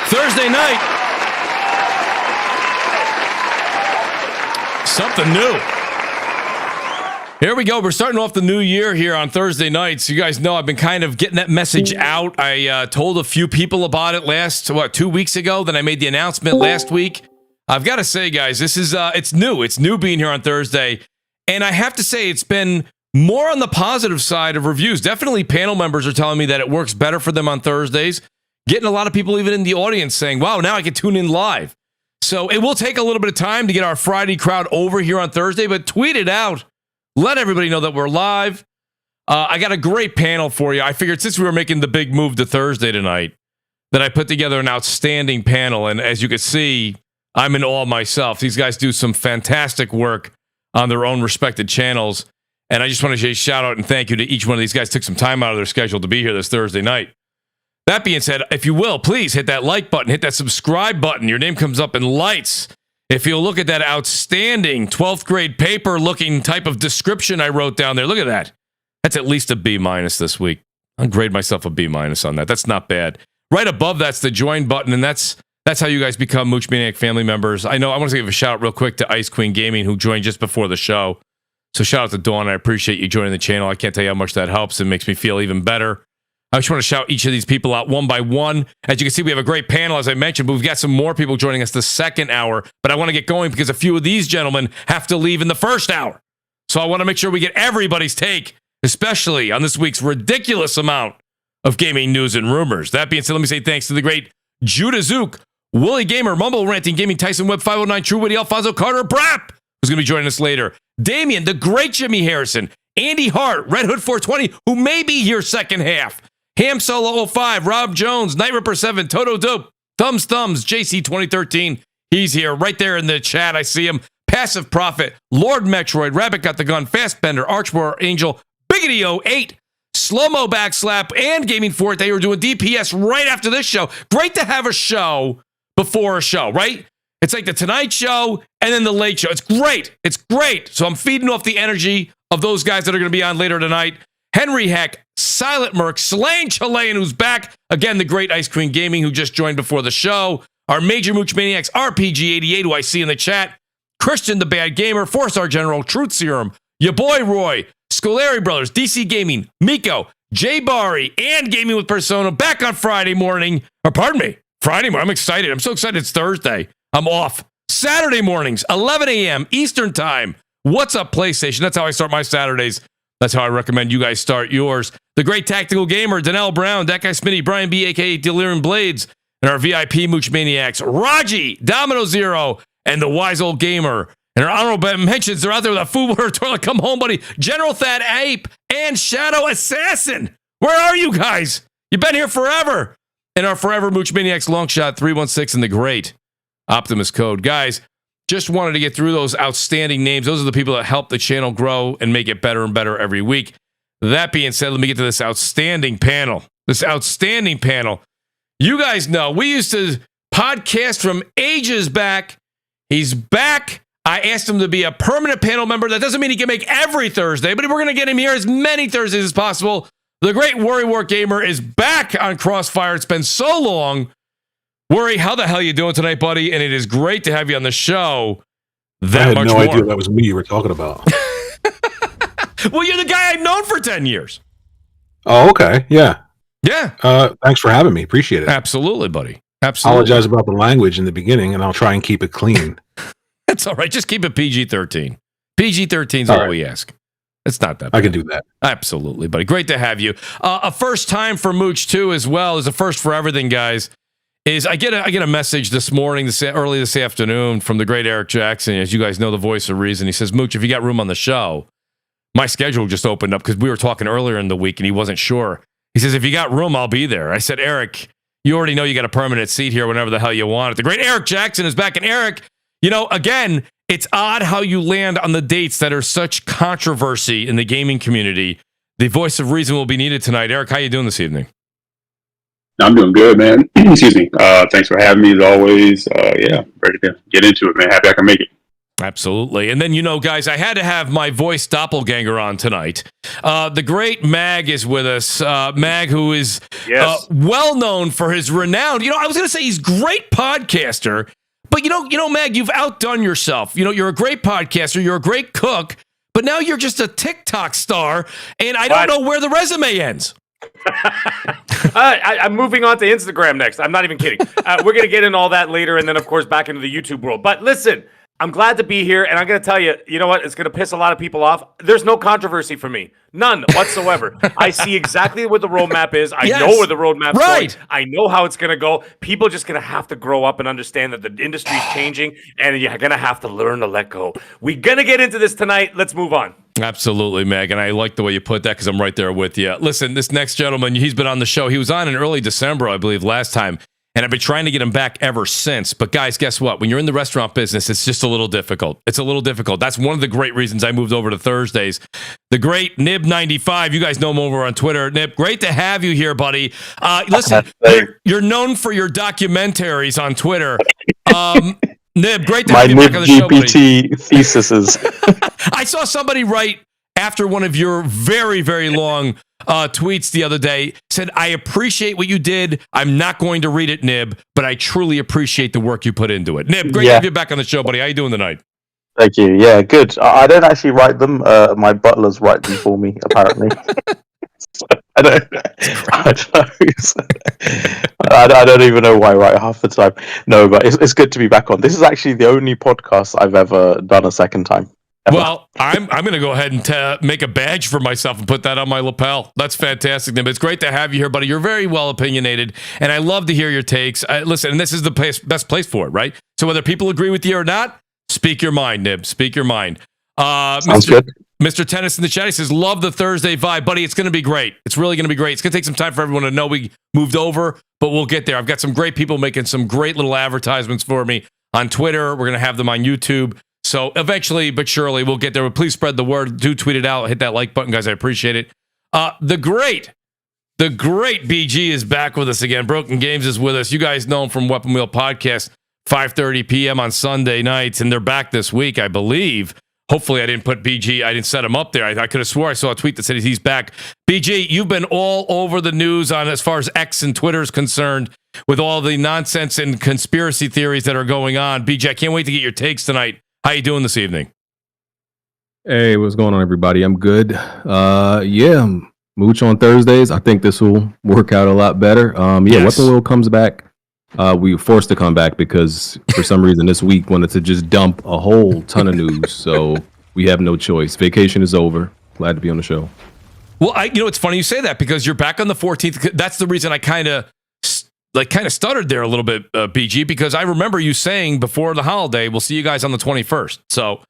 Thursday night. Something new. Here we go. We're starting off the new year here on Thursday nights. You guys know I've been kind of getting that message out. I told a few people about it 2 weeks ago. Then I made the announcement last week. I've got to say, guys, this is it's new. It's new being here on Thursday. And I have to say it's been more on the positive side of reviews. Definitely panel members are telling me that it works better for them on Thursdays. Getting a lot of people even in the audience saying, wow, now I can tune in live. So it will take a little bit of time to get our Friday crowd over here on Thursday, but tweet it out. Let everybody know that we're live. I got a great panel for you. I figured since we were making the big move to Thursday tonight, that I put together an outstanding panel. And as you can see, I'm in awe myself. These guys do some fantastic work on their own respected channels. And I just want to say shout out and thank you to each one of these guys. Took some time out of their schedule to be here this Thursday night. That being said, if you will, please hit that like button, hit that subscribe button. Your name comes up in lights. If you'll look at that outstanding 12th grade paper looking type of description I wrote down there, look at that. That's at least a B- this week. I'll grade myself a B- on that. That's not bad. Right above that's the join button, and that's how you guys become Mooch Maniac family members. I want to give a shout out real quick to Ice Queen Gaming, who joined just before the show. So shout out to Dawn. I appreciate you joining the channel. I can't tell you how much that helps. It makes me feel even better. I just want to shout each of these people out one by one. As you can see, we have a great panel, as I mentioned, but we've got some more people joining us the second hour. But I want to get going because a few of these gentlemen have to leave in the first hour. So I want to make sure we get everybody's take, especially on this week's ridiculous amount of gaming news and rumors. That being said, let me say thanks to the great Judah Zook, Wooly Gamer, Mumble Ranting Gaming, Tyson Webb, 509 True Witty, Alfonso Carter, Brap, who's going to be joining us later. Damien, the great Jimmy Harrison, Andy Hart, Red Hood 420, who may be here second half. Ham Solo 05, Rob Jones, Night Ripper 7, Toto Dope, Thumbs, JC 2013. He's here right there in the chat. I see him. Passive Prophet, Lord Metroid, Rabbit Got the Gun, Fastbender, Archwar Angel, Biggity 08, Slow Mo Backslap, and Gaming Fort. They were doing DPS right after this show. Great to have a show before a show, right? It's like the Tonight Show and then the Late Show. It's great. It's great. So I'm feeding off the energy of those guys that are going to be on later tonight. Henry Heck, Silent Merc, Slain Chilean, who's back. Again, the great Ice Queen Gaming, who just joined before the show. Our Major Mooch Maniacs, RPG88, who I see in the chat. Christian the Bad Gamer, 4-Star General, Truth Serum, your boy Roy, Scolari Brothers, DC Gaming, Miko, Jay Bari, and Gaming with Persona, back on Friday morning. Or pardon me, Friday morning. I'm excited. I'm so excited it's Thursday. I'm off. Saturday mornings, 11 a.m. Eastern Time. What's up, PlayStation? That's how I start my Saturdays. That's how I recommend you guys start yours. The great Tactical Gamer, Danelle Brown, That Guy Smitty, Brian B, a.k.a. Delirium Blades, and our VIP Mooch Maniacs, Raji, Domino Zero, and the Wise Old Gamer. And our honorable mentions, they're out there with a food water toilet. Come home, buddy. General Thad Ape and Shadow Assassin. Where are you guys? You've been here forever. And our Forever Mooch Maniacs, Longshot 316, and the great Optimus Code. Guys, just wanted to get through those outstanding names. Those are the people that help the channel grow and make it better and better every week. That being said, let me get to this outstanding panel. You guys know, we used to podcast from ages back. He's back. I asked him to be a permanent panel member. That doesn't mean he can make every Thursday, but we're going to get him here as many Thursdays as possible. The great Worry War Gamer is back on CrossFire. It's been so long. Worry, how the hell are you doing tonight, buddy? And it is great to have you on the show. I had no idea that was me you were talking about. Well, you're the guy I've known for 10 years. Oh, okay. Yeah. Yeah. Thanks for having me. Appreciate it. Absolutely, buddy. Absolutely. Apologize about the language in the beginning, and I'll try and keep it clean. That's all right. Just keep it PG-13. PG-13 is all we ask. It's not that bad. I can do that. Absolutely, buddy. Great to have you. A first time for Mooch, too, as well. Is a first for everything, guys. Is I get a message this morning, early this afternoon, from the great Eric Jackson. As you guys know, the voice of reason. He says, Mooch, if you got room on the show, my schedule just opened up because we were talking earlier in the week and he wasn't sure. He says, if you got room, I'll be there. I said, Eric, you already know you got a permanent seat here whenever the hell you want it. The great Eric Jackson is back. And Eric, again, it's odd how you land on the dates that are such controversy in the gaming community. The voice of reason will be needed tonight. Eric, how you doing this evening? I'm doing good, man. Excuse me. Thanks for having me as always. Yeah, ready to get into it, man. Happy I can make it. Absolutely. And then, guys, I had to have my voice doppelganger on tonight. The great Mag is with us. Mag, who is well known for his renowned, I was going to say he's a great podcaster, but Mag, you've outdone yourself. You're a great podcaster. You're a great cook, but now you're just a TikTok star, and I don't know where the resume ends. I'm moving on to Instagram next. I'm not even kidding. We're going to get into all that later, and then, of course, back into the YouTube world. But listen, I'm glad to be here, and I'm going to tell you, you know what? It's going to piss a lot of people off. There's no controversy for me. None whatsoever. I see exactly what the roadmap is. I know where the roadmap's going. I know how it's going to go. People are just going to have to grow up and understand that the industry's changing, and you're going to have to learn to let go. We're going to get into this tonight. Let's move on. Absolutely, Meg, and I like the way you put that because I'm right there with you. Listen, this next gentleman, he's been on the show. He was on in early December, I believe, last time. And I've been trying to get him back ever since. But guys, guess what? When you're in the restaurant business, it's just a little difficult. It's a little difficult. That's one of the great reasons I moved over to Thursdays. The great Nib95, you guys know him over on Twitter. Nib, great to have you here, buddy. Listen, you're known for your documentaries on Twitter. Nib, great to have you back on the show, buddy. My GPT theses. I saw somebody write after one of your very, very long tweets the other day, said, I appreciate what you did. I'm not going to read it, Nib, but I truly appreciate the work you put into it. Nib, great to have you back on the show, buddy. How you doing tonight? Thank you. Yeah, good. I don't actually write them. My butlers write them for me, apparently. I don't even know why I write half the time. No, but it's good to be back on. This is actually the only podcast I've ever done a second time. Well, I'm going to go ahead and make a badge for myself and put that on my lapel. That's fantastic, Nib. It's great to have you here, buddy. You're very well opinionated, and I love to hear your takes. Listen, and this is the best place for it, right? So whether people agree with you or not, speak your mind, Nib. Speak your mind. Sounds good. Mr. Tennis in the chat, he says, love the Thursday vibe. Buddy, it's going to be great. It's really going to be great. It's going to take some time for everyone to know we moved over, but we'll get there. I've got some great people making some great little advertisements for me on Twitter. We're going to have them on YouTube. So eventually, but surely, we'll get there. But please spread the word. Do tweet it out. Hit that like button, guys. I appreciate it. The great BG is back with us again. Broken Games is with us. You guys know him from Weapon Wheel Podcast, 5:30 p.m. on Sunday nights, and they're back this week, I believe. Hopefully, I didn't put BG. I didn't set him up there. I could have swore I saw a tweet that said he's back. BG, you've been all over the news on as far as X and Twitter is concerned with all the nonsense and conspiracy theories that are going on. BG, I can't wait to get your takes tonight. How you doing this evening? Hey, what's going on, everybody? I'm good. Mooch on Thursdays. I think this will work out a lot better. Yes. Weapon Wheel comes back. We were forced to come back because for some reason this week wanted to just dump a whole ton of news. So we have no choice. Vacation is over. Glad to be on the show. Well, it's funny you say that because you're back on the 14th. That's the reason I kind of stuttered there a little bit, BG, because I remember you saying before the holiday, we'll see you guys on the 21st. So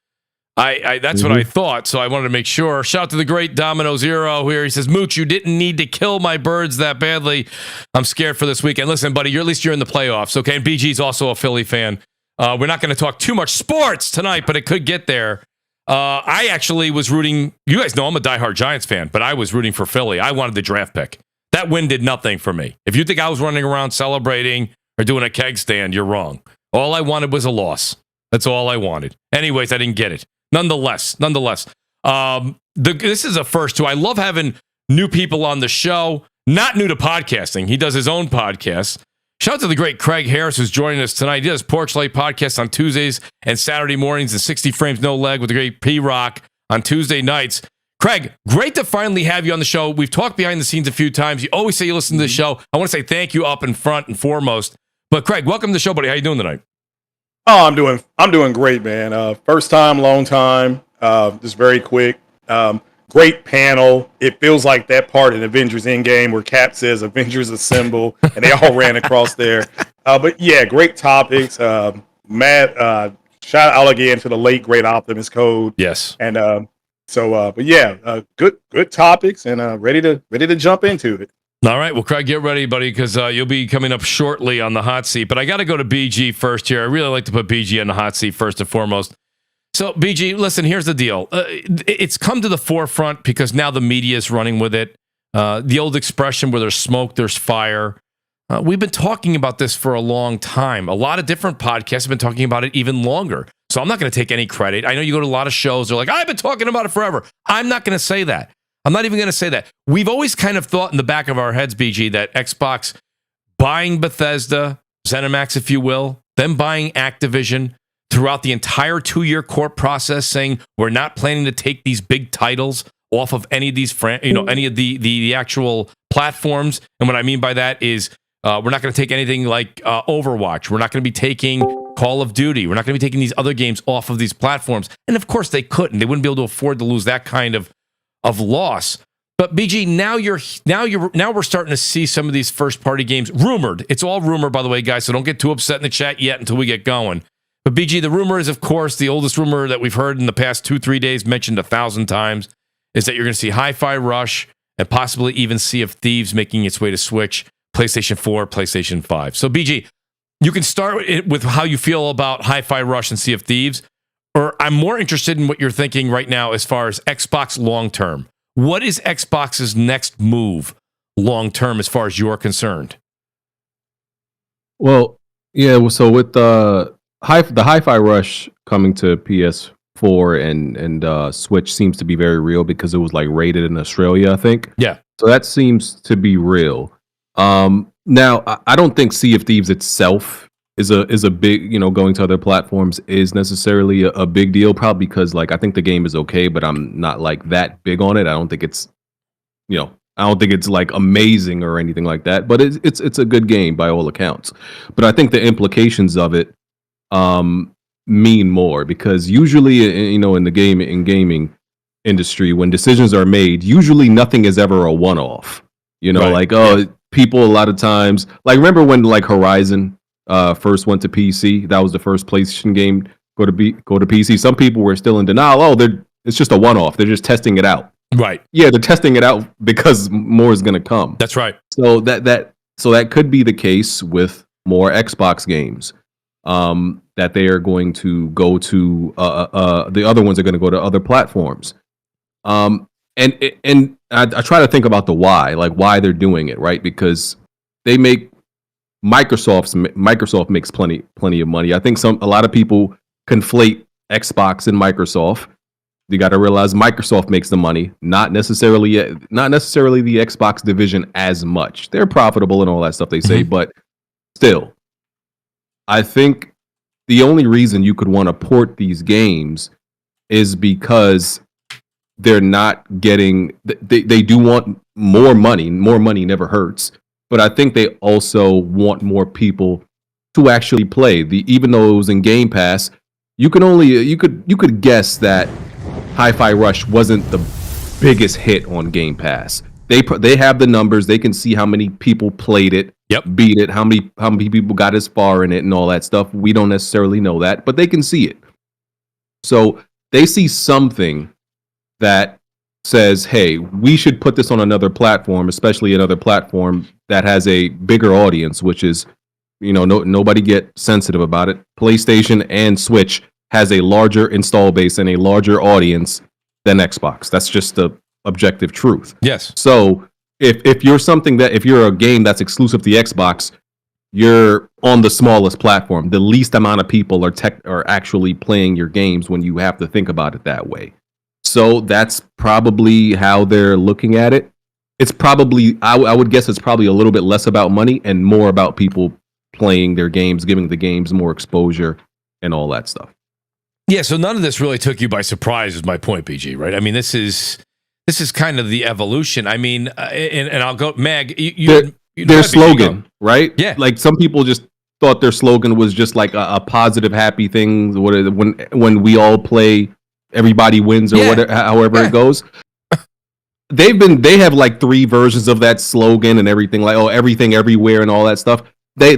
that's what I thought. So I wanted to make sure. Shout out to the great Domino Zero here. He says, Mooch, you didn't need to kill my birds that badly. I'm scared for this weekend. Listen, buddy, at least you're in the playoffs. Okay. And BG's also a Philly fan. We're not going to talk too much sports tonight, but it could get there. I actually was rooting. You guys know I'm a diehard Giants fan, but I was rooting for Philly. I wanted the draft pick. That win did nothing for me. If you think I was running around celebrating or doing a keg stand, you're wrong. All I wanted was a loss. That's all I wanted. Anyways, I didn't get it. Nonetheless, this is a first too. I love having new people on the show, not new to podcasting. He does his own podcast. Shout out to the great Craig Harris who's joining us tonight. He does Porch Light podcast on Tuesdays and Saturday mornings and 60 Frames No Leg with the great P-Rock on Tuesday nights. Craig, great to finally have you on the show. We've talked behind the scenes a few times. You always say you listen to the show. I want to say thank you up in front and foremost. But Craig, welcome to the show, buddy. How you doing tonight? Oh, I'm doing great, man. First time, long time. Just very quick. Great panel. It feels like that part in Avengers Endgame where Cap says Avengers Assemble, and they all ran across there. But yeah, great topics. Matt, shout out again to the late great Optimus Code. Yes. And good topics, and ready to jump into it. All right, well, Craig, get ready, buddy, because you'll be coming up shortly on the hot seat. But I got to go to BG first here. I really like to put BG on the hot seat first and foremost. So, BG, listen, here's the deal. It's come to the forefront because now the media is running with it. The old expression, where there's smoke, there's fire. We've been talking about this for a long time. A lot of different podcasts have been talking about it even longer. So I'm not going to take any credit. I know you go to a lot of shows. They're like, I've been talking about it forever. I'm not going to say that. I'm not even going to say that. We've always kind of thought in the back of our heads, BG, that Xbox buying Bethesda, ZeniMax, if you will, them buying Activision throughout the entire 2-year court process, saying we're not planning to take these big titles off of any of these, any of the actual platforms. And what I mean by that is we're not going to take anything like Overwatch. We're not going to be taking Call of Duty. We're not going to be taking these other games off of these platforms. And of course, they couldn't. They wouldn't be able to afford to lose that kind of loss. But BG, now we're starting to see some of these first party games rumored. It's all rumor, by the way, guys. So don't get too upset in the chat yet until we get going. But BG, the rumor is, of course, the oldest rumor that we've heard in the past 2-3 days, mentioned 1,000 times, is that you're going to see Hi-Fi Rush and possibly even Sea of Thieves making its way to Switch, PlayStation 4, PlayStation 5. So BG, you can start with how you feel about Hi-Fi Rush and Sea of Thieves, or I'm more interested in what you're thinking right now as far as Xbox long term. What is Xbox's next move long term as far as you're concerned? Well, yeah. So with the Hi-Fi Rush coming to PS4 and Switch seems to be very real because it was like rated in Australia, I think. Yeah. So that seems to be real. Now I don't think Sea of Thieves itself is a big, going to other platforms is necessarily a big deal, probably because like I think the game is okay, but I'm not like that big on it. I don't think it's like amazing or anything like that, but it's a good game by all accounts. But I think the implications of it mean more, because usually in the gaming industry, when decisions are made, usually nothing is ever a one-off. Right. People a lot of times, like, remember when like Horizon first went to PC? That was the first PlayStation game go to PC. Some people were still in denial. It's just a one-off. They're just testing it out. Right. Yeah, they're testing it out because more is going to come. That's right. So that could be the case with more Xbox games. That they are going to go to the other ones are going to go to other platforms. And I try to think about the why they're doing it, right? Because they make Microsoft makes plenty of money. I think a lot of people conflate Xbox and Microsoft. You got to realize Microsoft makes the money, not necessarily the Xbox division as much. They're profitable and all that stuff they say, but still, I think the only reason you could want to port these games is because they're not getting. They do want more money. More money never hurts. But I think they also want more people to actually play. Even though it was in Game Pass, you could guess that Hi-Fi Rush wasn't the biggest hit on Game Pass. They have the numbers. They can see how many people played it, beat it, how many people got as far in it, and all that stuff. We don't necessarily know that, but they can see it. So they see something that says, hey, we should put this on another platform, especially another platform that has a bigger audience, which is, nobody get sensitive about it. PlayStation and Switch has a larger install base and a larger audience than Xbox. That's just the objective truth. Yes. So if you're a game that's exclusive to Xbox, you're on the smallest platform. The least amount of people are actually playing your games when you have to think about it that way. So that's probably how they're looking at it. It's probably, I would guess it's probably a little bit less about money and more about people playing their games, giving the games more exposure and all that stuff. Yeah, so none of this really took you by surprise is my point, BG, right? I mean, this is kind of the evolution. I mean, and I'll go, Mag, their slogan, right? Yeah. Like some people just thought their slogan was just like a positive, happy thing. When we all play, everybody wins, or whatever, however it goes. They have like 3 versions of that slogan and everything, like everything everywhere and all that stuff. They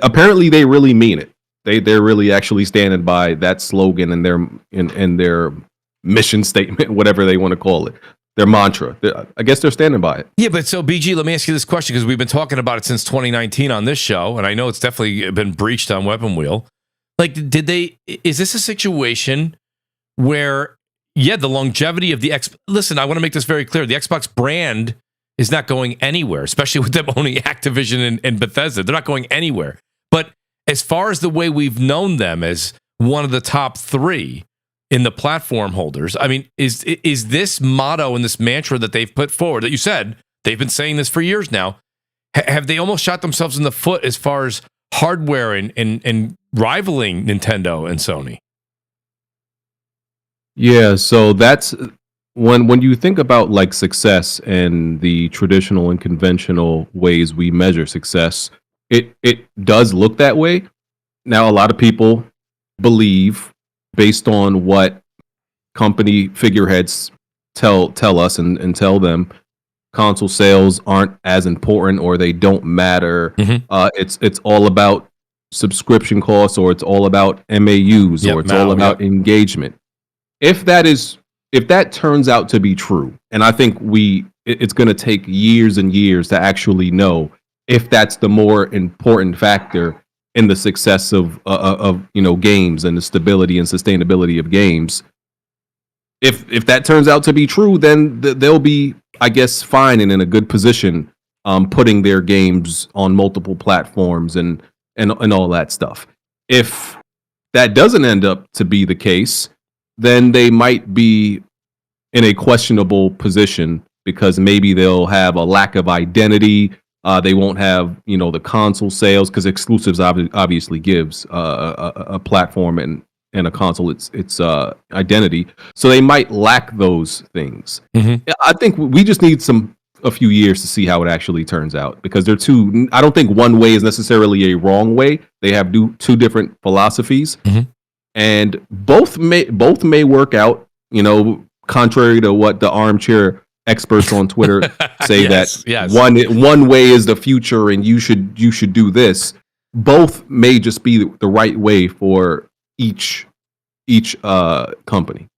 apparently they really mean it. They're really actually standing by that slogan and their mission statement, whatever they want to call it, their mantra. I guess they're standing by it. Yeah, but so BG, let me ask you this question, because we've been talking about it since 2019 on this show, and I know it's definitely been breached on Weapon Wheel. Like, is this a situation where, the longevity of the listen, I want to make this very clear. The Xbox brand is not going anywhere, especially with them owning Activision and Bethesda. They're not going anywhere. But as far as the way we've known them as one of the top 3 in the platform holders. I mean, is this motto and this mantra that they've put forward, that you said they've been saying this for years now, have they almost shot themselves in the foot as far as hardware and rivaling Nintendo and Sony? Yeah, so that's when you think about like success and the traditional and conventional ways we measure success, it does look that way. Now, a lot of people believe, based on what company figureheads tell us and tell them, console sales aren't as important or they don't matter. It's all about subscription costs, or it's all about MAUs, or it's all about engagement. If that turns out to be true, and I think it's going to take years and years to actually know if that's the more important factor in the success of games and the stability and sustainability of games. If that turns out to be true, then they'll be, I guess, fine and in a good position, putting their games on multiple platforms and all that stuff. If that doesn't end up to be the case, then they might be in a questionable position, because maybe they'll have a lack of identity. They won't have, the console sales, because exclusives obviously gives a platform and a console its identity. So they might lack those things. I think we just need a few years to see how it actually turns out, because I don't think one way is necessarily a wrong way. They have two different philosophies, and both may work out, contrary to what the armchair experts on Twitter say, one way is the future and you should do this. Both may just be the right way for each company.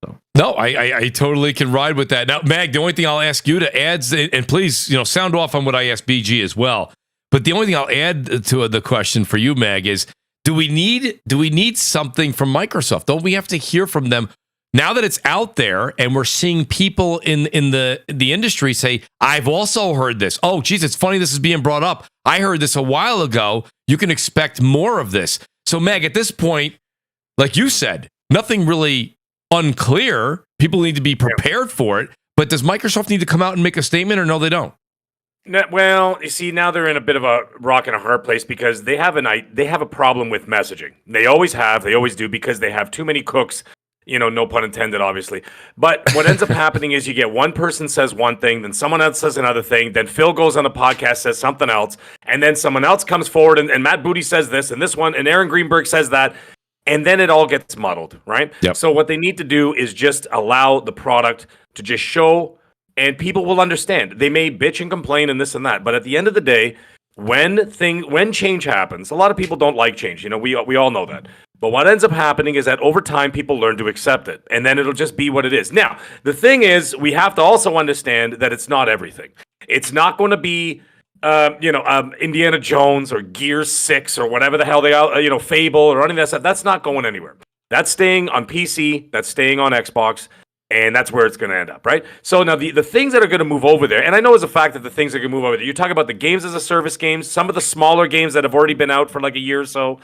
So. No, I totally can ride with that. Now, Mag, the only thing I'll ask you to add, and please, sound off on what I asked BG as well, but the only thing I'll add to the question for you, Mag, is do we need something from Microsoft? Don't we have to hear from them now that it's out there and we're seeing people in the industry say, I've also heard this. Oh, geez, it's funny this is being brought up. I heard this a while ago. You can expect more of this. So, Meg, at this point, like you said, nothing really unclear. People need to be prepared for it. But does Microsoft need to come out and make a statement, or no, they don't? Well, you see, now they're in a bit of a rock and a hard place, because they have a problem with messaging. They always have. They always do, because they have too many cooks. No pun intended, obviously. But what ends up happening is you get one person says one thing, then someone else says another thing, then Phil goes on a podcast, says something else, and then someone else comes forward, and Matt Booty says this, and this one, and Aaron Greenberg says that, and then it all gets muddled, right? Yep. So what they need to do is just allow the product to just show, and people will understand. They may bitch and complain and this and that, but at the end of the day, when change happens, a lot of people don't like change. We all know that. But what ends up happening is that over time, people learn to accept it, and then it'll just be what it is. Now, the thing is, we have to also understand that it's not everything. It's not going to be, Indiana Jones or Gears 6 or whatever the hell they are, Fable or any of that stuff. That's not going anywhere. That's staying on PC. That's staying on Xbox. And that's where it's going to end up, right? So now the things that are going to move over there, and I know as a fact that the things that are going to move over there, you talk about the games as a service games, some of the smaller games that have already been out for like a year or so,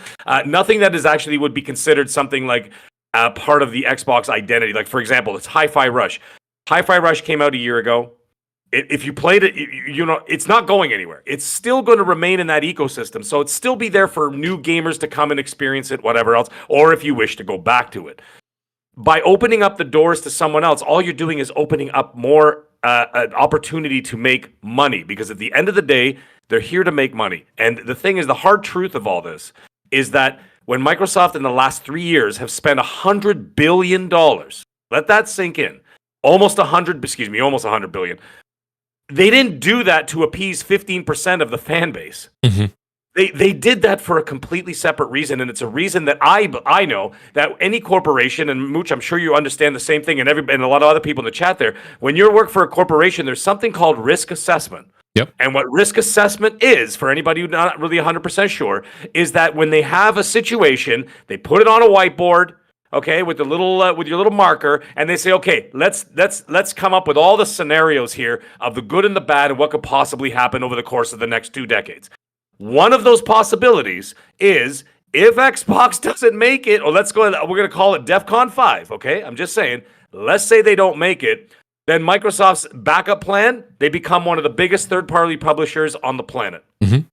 nothing that is actually would be considered something like part of the Xbox identity. Like, for example, it's Hi-Fi Rush. Hi-Fi Rush came out a year ago. If you played it, it's not going anywhere. It's still going to remain in that ecosystem. So it'd still be there for new gamers to come and experience it, whatever else, or if you wish to go back to it. By opening up the doors to someone else, all you're doing is opening up more an opportunity to make money, because at the end of the day, they're here to make money. And the thing is, the hard truth of all this is that when Microsoft in the last 3 years have spent $100 billion, let that sink in, almost 100 billion, they didn't do that to appease 15% of the fan base. They did that for a completely separate reason, and it's a reason that I know that any corporation, and Mooch, I'm sure you understand the same thing, and a lot of other people in the chat there, when you work for a corporation, there's something called risk assessment. Yep. And what risk assessment is, for anybody who's not really 100% sure, is that when they have a situation, they put it on a whiteboard, okay, with your little marker, and they say, okay, let's come up with all the scenarios here of the good and the bad and what could possibly happen over the course of the next 2 decades. One of those possibilities is If Xbox doesn't make it, or we're going to call it DEFCON 5, okay? I'm just saying, let's say they don't make it, then Microsoft's backup plan, they become one of the biggest third-party publishers on the planet. Mm-hmm.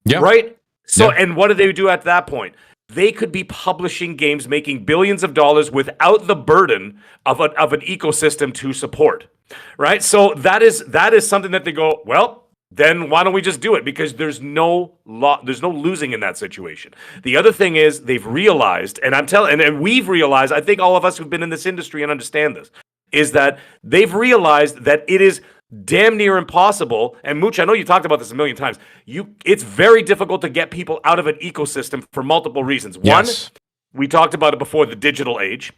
Yeah. Right? So, and what do they do at that point? They could be publishing games, making billions of dollars without the burden of an ecosystem to support. Right? So that is something that they go, well, then why don't we just do it? Because there's no losing in that situation. The other thing is they've realized, and we've realized, I think all of us who've been in this industry and understand this, is that they've realized that it is damn near impossible. And Mooch, I know you talked about this a million times. It's very difficult to get people out of an ecosystem for multiple reasons. Yes. One, we talked about it before, the digital age,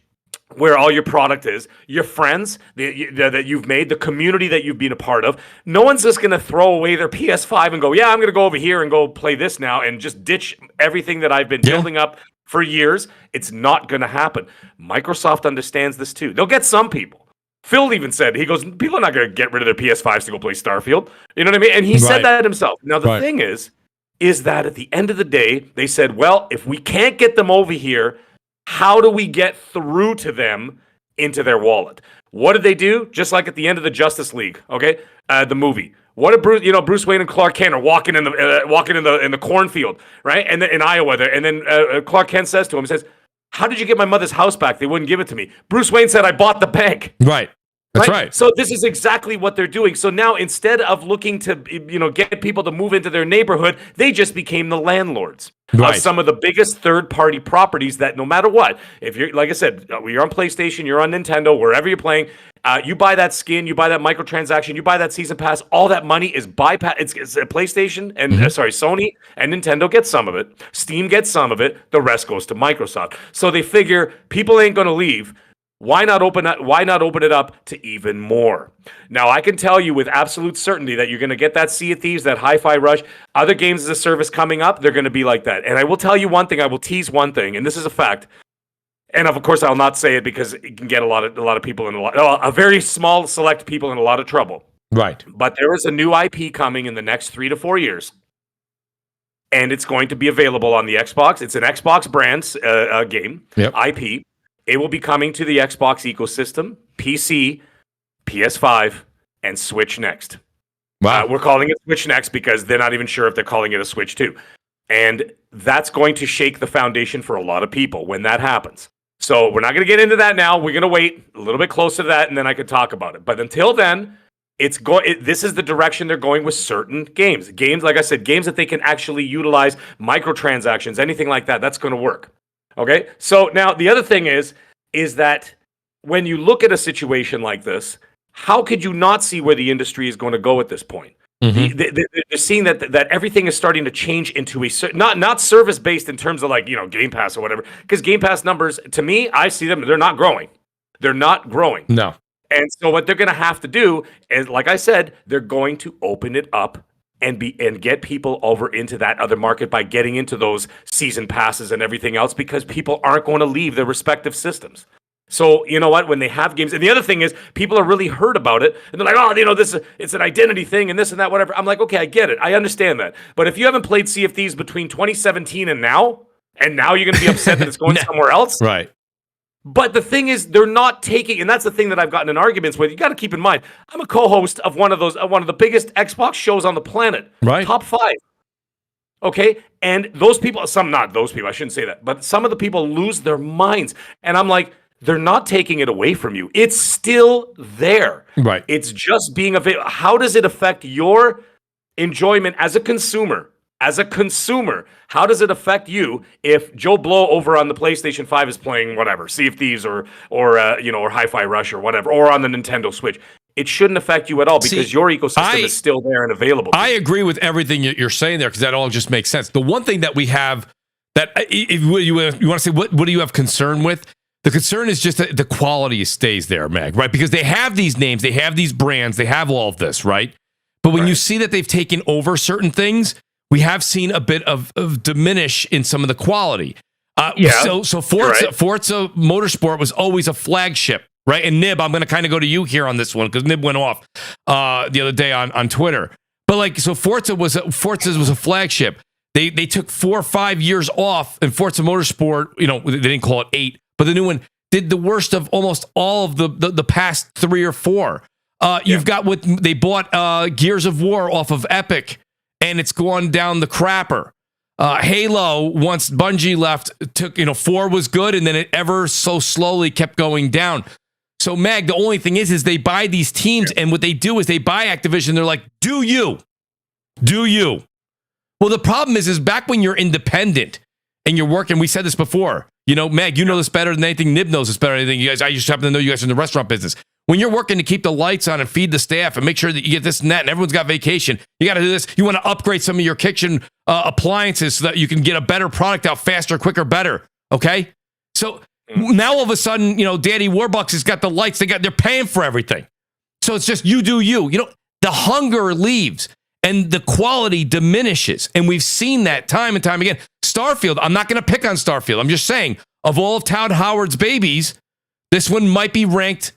where all your product is, your friends that you've made, the community that you've been a part of. No one's just going to throw away their PS5 and go, yeah, I'm going to go over here and go play this now and just ditch everything that I've been building up for years. It's not going to happen. Microsoft understands this too. They'll get some people. Phil even said, he goes, people are not going to get rid of their PS5s to go play Starfield. You know what I mean? And he said that himself. Now, the thing is that at the end of the day, they said, well, if we can't get them over here, how do we get through to them into their wallet? What did they do? Just like at the end of the Justice League, okay, the movie. What did Bruce Wayne and Clark Kent are walking in the cornfield, right? And then in Iowa, and then Clark Kent says to him, "How did you get my mother's house back? They wouldn't give it to me." Bruce Wayne said, "I bought the bank." Right. That's right. So this is exactly what they're doing. So now instead of looking to get people to move into their neighborhood, they just became the landlords of some of the biggest third-party properties that no matter what, if you're, like I said, you're on PlayStation, you're on Nintendo, wherever you're playing, you buy that skin, you buy that microtransaction, you buy that season pass, all that money is bypass. It's PlayStation and Sony and Nintendo get some of it. Steam gets some of it. The rest goes to Microsoft. So they figure people ain't going to leave. Why not open it up to even more? Now, I can tell you with absolute certainty that you're going to get that Sea of Thieves, that Hi-Fi Rush, other games as a service coming up, they're going to be like that. And I will tell you one thing, I will tease one thing, and this is a fact. And of course, I'll not say it because it can get a lot of people in a very small select people in a lot of trouble. Right. But there is a new IP coming in the next 3 to 4 years. And it's going to be available on the Xbox. It's an Xbox brand game, IP. It will be coming to the Xbox ecosystem, PC, PS5, and Switch next. Wow. We're calling it Switch next because they're not even sure if they're calling it a Switch 2. And that's going to shake the foundation for a lot of people when that happens. So we're not going to get into that now. We're going to wait a little bit closer to that, and then I could talk about it. But until then, this is the direction they're going with certain games. Games, like I said, games that they can actually utilize microtransactions, anything like that, that's going to work. Okay, so now the other thing is that when you look at a situation like this, how could you not see where the industry is going to go at this point? Mm-hmm. They're seeing that everything is starting to change into a not service based in terms of Game Pass or whatever. Because Game Pass numbers, to me, I see them, they're not growing. They're not growing. No. And so what they're going to have to do is, like I said, they're going to open it up and get people over into that other market by getting into those season passes and everything else, because people aren't going to leave their respective systems. So you know what? When they have games, and the other thing is, people are really hurt about it, and they're like, it's an identity thing, and this and that, whatever. I'm like, okay, I get it, I understand that. But if you haven't played Sea of Thieves between 2017 and now you're going to be upset that it's going somewhere else, right? But the thing is, they're not taking, and that's the thing that I've gotten in arguments with. You got to keep in mind, I'm a co-host of one of the biggest Xbox shows on the planet, right? Top 5. Okay, and those people, not those people, I shouldn't say that, but some of the people lose their minds, and I'm like, they're not taking it away from you. It's still there. Right. It's just being available. How does it affect your enjoyment as a consumer? How does it affect you if Joe Blow over on the PlayStation 5 is playing whatever, Sea of Thieves or Hi-Fi Rush or whatever, or on the Nintendo Switch? It shouldn't affect you at all because your ecosystem is still there and available. I agree with everything you're saying there because that all just makes sense. The one thing that we have that if you want to say, what do you have concern with? The concern is just that the quality stays there, Meg, right? Because they have these names, they have these brands, they have all of this, right? But when you see that they've taken over certain things, we have seen a bit of diminish in some of the quality. So Forza Motorsport was always a flagship, right? And Nib, I'm going to kind of go to you here on this one because Nib went off the other day on Twitter. But so Forza was a flagship. They took 4 or 5 years off, and Forza Motorsport, they didn't call it 8, but the new one did the worst of almost all of the past 3 or 4. You've got they bought Gears of War off of Epic, and it's gone down the crapper. Halo, once Bungie left, took 4 was good, and then it ever so slowly kept going down. So Mag, the only thing is they buy these teams, and what they do is they buy Activision. They're like, do you? Well, the problem is back when you're independent and you're working. We said this before. Mag, you know this better than anything. Nib knows this better than anything. You guys, I just happen to know you guys are in the restaurant business. When you're working to keep the lights on and feed the staff and make sure that you get this and that, and everyone's got vacation, you got to do this. You want to upgrade some of your kitchen appliances so that you can get a better product out faster, quicker, better. Okay, so now all of a sudden, Daddy Warbucks has got the lights. They're paying for everything. So it's just you do you. The hunger leaves and the quality diminishes, and we've seen that time and time again. Starfield. I'm not going to pick on Starfield. I'm just saying, of all of Todd Howard's babies, this one might be ranked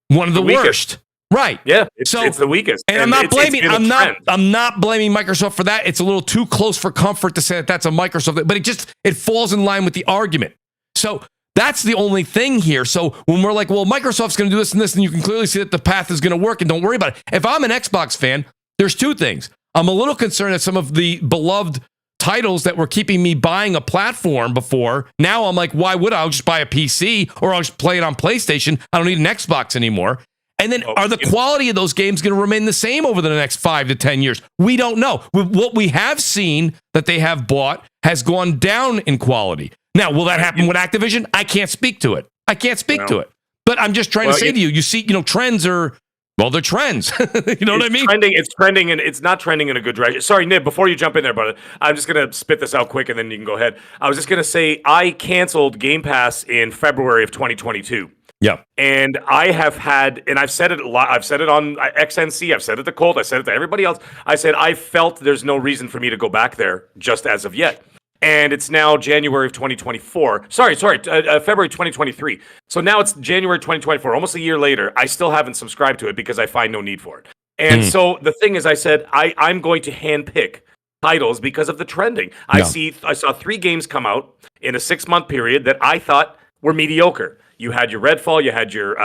one of the worst. Right. Yeah. It's the weakest. And I'm not blaming I'm not blaming Microsoft for that. It's a little too close for comfort to say that that's a Microsoft, but it falls in line with the argument. So that's the only thing here. So when we're like, well, Microsoft's going to do this and this, and you can clearly see that the path is going to work, and don't worry about it. If I'm an Xbox fan, there's 2 things. I'm a little concerned that some of the beloved titles that were keeping me buying a platform before, now I'm like, why would I? I'll just buy a PC or I'll just play it on PlayStation. I don't need an Xbox anymore. And then are the quality of those games going to remain the same over the next 5 to 10 years? We don't know. What we have seen that they have bought has gone down in quality. Now, will that happen with Activision? I can't speak to it. to it. But I'm just trying to say to you, see, trends are, well, they're trends. You know what I mean? It's trending, and it's not trending in a good direction. Sorry, Nib, before you jump in there, brother, I'm just going to spit this out quick, and then you can go ahead. I was just going to say I canceled Game Pass in February of 2022. Yeah. And I have had, and I've said it a lot, I've said it on XNC, I've said it to Colt, I said it to everybody else. I said I felt there's no reason for me to go back there just as of yet. And it's now January of 2024. February 2023. So now it's January 2024, almost a year later. I still haven't subscribed to it because I find no need for it. And so the thing is, I said, I'm going to handpick titles because of the trending. I saw 3 games come out in a 6-month period that I thought were mediocre. You had your Redfall, you had your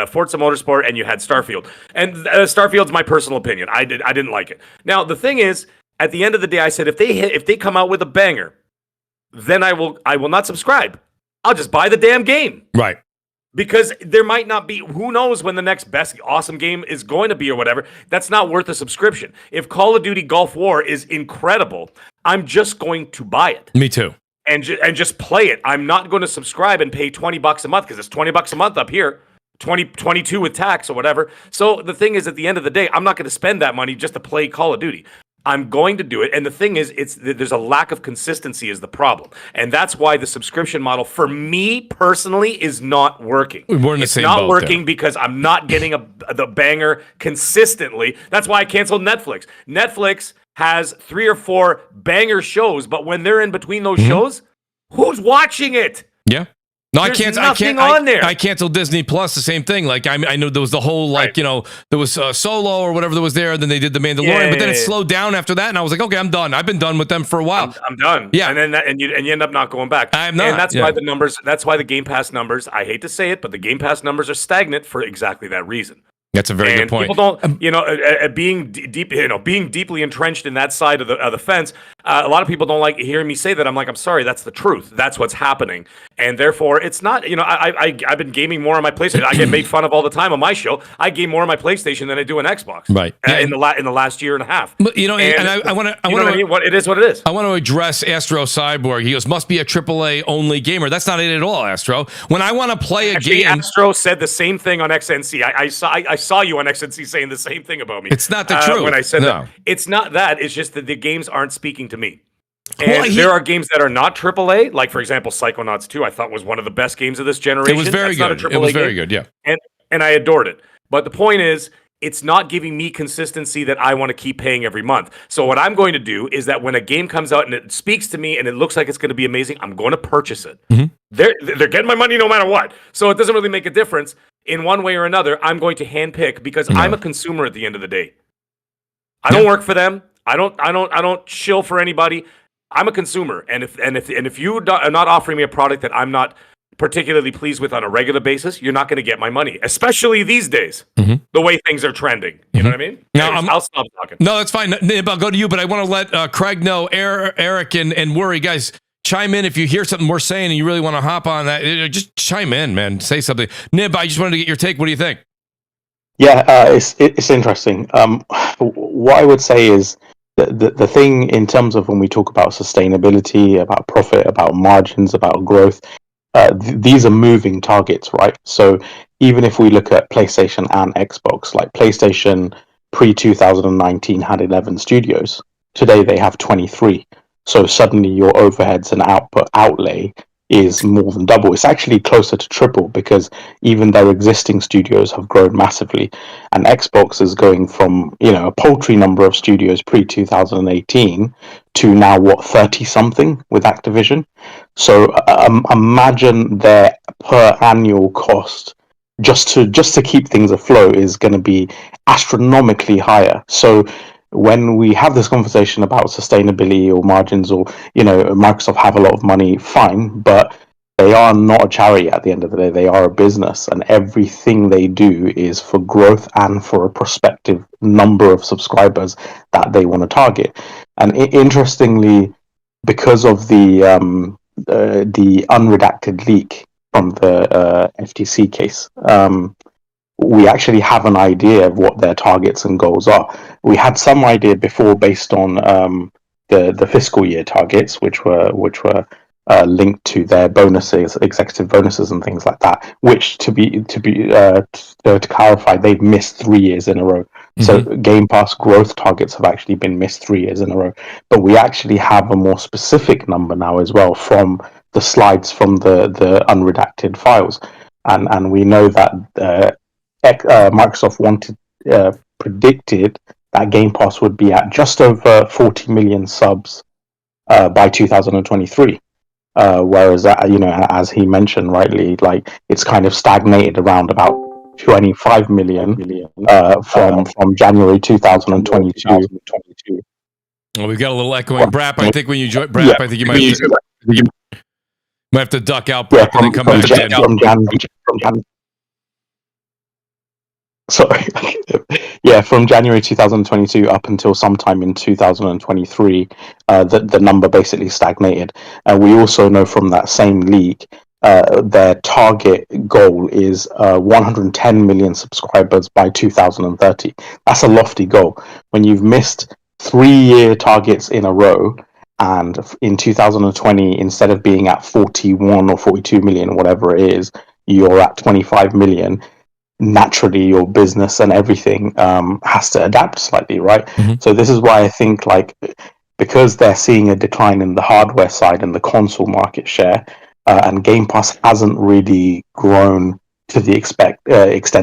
Forza Motorsport, and you had Starfield. And Starfield's my personal opinion. I didn't like it. Now, the thing is, at the end of the day, I said, if they come out with a banger, then I will not subscribe. I'll just buy the damn game. Right. Because there might not be, who knows when the next best awesome game is going to be or whatever. That's not worth a subscription. If Call of Duty Gulf War is incredible, I'm just going to buy it. Me too. And just play it. I'm not going to subscribe and pay $20 a month because it's $20 a month up here. 22 with tax or whatever. So the thing is, at the end of the day, I'm not going to spend that money just to play Call of Duty. I'm going to do it. And the thing is, there's a lack of consistency is the problem. And that's why the subscription model, for me personally, is not working. We're in the same boat. It's not working because I'm not getting the banger consistently. That's why I canceled Netflix. Netflix has 3 or 4 banger shows, but when they're in between those shows, who's watching it? Yeah. No, There's nothing on there. I canceled Disney Plus, the same thing. Like, I know there was the whole, like, there was Solo or whatever that was there. Then they did The Mandalorian, but then it slowed down after that. And I was like, okay, I'm done. I've been done with them for a while. I'm done. Yeah. And then you end up not going back. I'm not. And that's why the numbers, that's why the Game Pass numbers, I hate to say it, but the Game Pass numbers are stagnant for exactly that reason. That's a very good point. People don't, being deeply entrenched in that side of the fence. A lot of people don't like hearing me say that. I'm like, I'm sorry, that's the truth. That's what's happening, and therefore, it's not. I've been gaming more on my PlayStation. I get made fun of all the time on my show. I game more on my PlayStation than I do on Xbox. Right. In the last year and a half. But I want to. What it is, what it is. I want to address Astro Cyborg. He goes, must be a AAA only gamer. That's not it at all, Astro. When I want to play a game, Astro said the same thing on XNC. I saw you on XNC saying the same thing about me. It's not the truth. When I said that. It's not that. It's just that the games aren't speaking to me. And there are games that are not AAA, like, for example, Psychonauts 2, I thought was one of the best games of this generation. It was very good. It was very good, yeah. And I adored it. But the point is, it's not giving me consistency that I want to keep paying every month. So what I'm going to do is that when a game comes out and it speaks to me and it looks like it's going to be amazing, I'm going to purchase it. Mm-hmm. They're getting my money no matter what. So it doesn't really make a difference. In one way or another, I'm going to handpick because I'm a consumer at the end of the day. I don't work for them. I don't shill for anybody. I'm a consumer, and if you are not offering me a product that I'm not particularly pleased with on a regular basis, you're not going to get my money, especially these days, the way things are trending. You know what I mean? Now, Anyways, I'll stop talking. No, that's fine. Nib, I'll go to you, but I want to let Craig know, Eric and Worry, guys, chime in if you hear something we're saying and you really want to hop on that. Just chime in, man. Say something. Nib, I just wanted to get your take. What do you think? Yeah, it's interesting. What I would say is the thing in terms of when we talk about sustainability, about profit, about margins, about growth, these are moving targets, right? So even if we look at PlayStation and Xbox, like PlayStation pre-2019 had 11 studios. Today they have 23. So suddenly your overheads and outlay is more than double. It's actually closer to triple because even their existing studios have grown massively. And Xbox is going from, a paltry number of studios pre-2018 to now, 30-something with Activision. So imagine their per annual cost just to keep things afloat is going to be astronomically higher. So when we have this conversation about sustainability or margins or, Microsoft have a lot of money, fine, but they are not a charity at the end of the day. They are a business, and everything they do is for growth and for a prospective number of subscribers that they want to target. And interestingly, because of the unredacted leak from the FTC case, we actually have an idea of what their targets and goals are. We had some idea before based on the fiscal year targets, which were linked to their bonuses, executive bonuses, and things like that. Which to clarify, they've missed 3 years in a row. So Game Pass growth targets have actually been missed 3 years in a row. But we actually have a more specific number now as well from the slides from the unredacted files, and we know that Microsoft predicted that Game Pass would be at just over 40 million subs by 2023. Whereas, as he mentioned rightly, like it's kind of stagnated around about 25 million from January 2022. Well, we've got a little echoing. Brap, I think when you join, Brap, I think you might have to duck out, Brap, and then come back in. From January 2022 up until sometime in 2023, the number basically stagnated. And we also know from that same leak, their target goal is 110 million subscribers by 2030. That's a lofty goal. When you've missed 3-year targets in a row, and in 2020, instead of being at 41 or 42 million, whatever it is, you're at 25 million. Naturally your business and everything has to adapt slightly, right? So this is why I think, like, because they're seeing a decline in the hardware side and the console market share, and Game Pass hasn't really grown to the extent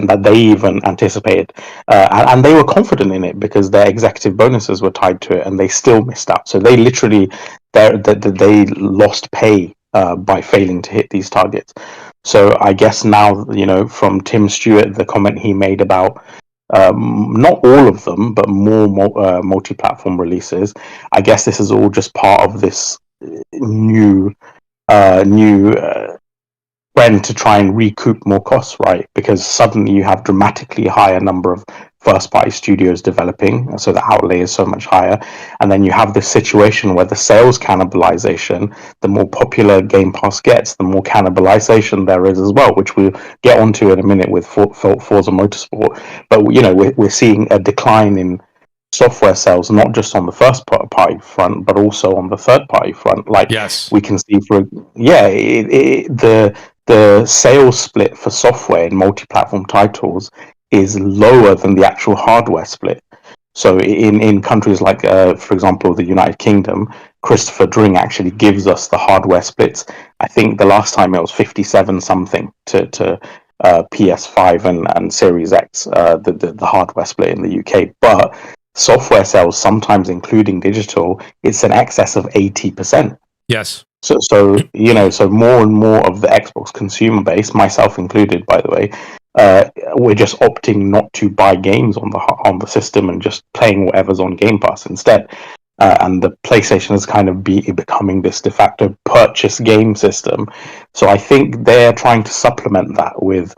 that they even anticipated, and they were confident in it because their executive bonuses were tied to it, and they still missed out. So they literally they lost pay by failing to hit these targets. So I guess now, from Tim Stewart, the comment he made about not all of them, but more multi-platform releases, I guess this is all just part of this new trend to try and recoup more costs, right? Because suddenly you have dramatically higher number of first-party studios developing, so the outlay is so much higher, and then you have this situation where the sales cannibalization, the more popular Game Pass gets, the more cannibalization there is as well, which we'll get onto in a minute with Forza Motorsport. But we're seeing a decline in software sales, not just on the first party front, but also on the third party front. Like, yes, we can see the sales split for software in multi-platform titles is lower than the actual hardware split. So in countries like, for example, the United Kingdom, Christopher Dring actually gives us the hardware splits. I think the last time it was 57 something to PS5 and Series X, the hardware split in the UK. But software sales, sometimes including digital, it's in excess of 80%. Yes. So more and more of the Xbox consumer base, myself included, by the way, we're just opting not to buy games on the system and just playing whatever's on Game Pass instead. And the PlayStation is kind of becoming this de facto purchase game system. So I think they're trying to supplement that with,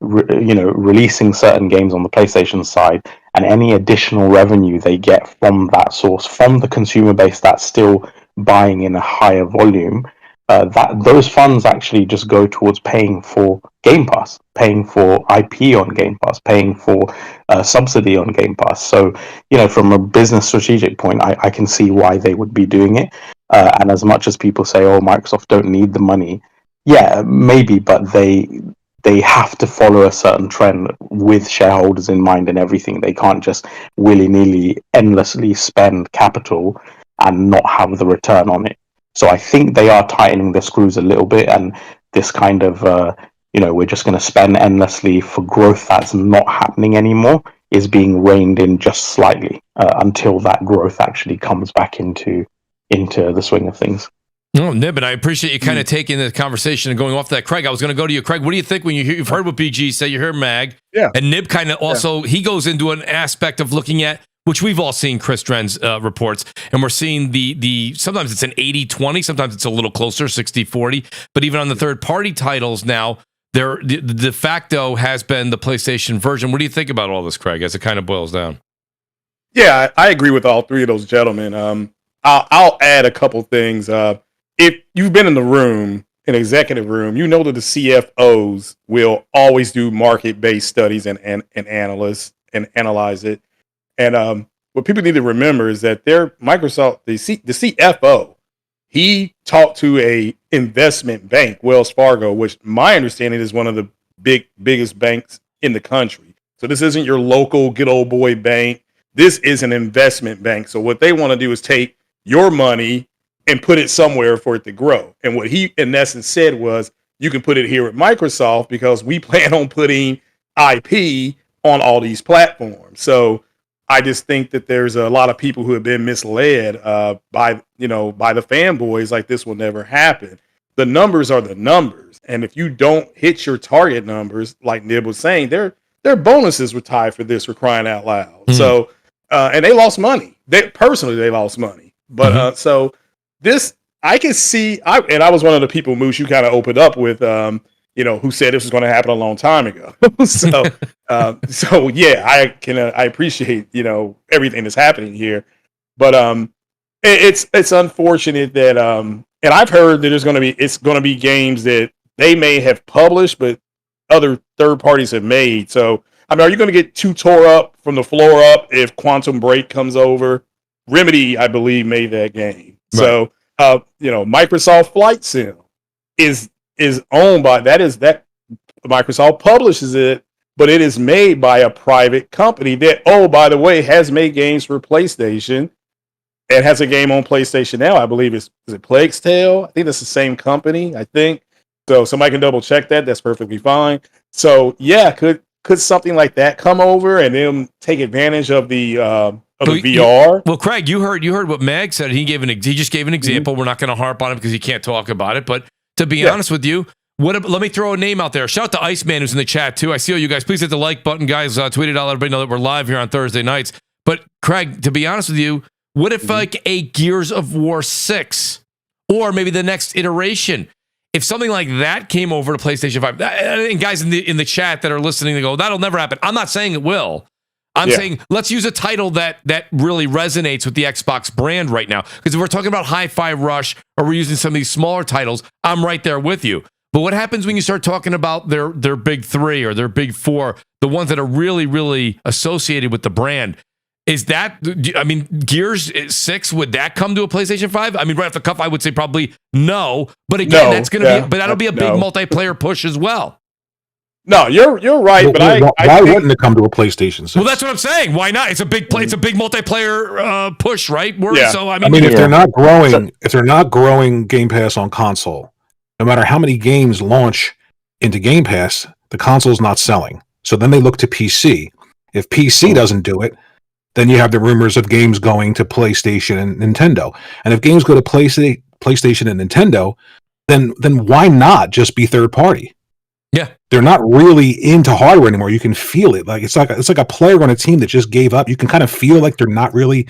releasing certain games on the PlayStation side, and any additional revenue they get from that source, from the consumer base that's still buying in a higher volume, that those funds actually just go towards paying for Game Pass, paying for IP on Game Pass, paying for subsidy on Game Pass. So, from a business strategic point, I can see why they would be doing it. And as much as people say, "Oh, Microsoft don't need the money," yeah, maybe, but they have to follow a certain trend with shareholders in mind and everything. They can't just willy-nilly, endlessly spend capital and not have the return on it. So I think they are tightening the screws a little bit, and this kind of, we're just going to spend endlessly for growth that's not happening anymore is being reined in just slightly until that growth actually comes back into the swing of things. No, Nib, and I appreciate you kind of taking the conversation and going off that. Craig, I was going to go to you. Craig, what do you think when you've heard what BG say, you hear Mag, and Nib kind of also, he goes into an aspect of looking at, which we've all seen Chris Dren's reports, and we're seeing the sometimes it's an 80-20, sometimes it's a little closer, 60-40, but even on the third-party titles now, the de facto has been the PlayStation version. What do you think about all this, Craig, as it kind of boils down? Yeah, I agree with all three of those gentlemen. I'll add a couple things. If you've been in the room, an executive room, you know that the CFOs will always do market-based studies and analyze it. And what people need to remember is that Microsoft, the CFO, he talked to a investment bank, Wells Fargo, which my understanding is one of the biggest banks in the country. So this isn't your local good old boy bank. This is an investment bank. So what they want to do is take your money and put it somewhere for it to grow. And what he, in essence, said was, you can put it here at Microsoft because we plan on putting IP on all these platforms. So I just think that there's a lot of people who have been misled by the fanboys, like this will never happen. The numbers are the numbers. And if you don't hit your target numbers, like Nib was saying, their bonuses were tied for this, for crying out loud. So, and they lost money. They lost money. But so this, I can see, and I was one of the people, Mooch, you kind of opened up with, who said this was going to happen a long time ago. So yeah, I appreciate, everything that's happening here, but it's unfortunate that, and I've heard that it's going to be games that they may have published, but other third parties have made. So, I mean, are you going to get too tore up from the floor up if Quantum Break comes over? Remedy, I believe, made that game. Right. So, Microsoft Flight Sim is owned by that Microsoft publishes it, but it is made by a private company that, oh, by the way, has made games for PlayStation and has a game on PlayStation now. I believe is it Plague's Tale? I think that's the same company. I think so. Somebody can double check that. That's perfectly fine. So yeah, could something like that come over and then take advantage of the VR? Well, Craig, you heard what Mag said. He just gave an example. We're not going to harp on it because he can't talk about it. But to be honest with you, let me throw a name out there. Shout out to Iceman, who's in the chat too. I see all you guys. Please hit the like button, guys. Tweet it out. Let everybody know that we're live here on Thursday nights. But Craig, to be honest with you, what if like a Gears of War 6 or maybe the next iteration? If something like that came over to PlayStation 5, and guys in the chat that are listening, they go, that'll never happen. I'm not saying it will. I'm saying let's use a title that really resonates with the Xbox brand right now. Because if we're talking about Hi-Fi Rush or we're using some of these smaller titles, I'm right there with you. But what happens when you start talking about their big three or their big four, the ones that are really, really associated with the brand? Is that, I mean, Gears 6, would that come to a PlayStation 5? I mean, right off the cuff, I would say probably no. But again, that's going to be, but that'll be a big multiplayer push as well. No, you're right, but why wouldn't it come to a PlayStation 6? Well, that's what I'm saying. Why not? It's a big multiplayer push, right? So I mean, if they're not growing Game Pass on console, no matter how many games launch into Game Pass, the console's not selling. So then they look to PC. If PC doesn't do it, then you have the rumors of games going to PlayStation and Nintendo. And if games go to PlayStation and Nintendo, then why not just be third party? Yeah. They're not really into hardware anymore. You can feel it. Like it's like a player on a team that just gave up. You can kind of feel like they're not really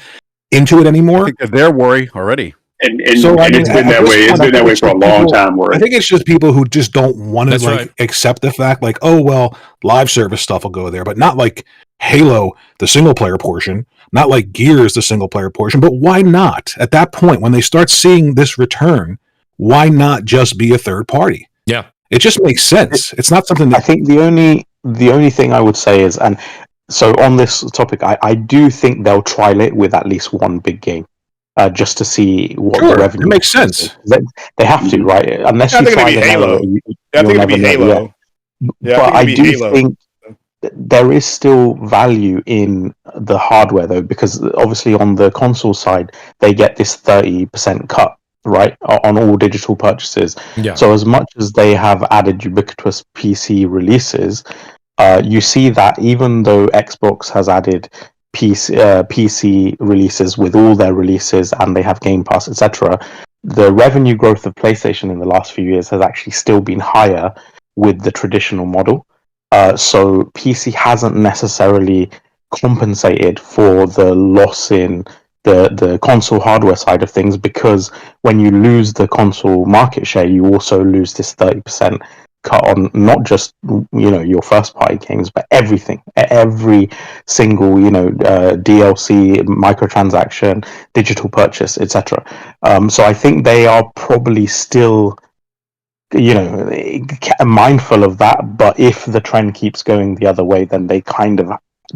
into it I anymore. think that their worry already. And So, I mean, it's been at that this way. It's point, I been think that way it's for a just long people- time. I think it's just people who just don't want to That's like right. accept the fact, like, oh well, live service stuff will go there, but not like Halo, the single player portion, not like Gears, the single player portion. But why not? At that point, when they start seeing this return, why not just be a third party? Yeah. It just makes sense. It's not something I that think the only thing I would say is, and so on this topic, I do think they'll trial it with at least one big game, just to see what Sure, the revenue. it makes sense. They have to, right? Unless I you think it'll try be the Halo. Halo, I think you'll it'll be never know. Halo. Yeah, But I I think it'll be do Halo. think there is still value in the hardware, though, because obviously on the console side, they get this 30% cut, right, on all digital purchases. Yeah. So as much as they have added ubiquitous PC releases, you see that even though Xbox has added PC releases with all their releases and they have Game Pass, etc., the revenue growth of PlayStation in the last few years has actually still been higher with the traditional model. So PC hasn't necessarily compensated for the loss in the console hardware side of things, because when you lose the console market share, you also lose this 30% cut on not just your first party games, but everything, every single DLC, microtransaction, digital purchase, etc. So I think they are probably still mindful of that, but if the trend keeps going the other way, then they kind of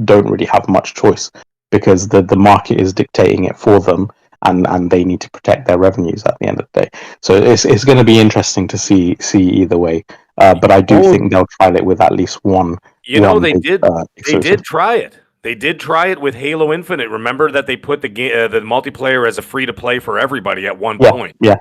don't really have much choice, because the market is dictating it for them, and they need to protect their revenues at the end of the day. So it's going to be interesting to see either way. But I do think they'll trial it with at least one. They did. They exclusive. did try it. They did try it with Halo Infinite. Remember that they put the multiplayer as a free to play for everybody at one point. Yeah.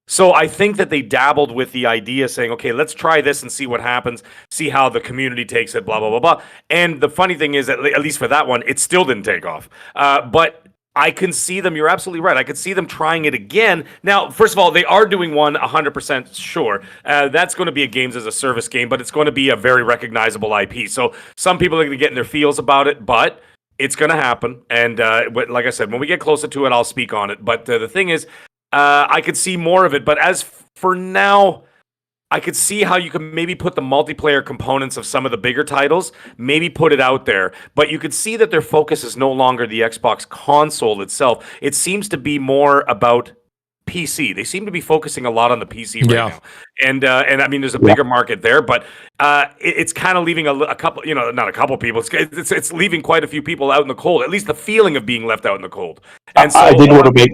So I think that they dabbled with the idea, saying, "Okay, let's try this and see what happens. See how the community takes it." Blah blah blah blah. And the funny thing is, at least for that one, it still didn't take off. But I can see them. You're absolutely right. I could see them trying it again. Now, first of all, they are doing one 100% sure. That's going to be a games as a service game, but it's going to be a very recognizable IP. So some people are going to get in their feels about it, but it's going to happen. And like I said, when we get closer to it, I'll speak on it. But the thing is, I could see more of it. But as for now, I could see how you can maybe put the multiplayer components of some of the bigger titles, maybe put it out there. But you could see that their focus is no longer the Xbox console itself. It seems to be more about PC. They seem to be focusing a lot on the PC right now. And I mean, there's a bigger market there, but it's kind of leaving a couple, not a couple people. It's leaving quite a few people out in the cold. At least the feeling of being left out in the cold. And so I did want to make.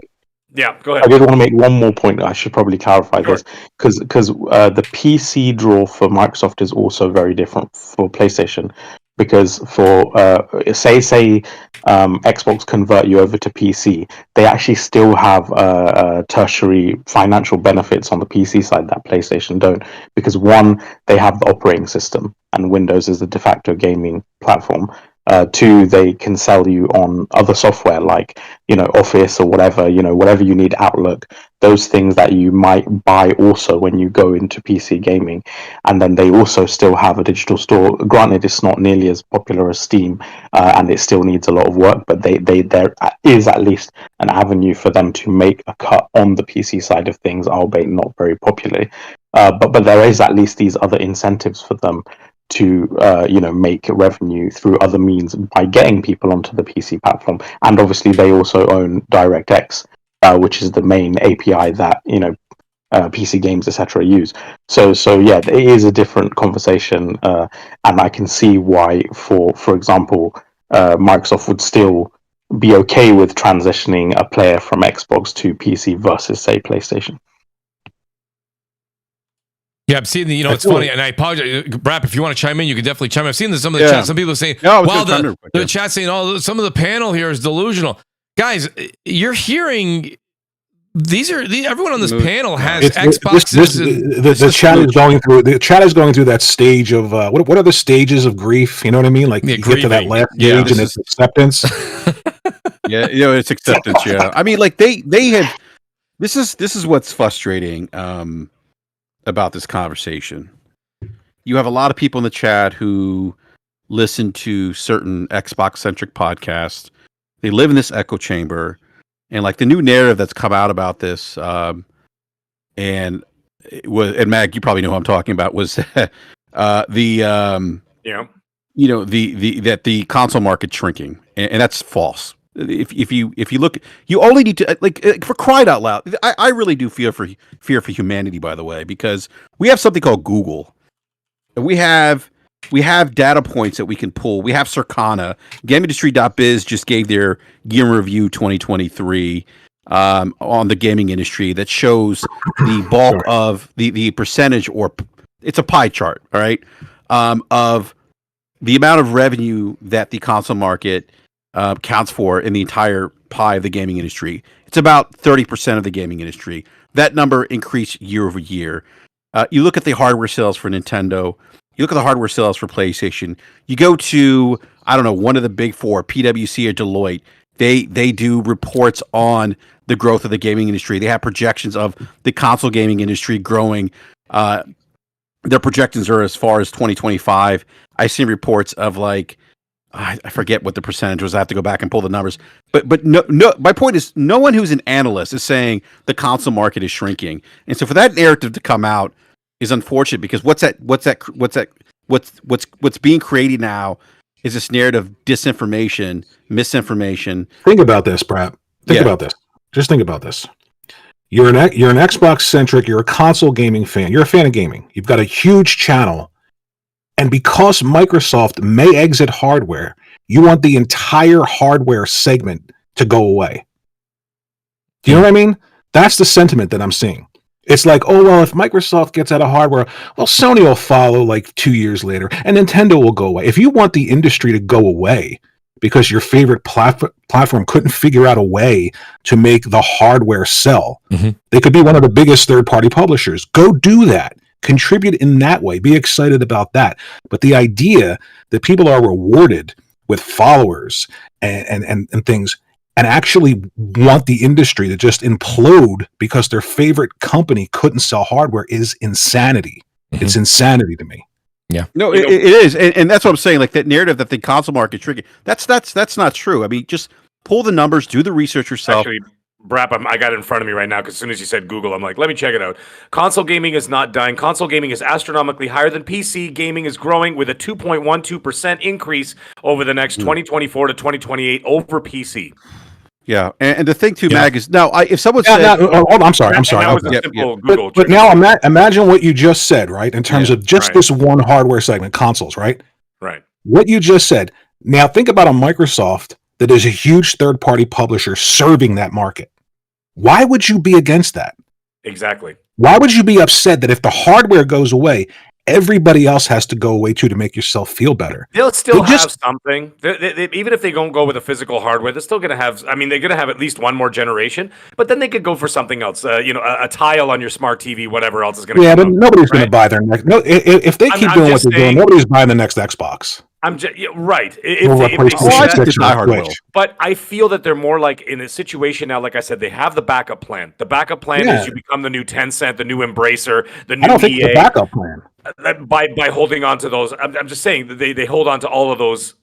Yeah, go ahead. I did want to make one more point. I should probably clarify this, because the PC draw for Microsoft is also very different for PlayStation, because for say Xbox convert you over to PC, they actually still have tertiary financial benefits on the PC side that PlayStation don't, because one, they have the operating system and Windows is the de facto gaming platform. Two, they can sell you on other software like Office or whatever you need, Outlook, those things that you might buy also when you go into PC gaming. And then they also still have a digital store. Granted, it's not nearly as popular as Steam, and it still needs a lot of work, but there is at least an avenue for them to make a cut on the PC side of things, albeit not very popularly. But there is at least these other incentives for them to make revenue through other means by getting people onto the PC platform. And obviously they also own DirectX, which is the main API that PC games etc. use. So yeah, it is a different conversation, and I can see why for example Microsoft would still be okay with transitioning a player from Xbox to PC versus say PlayStation. Yeah, I've seen it's funny, and I apologize, Brap, if you want to chime in, you can definitely chime in. I've seen some of the chat. Some people are saying, the chat saying, some of the panel here is delusional. Guys, you're hearing everyone on this panel has Xboxes. The chat is going through that stage of what are the stages of grief? You know what I mean? Like you get to that last stage and it's acceptance. It's acceptance. Yeah, I mean, like they have. This is what's frustrating about this conversation. you have a lot of people in the chat who listen to certain Xbox centric podcasts. They live in this echo chamber, and like the new narrative that's come out about this, and Mag, you probably know who I'm talking about, was the console market shrinking, and that's false. If you look, you only need to like for crying out loud. I really do fear for humanity, by the way, because we have something called Google. We have data points that we can pull. We have Circana. GameIndustry.biz just gave their Gear Review 2023 on the gaming industry that shows the bulk of the percentage, or it's a pie chart, all right, of the amount of revenue that the console market counts for in the entire pie of the gaming industry. It's about 30% of the gaming industry. That number increased year over year. You look at the hardware sales for Nintendo. You look at the hardware sales for PlayStation. You go to, I don't know, one of the big four, PwC or Deloitte. They do reports on the growth of the gaming industry. They have projections of the console gaming industry growing. Their projections are as far as 2025. I see reports of like, I forget what the percentage was. I have to go back and pull the numbers. But no. My point is, no one who's an analyst is saying the console market is shrinking. And so for that narrative to come out is unfortunate, because what's being created now is this narrative of disinformation, misinformation. Think about this, Brad. Think about this. Just think about this. You're an Xbox centric. You're a console gaming fan. You're a fan of gaming. You've got a huge channel. And because Microsoft may exit hardware, you want the entire hardware segment to go away. Do you know what I mean? That's the sentiment that I'm seeing. It's like, oh, well, if Microsoft gets out of hardware, well, Sony will follow like 2 years later, and Nintendo will go away. If you want the industry to go away because your favorite platform couldn't figure out a way to make the hardware sell, they could be one of the biggest third-party publishers. Go do that. Contribute in that way. Be excited about that. But the idea that people are rewarded with followers and things, and actually want the industry to just implode because their favorite company couldn't sell hardware is insanity. It's insanity to me. Yeah. No, it is. And that's what I'm saying. Like that narrative that the console market shrinking, that's not true. I mean, just pull the numbers, do the research yourself. Actually, Brap, I got it in front of me right now because as soon as you said Google, I'm like, let me check it out. Console gaming is not dying. Console gaming is astronomically higher than PC. Gaming is growing with a 2.12% increase over the next 2024 to 2028 over PC. Yeah, and the thing too, Mag, is now if someone said, I'm sorry. That was a simple Google. But now imagine what you just said, right? In terms of just this one hardware segment, consoles, right? Right. What you just said. Now think about a Microsoft that is a huge third-party publisher serving that market. Why would you be against that? Exactly. Why would you be upset that if the hardware goes away, everybody else has to go away too to make yourself feel better? They'll still have something. They, even if they don't go with a physical hardware, they're still going to have. I mean, they're going to have at least one more generation. But then they could go for something else. A tile on your smart TV, whatever else is going to. Yeah, but nobody's going to buy their next. No, if they keep doing what they're doing, nobody's buying the next Xbox. Right. But I feel that they're more like in a situation now. Like I said, they have the backup plan. The backup plan is you become the new Tencent, the new Embracer, the new EA. I don't think the backup plan. By holding on to those, I'm just saying that they hold on to all of those.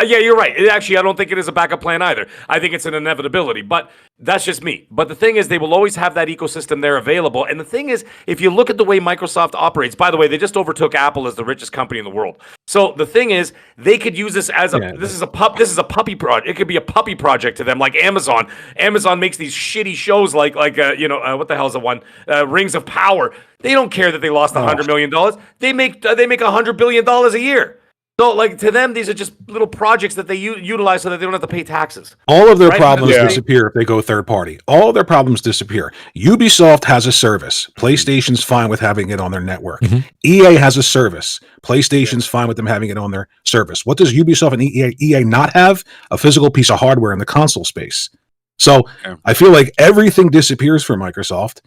Yeah, you're right. Actually, I don't think it is a backup plan either. I think it's an inevitability, but that's just me. But the thing is, they will always have that ecosystem there available. And the thing is, if you look at the way Microsoft operates, by the way, they just overtook Apple as the richest company in the world. So the thing is, they could use this as this is a puppy project. It could be a puppy project to them, like Amazon. Amazon makes these shitty shows like what the hell is the one? Rings of Power. They don't care that they lost $100 million. They make $100 billion a year. So, like, to them, these are just little projects that they utilize so that they don't have to pay taxes. All of their problems disappear if they go third party. All of their problems disappear. Ubisoft has a service. PlayStation's fine with having it on their network. EA has a service. PlayStation's fine with them having it on their service. What does Ubisoft and EA not have? A physical piece of hardware in the console space. So, I feel like everything disappears for Microsoft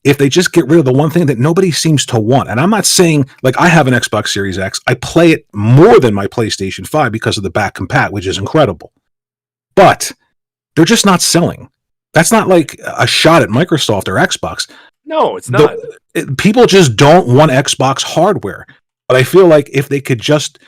if they just get rid of the one thing that nobody seems to want. And I'm not saying, like, I have an Xbox Series X. I play it more than my PlayStation 5 because of the back compat, which is incredible. But they're just not selling. That's not like a shot at Microsoft or Xbox. No, it's not. People just don't want Xbox hardware. But I feel like if they could just,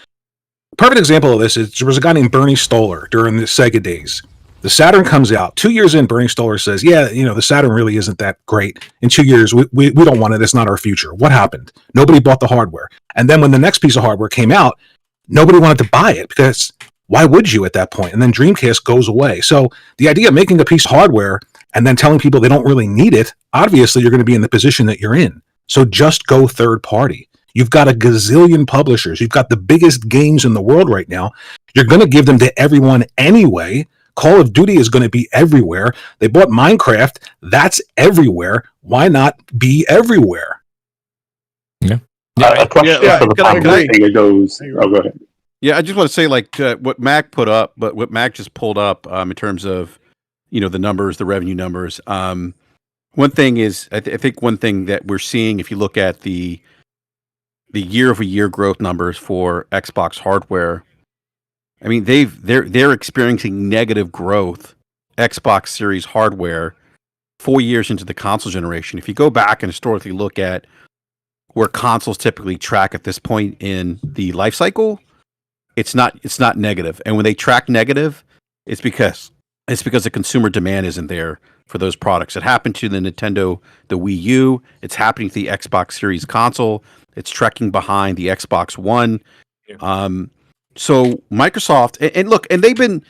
perfect example of this is there was a guy named Bernie Stolar during the Sega days. The Saturn comes out 2 years in. Bernie Stolar says, "Yeah, the Saturn really isn't that great. In 2 years, we don't want it. It's not our future." What happened? Nobody bought the hardware. And then when the next piece of hardware came out, nobody wanted to buy it because why would you at that point? And then Dreamcast goes away. So the idea of making a piece of hardware and then telling people they don't really need it, obviously you're going to be in the position that you're in. So just go third party. You've got a gazillion publishers. You've got the biggest games in the world right now. You're going to give them to everyone anyway. Call of Duty is going to be everywhere. They bought Minecraft. That's everywhere. Why not be everywhere? Yeah. I think it goes. Oh, go ahead. Yeah, I just want to say, like, what Mac put up, but what Mac just pulled up in terms of, the numbers, the revenue numbers. One thing is, I think one thing that we're seeing, if you look at the year-over-year growth numbers for Xbox hardware, I mean, they're experiencing negative growth, Xbox Series hardware, 4 years into the console generation. If you go back and historically look at where consoles typically track at this point in the life cycle, it's not negative. And when they track negative, it's because the consumer demand isn't there for those products. It happened to the Nintendo, the Wii U. It's happening to the Xbox Series console. It's trekking behind the Xbox One. So Microsoft and look, and they've been,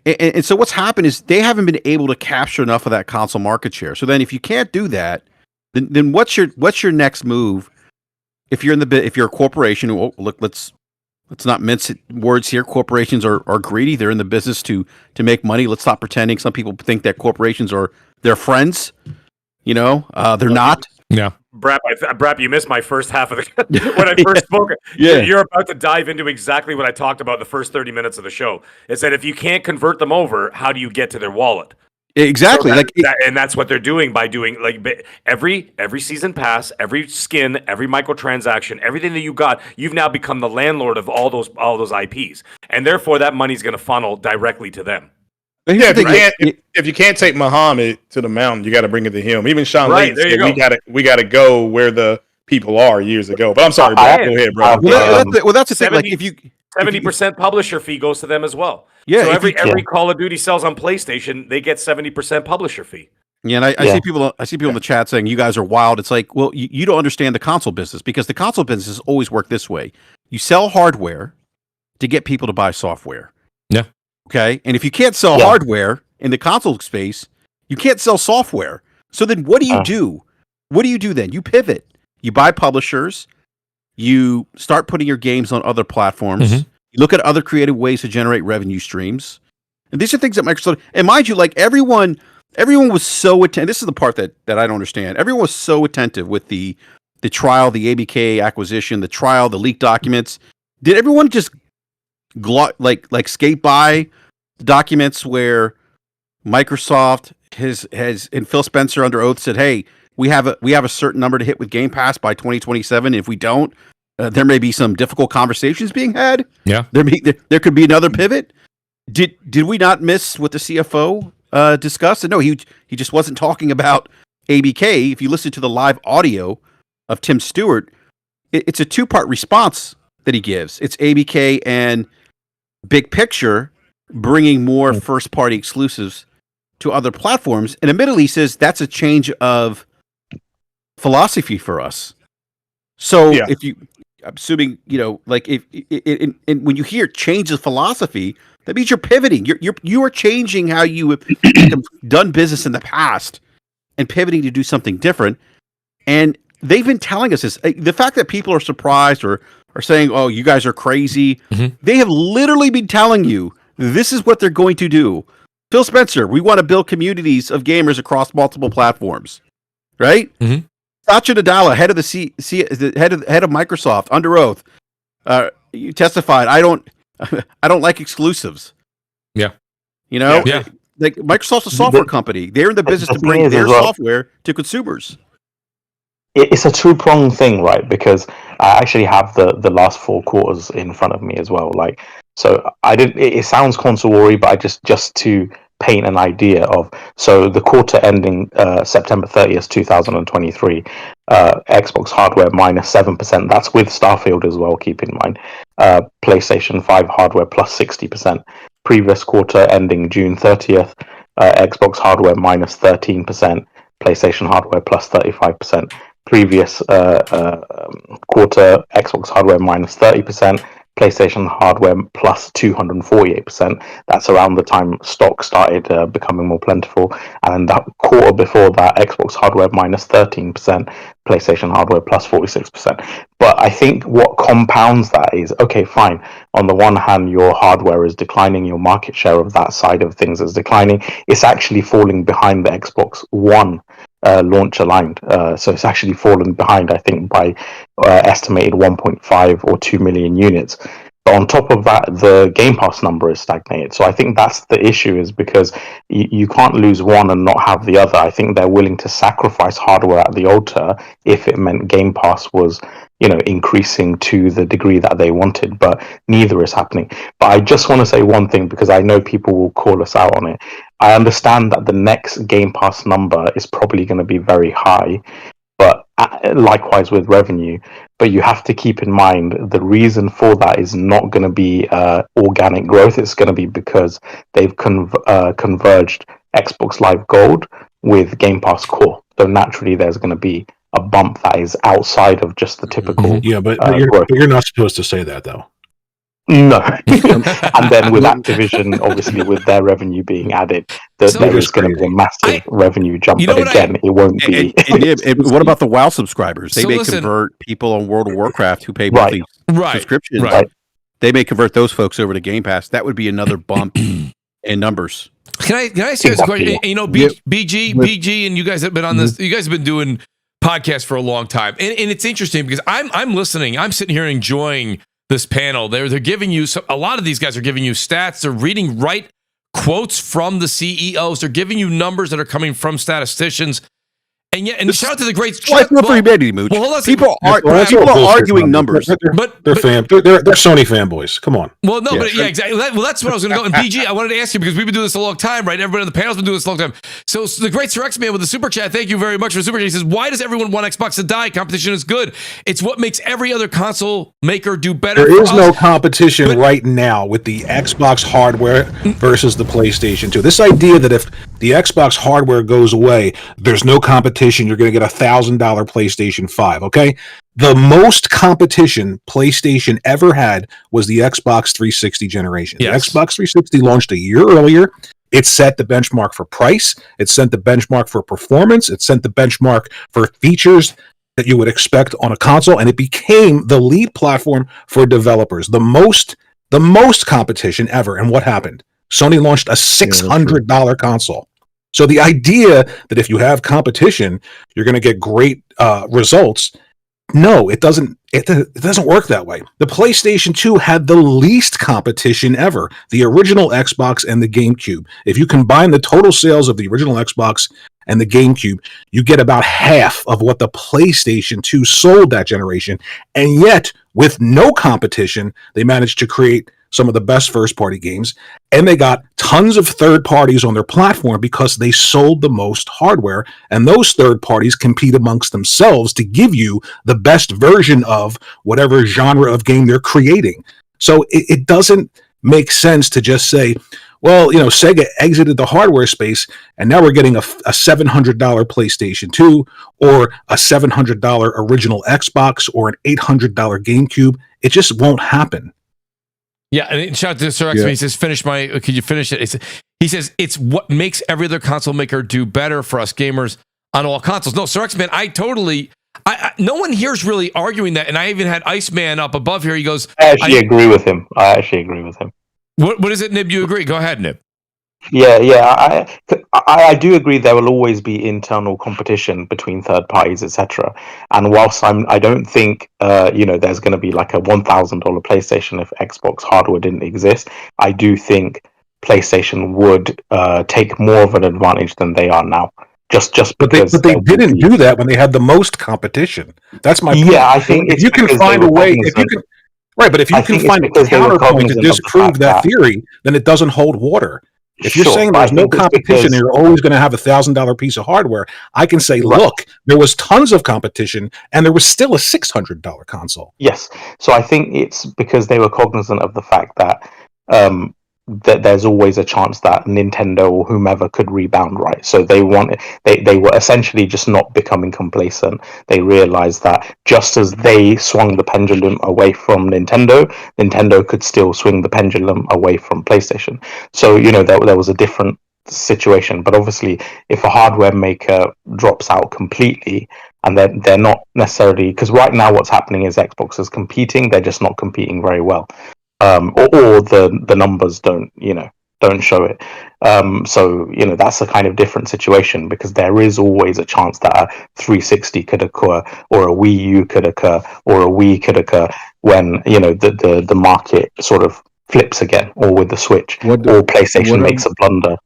and so what's happened is they haven't been able to capture enough of that console market share. So then, if you can't do that, then what's your next move? If you're a corporation, look, let's not mince words here. Corporations are greedy. They're in the business to make money. Let's stop pretending. Some people think that corporations are their friends. They're not. Yeah. Brap, you missed my first half of the when I first spoke. Yeah. You're about to dive into exactly what I talked about the first 30 minutes of the show. Is that if you can't convert them over, how do you get to their wallet? Exactly. So and that's what they're doing by doing every season pass, every skin, every microtransaction, everything that you got, you've now become the landlord of all those IPs, and therefore that money's going to funnel directly to them. Yeah, if you can't take Muhammad to the mountain, you got to bring it to him. Even Sean Lee said we got to go where the people are years ago. But I'm sorry, bro. Go ahead, bro. That's the thing. Like if you 70% publisher fee goes to them as well. Yeah. So every Call of Duty sells on PlayStation, they get 70% publisher fee. Yeah, and I see people in the chat saying you guys are wild. It's like, well, you don't understand the console business, because the console business has always worked this way. You sell hardware to get people to buy software. Yeah. Okay. And if you can't sell hardware in the console space, you can't sell software. So then what do you do? What do you do then? You pivot. You buy publishers. You start putting your games on other platforms. Mm-hmm. You look at other creative ways to generate revenue streams. And these are things that Microsoft, and mind you, like everyone was so attentive. This is the part that I don't understand. Everyone was so attentive with the trial, the ABK acquisition, the trial, the leaked documents. Did everyone just like skate by the documents where Microsoft has and Phil Spencer under oath said, "Hey, we have a certain number to hit with Game Pass by 2027. If we don't, there may be some difficult conversations being had. Yeah, there could be another pivot." Did we not miss what the CFO discussed? And no, he just wasn't talking about ABK. If you listen to the live audio of Tim Stewart, it's a two-part response that he gives. It's ABK and big picture bringing more first-party exclusives to other platforms. And admittedly, he says that's a change of philosophy for us. So if you, I'm assuming, like if when you hear change of philosophy, that means you're pivoting. You are changing how you have done business in the past and pivoting to do something different. And they've been telling us this. The fact that people are surprised or are saying, "Oh, you guys are crazy," they have literally been telling you this is what they're going to do. Phil Spencer, we want to build communities of gamers across multiple platforms, right? Mm-hmm. Satya Nadella, head of Microsoft, under oath, you testified, I don't like exclusives. Yeah. Like Microsoft's a software company. They're in the business to bring their software to consumers. It's a two-pronged thing, right? Because I actually have the last 4 quarters in front of me as well. Like, so it sounds console-worry, but just to paint an idea of, so the quarter ending September 30th, 2023, Xbox hardware minus 7%. That's with Starfield as well, keep in mind. PlayStation 5 hardware plus 60%. Previous quarter ending June 30th, Xbox hardware minus 13%. PlayStation hardware plus 35%. Previous quarter, Xbox hardware minus 30%. PlayStation hardware plus 248%. That's around the time stock started becoming more plentiful. And that quarter before that, Xbox hardware minus 13%, PlayStation hardware plus 46%. But I think what compounds that is, okay, fine. On the one hand, your hardware is declining, your market share of that side of things is declining. It's actually falling behind the Xbox One launch aligned. So it's actually fallen behind, I think, by estimated 1.5 or 2 million units. But on top of that, the Game Pass number is stagnated. So I think that's the issue, is because you can't lose one and not have the other. I think they're willing to sacrifice hardware at the altar if it meant Game Pass was, increasing to the degree that they wanted, but neither is happening. But I just want to say one thing, because I know people will call us out on it. I understand that the next Game Pass number is probably going to be very high, but likewise with revenue. But you have to keep in mind the reason for that is not going to be organic growth. It's going to be because they've converged Xbox Live Gold with Game Pass Core. So naturally, there's going to be a bump that is outside of just the typical. Yeah, but you're not supposed to say that, though. No. And then with Activision, obviously, with their revenue being added, there is going to be a massive revenue jump. But again, it won't be. What about the WoW subscribers? They may convert people on World of Warcraft who pay monthly subscriptions. Right. They may convert those folks over to Game Pass. That would be another bump in numbers. Can I ask you guys a question? BG, and you guys have been on this. You guys have been doing podcasts for a long time, and it's interesting because I'm listening. I'm sitting here enjoying this panel. They're giving you a lot of these guys are giving you stats. They're reading quotes from the CEOs. They're giving you numbers that are coming from statisticians. And shout out to the great. Well, I feel for humanity, Mooch. People are arguing numbers. They're Sony fanboys. Come on. Well, no, but exactly. That's what I was going to go. And BG, I wanted to ask you because we've been doing this a long time, right? Everybody on the panel's been doing this a long time. So the great Sir X Man with the super chat. Thank you very much for the super chat. He says, "Why does everyone want Xbox to die? Competition is good. It's what makes every other console maker do better." There is no competition right now with the Xbox hardware versus the PlayStation 2. This idea that if the Xbox hardware goes away, there's no competition. You're going to get $1,000 PlayStation 5. Okay, the most competition PlayStation ever had was the Xbox 360 generation. Yes. The Xbox 360 launched a year earlier. It set the benchmark for price. It set the benchmark for performance. It set the benchmark for features that you would expect on a console, and it became the lead platform for developers. The most competition ever. And what happened? Sony launched a $600 console. So the idea that if you have competition, you're going to get great results, no, it doesn't. It doesn't work that way. The PlayStation 2 had the least competition ever. The original Xbox and the GameCube. If you combine the total sales of the original Xbox and the GameCube, you get about half of what the PlayStation 2 sold that generation. And yet, with no competition, they managed to create some of the best first-party games, and they got tons of third parties on their platform because they sold the most hardware, and those third parties compete amongst themselves to give you the best version of whatever genre of game they're creating. So it doesn't make sense to just say, well, Sega exited the hardware space, and now we're getting a $700 PlayStation 2 or a $700 original Xbox or an $800 GameCube. It just won't happen. Yeah, and shout out to Sir X. He says, could you finish it? He says, it's what makes every other console maker do better for us gamers on all consoles. No, Sir X, man, no one here is really arguing that. And I even had Iceman up above here. He goes, I actually agree with him. What is it, Nib? You agree? Go ahead, Nib. Yeah. I do agree there will always be internal competition between third parties, etc. And whilst I don't think there's going to be like a $1,000 PlayStation if Xbox hardware didn't exist, I do think PlayStation would take more of an advantage than they are now. Just because they didn't do that when they had the most competition. That's my point. Yeah, I think if you can find a way, but if you can find a counterpoint to disprove that theory, then it doesn't hold water. If you're Sure, saying but I there's no think it's competition and because- you're always going to have $1,000 piece of hardware, I can say, Right. look, there was tons of competition and there was still a $600 console. Yes. So I think it's because they were cognizant of the fact that that there's always a chance that Nintendo or whomever could rebound, right? So they were essentially just not becoming complacent. They realized that just as they swung the pendulum away from Nintendo could still swing the pendulum away from PlayStation. So, there was a different situation. But obviously, if a hardware maker drops out completely, and they're not necessarily, because right now what's happening is Xbox is competing, they're just not competing very well, or the numbers don't show it. So that's a kind of different situation, because there is always a chance that a 360 could occur, or a Wii U could occur, or a Wii could occur when the market sort of flips again, or with the Switch, or PlayStation makes a blunder.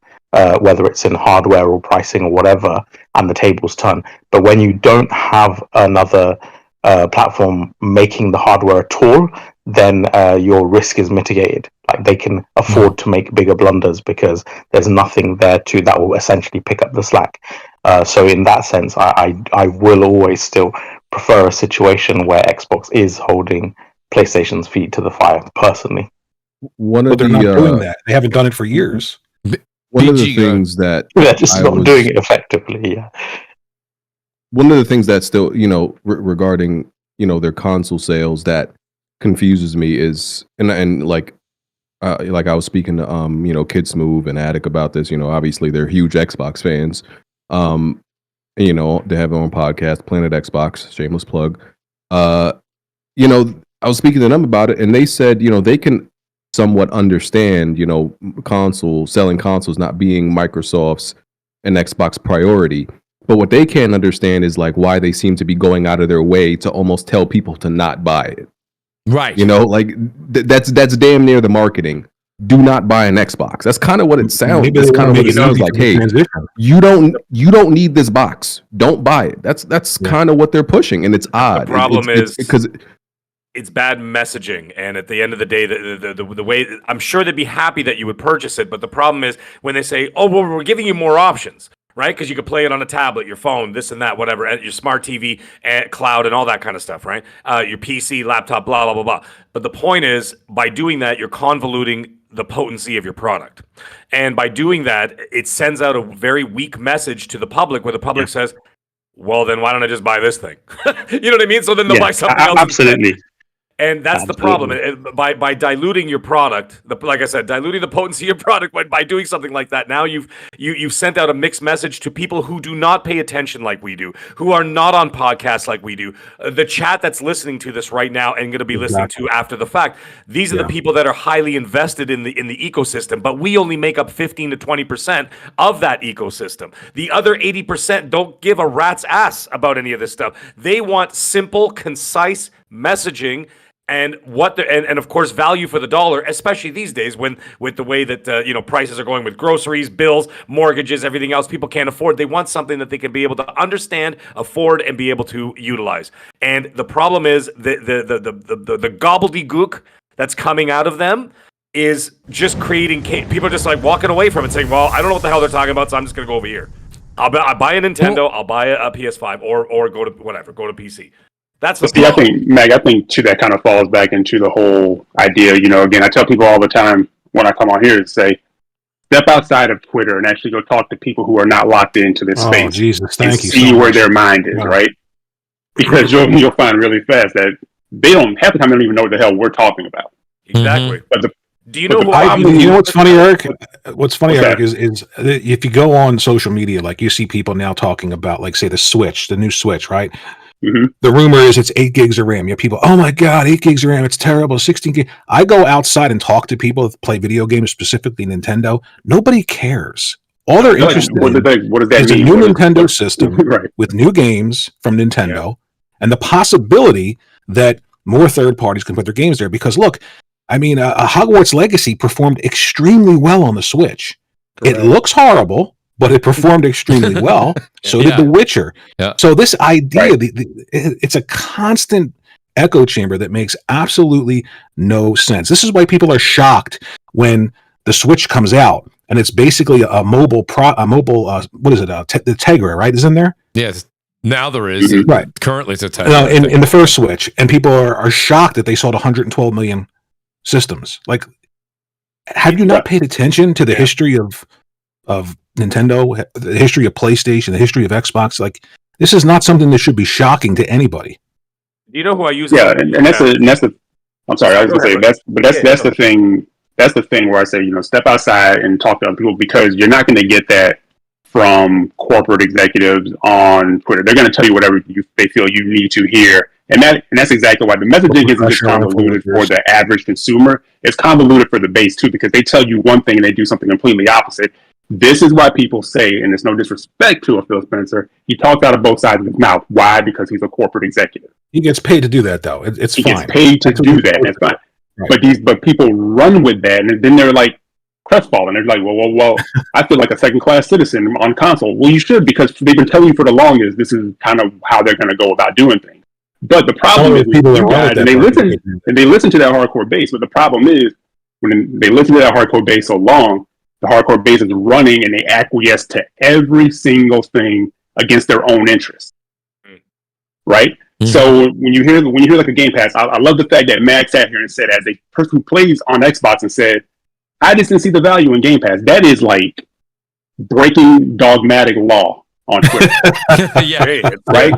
Whether it's in hardware or pricing or whatever, and the tables turn. But when you don't have another platform making the hardware at all, then your risk is mitigated. Like, they can afford to make bigger blunders because there's nothing there that will essentially pick up the slack. So in that sense, I will always still prefer a situation where Xbox is holding PlayStation's feet to the fire, personally. But they're not doing that. They haven't done it for years. One of the things that they're just not doing it effectively. Yeah. One of the things that still, regarding, their console sales that confuses me is, and like I was speaking to Kid Smooth and Attic about this. Obviously they're huge Xbox fans. They have their own podcast, Planet Xbox, shameless plug. I was speaking to them about it, and they said, they can somewhat understand, selling consoles not being Microsoft's and Xbox priority. But what they can't understand is like why they seem to be going out of their way to almost tell people to not buy it. Right. That's damn near the marketing. Do not buy an Xbox. That's kind of what it sounds. That's kind of what it sounds like. Hey, you don't need this box. Don't buy it. That's kind of what they're pushing, and it's odd. The problem is because it's bad messaging, and at the end of the day, the way, I'm sure they'd be happy that you would purchase it, but the problem is when they say, "Oh, well, we're giving you more options," right? Because you could play it on a tablet, your phone, this and that, whatever, your smart TV, and cloud, and all that kind of stuff, right? Your PC, laptop, blah blah blah blah. But the point is, by doing that, you're convoluting the potency of your product, and by doing that, it sends out a very weak message to the public, where the public says, "Well, then why don't I just buy this thing?" You know what I mean? So then they'll buy something else. Absolutely. And that's the problem. By diluting your product, like I said, diluting the potency of your product by doing something like that, now you've sent out a mixed message to people who do not pay attention like we do, who are not on podcasts like we do. The chat that's listening to this right now and going to be listening to after the fact, these are the people that are highly invested in the ecosystem, but we only make up 15 to 20% of that ecosystem. The other 80% don't give a rat's ass about any of this stuff. They want simple, concise messaging, and and of course value for the dollar, especially these days with the way that prices are going with groceries, bills, mortgages, everything else people can't afford. They want something that they can be able to understand, afford, and be able to utilize. And the problem is the gobbledygook that's coming out of them is just creating people are just like walking away from it, saying, "Well, I don't know what the hell they're talking about, so I'm just going to go over here. I'll buy a Nintendo, I'll buy a PS5, or go to PC." That's the I think, Meg, too, that kind of falls back into the whole idea. Again, I tell people all the time when I come on here to say, step outside of Twitter and actually go talk to people who are not locked into this space. Oh, Jesus, thank you. See where their mind is, right? Because you'll find really fast that they half the time they don't even know what the hell we're talking about. Exactly. But do you know what's funny, Eric? What's funny, Eric, is if you go on social media, like you see people now talking about, like, say, the new Switch, right? Mm-hmm. The rumor is it's 8 gigs of RAM. You have people, oh my God, 8 gigs of RAM, it's terrible. 16 gigs. I go outside and talk to people that play video games, specifically Nintendo. Nobody cares. All they're interested in is a new Nintendo system with new games from Nintendo and the possibility that more third parties can put their games there. Because look, I mean, a Hogwarts Legacy performed extremely well on the Switch. Correct. It looks horrible, but it performed extremely well. So did The Witcher. Yeah. So this idea, it's a constant echo chamber that makes absolutely no sense. This is why people are shocked when the Switch comes out and it's basically a mobile what is it? The Tegra, right? Is in there? Yes. Now there is. Right. Currently, it's a Tegra. No, in the first Switch, and people are shocked that they sold 112 million systems. Like, have you not paid attention to the history of Nintendo, the history of PlayStation, the history of Xbox? Like, this is not something that should be shocking to anybody. Do you know who I use? Yeah, and that's the. I'm sorry, I was going to say that's the thing. That's the thing where I say, step outside and talk to other people, because you're not going to get that from corporate executives on Twitter. They're going to tell you whatever they feel you need to hear, and that's exactly why the messaging isn't just convoluted for the average consumer. It's convoluted for the base too, because they tell you one thing and they do something completely opposite. This is why people say, and it's no disrespect to Phil Spencer, he talks out of both sides of his mouth. Why? Because he's a corporate executive. He gets paid to do that, though. It's he fine. Gets paid to do that. That's fine. Right. But people run with that, and then they're like crestfallen. They're like, well, I feel like a second-class citizen on console. Well, you should, because they've been telling you for the longest this is kind of how they're going to go about doing things. But the problem is people you guys, and they listen to that hardcore base. But the problem is when they listen to that hardcore base so long, the hardcore base is running, and they acquiesce to every single thing against their own interests. Right? Mm-hmm. So when you hear like a Game Pass, I love the fact that Max sat here and said, as a person who plays on Xbox, and said, I just didn't see the value in Game Pass. That is like breaking dogmatic law on Twitter. Yeah, right.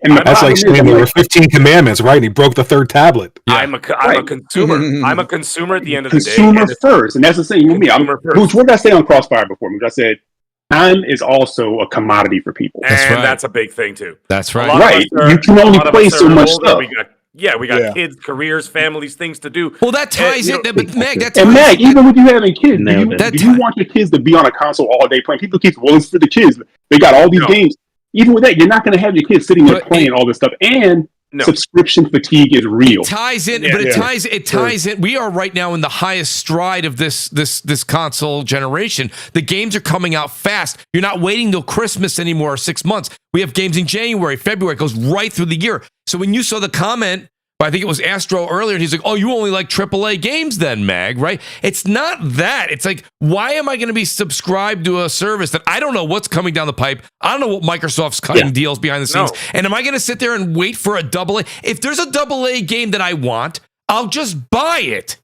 And that's like saying there were 15 commandments, right? And he broke the third tablet. Yeah. I'm a consumer. I'm a consumer at the end of the day. Consumer first, and that's the same with me. Mooch, what did I say on CrossFire before? Mooch, I said time is also a commodity for people. And that's a big thing too. That's right. Right. You can only play so much stuff. We got kids, careers, families, things to do. Well, that ties it. Meg, even with you having kids, do you want your kids to be on a console all day playing? People keep, it's for the kids. They got all these games. Even with that, you're not going to have your kids sitting there playing all this stuff. And subscription fatigue is real. It ties in, but it ties in. We are right now in the highest stride of this console generation. The games are coming out fast. You're not waiting till Christmas anymore, or 6 months. We have games in January, February. It goes right through the year. So when you saw the comment, I think it was Astro earlier, and he's like, oh, you only like AAA games then, Mag, right? It's not that. It's like, why am I going to be subscribed to a service that I don't know what's coming down the pipe? I don't know what Microsoft's cutting deals behind the scenes. And am I going to sit there and wait for a AA? If there's a AA game that I want, I'll just buy it.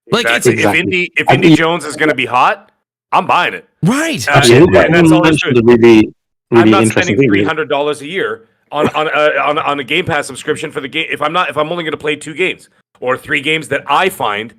Like, if Indy Jones is going to be hot, I'm buying it. Right. Absolutely. And that's all that's good. Really I'm not spending $300 a year on a Game Pass subscription for the game if I'm only going to play 2 games or 3 games that I find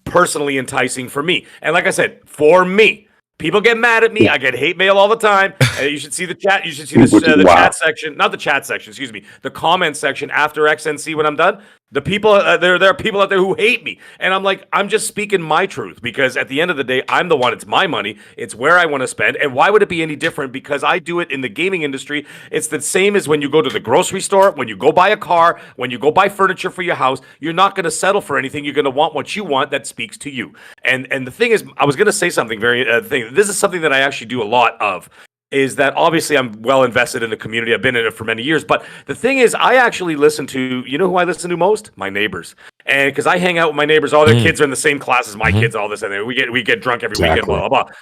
personally enticing for me. And like I said, for me, people get mad at me. I get hate mail all the time. You should see the chat. You should see the chat section, not the chat section. Excuse me, the comment section after XNC when I'm done. The people there are people out there who hate me, and I'm like, I'm just speaking my truth, because at the end of the day, I'm the one. It's my money. It's where I want to spend, and why would it be any different? Because I do it in the gaming industry. It's the same as when you go to the grocery store, when you go buy a car, when you go buy furniture for your house. You're not going to settle for anything. You're going to want what you want that speaks to you. And the thing is, I was going to say something This is something that I actually do a lot of. Is that obviously I'm well invested in the community. I've been in it for many years. But the thing is, I actually listen to, you know who I listen to most? My neighbors. And because I hang out with my neighbors, all their kids are in the same class as my kids, all this, and we get drunk every weekend, blah, blah, blah.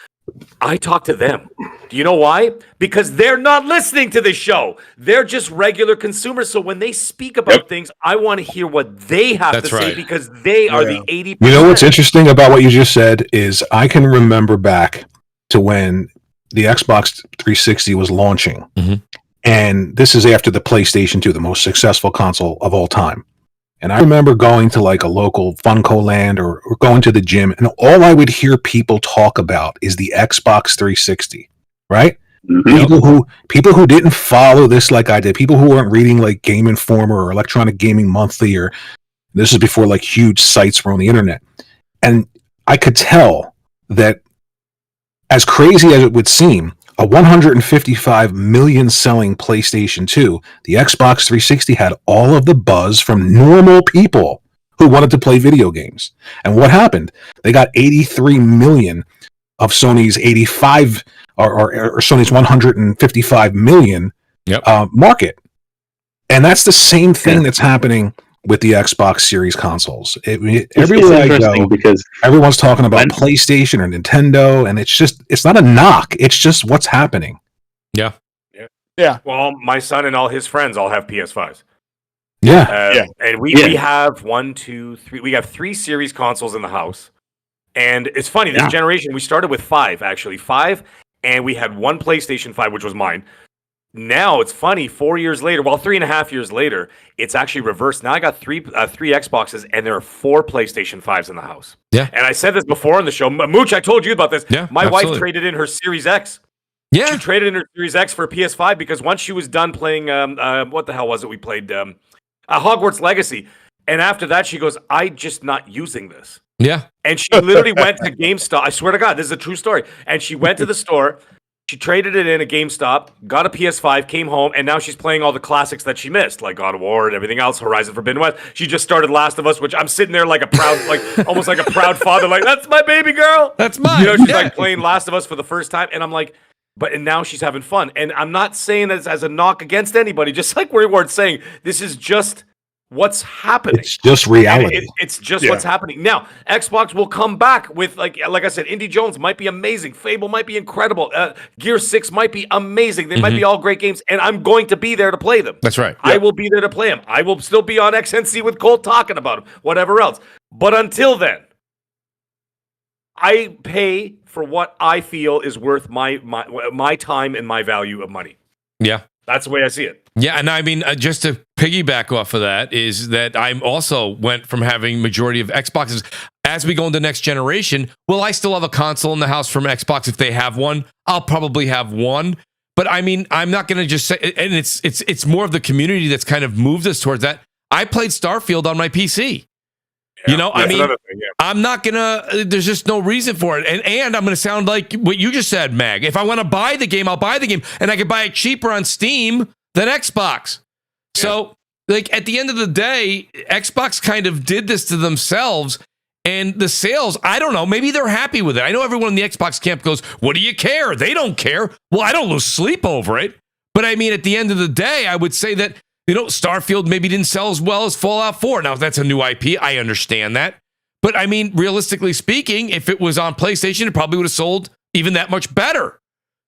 I talk to them. Do you know why? Because they're not listening to this show. They're just regular consumers. So when they speak about things, I want to hear what they have to say, because they are the 80%. You know what's interesting about what you just said is I can remember back to when the Xbox 360 was launching. And this is after the PlayStation 2, the most successful console of all time. And I remember going to like a local Funko Land or going to the gym, and all I would hear people talk about is the Xbox 360, right? People who didn't follow this like I did, people who weren't reading like Game Informer or Electronic Gaming Monthly, or this is before like huge sites were on the internet. And I could tell that, as crazy as it would seem, a 155 million selling PlayStation 2, the Xbox 360 had all of the buzz from normal people who wanted to play video games. And what happened? They got 83 million of Sony's 85 or Sony's 155 million market. And that's the same thing that's happening with the Xbox Series consoles. It's Everywhere I interesting go, because everyone's talking about PlayStation or Nintendo, and it's not a knock. It's just what's happening. Yeah. Well, my son and all his friends all have PS5s. Yeah. And we have 1, 2, 3. We have 3 series consoles in the house. And it's funny, this generation, we started with 5, actually. 5, and we had 1 PlayStation 5, which was mine. Now, it's funny, 4 years later, 3.5 years later, it's actually reversed. Now I got 3 Xboxes, and there are 4 PlayStation 5s in the house. Yeah. And I said this before on the show. Mooch, I told you about this. Yeah, my absolutely. wife traded in her Series X. Yeah. She traded in her Series X for a PS5 because once she was done playing, what the hell was it we played? Hogwarts Legacy. And after that, she goes, I'm just not using this. Yeah. And she literally went to GameStop. I swear to God, this is a true story. And she went to the store. She traded it in at GameStop, got a PS5, came home, and now she's playing all the classics that she missed, like God of War and everything else, Horizon Forbidden West. She just started Last of Us, which I'm sitting there like a proud, almost like a proud father, like, that's my baby girl. That's mine. You know, she's like playing Last of Us for the first time. And I'm like, and now she's having fun. And I'm not saying this as a knock against anybody, just like we're saying, this is just what's happening. It's just reality. It's just what's happening. Now, Xbox will come back with, like I said, Indy Jones might be amazing. Fable might be incredible. Gear 6 might be amazing. They might be all great games, and I'm going to be there to play them. That's right. I will be there to play them. I will still be on XNC with Cole talking about them, whatever else. But until then, I pay for what I feel is worth my time and my value of money. Yeah. That's the way I see it. Yeah, and I mean, just to piggyback off of that is that I also went from having majority of Xboxes. As we go into next generation, will I still have a console in the house from Xbox if they have one? I'll probably have one. But I mean, I'm not going to just say, and it's more of the community that's kind of moved us towards that. I played Starfield on my PC. Yeah, you know, I mean, thing, I'm not gonna. There's just no reason for it, and I'm gonna sound like what you just said, Mag. If I want to buy the game, I'll buy the game, and I could buy it cheaper on Steam than Xbox. Yeah. So, like at the end of the day, Xbox kind of did this to themselves, and the sales. I don't know. Maybe they're happy with it. I know everyone in the Xbox camp goes, "What do you care? They don't care." Well, I don't lose sleep over it, but I mean, at the end of the day, I would say that. You know, Starfield maybe didn't sell as well as Fallout 4. Now, if that's a new IP, I understand that. But I mean, realistically speaking, if it was on PlayStation, it probably would have sold even that much better.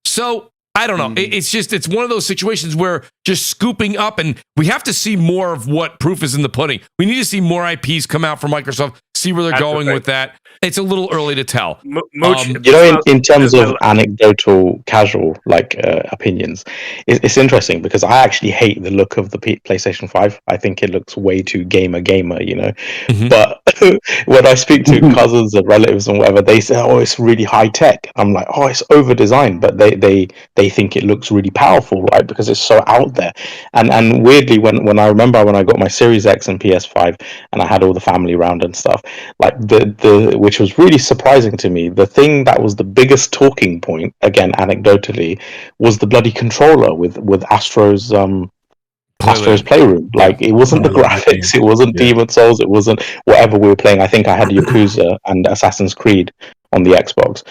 So, I don't know. It's one of those situations where just scooping up, and we have to see more of what proof is in the pudding. We need to see more IPs come out from Microsoft, see where they're going with that. It's a little early to tell. Mooch, you know, in terms of anecdotal, casual opinions, it's interesting because I actually hate the look of the PlayStation 5. I think it looks way too gamer, you know. Mm-hmm. But when I speak to cousins and relatives and whatever, they say, "Oh, it's really high tech." I'm like, "Oh, it's over designed," but they think it looks really powerful, right? Because it's so out there. And weirdly, when I remember when I got my Series X and PS5, and I had all the family around and stuff, like the which was really surprising to me. The thing that was the biggest talking point, again anecdotally, was the bloody controller with Astro's Playroom. Like, it wasn't the graphics, it wasn't Demon Souls, it wasn't whatever we were playing. I think I had Yakuza and Assassin's Creed on the Xbox.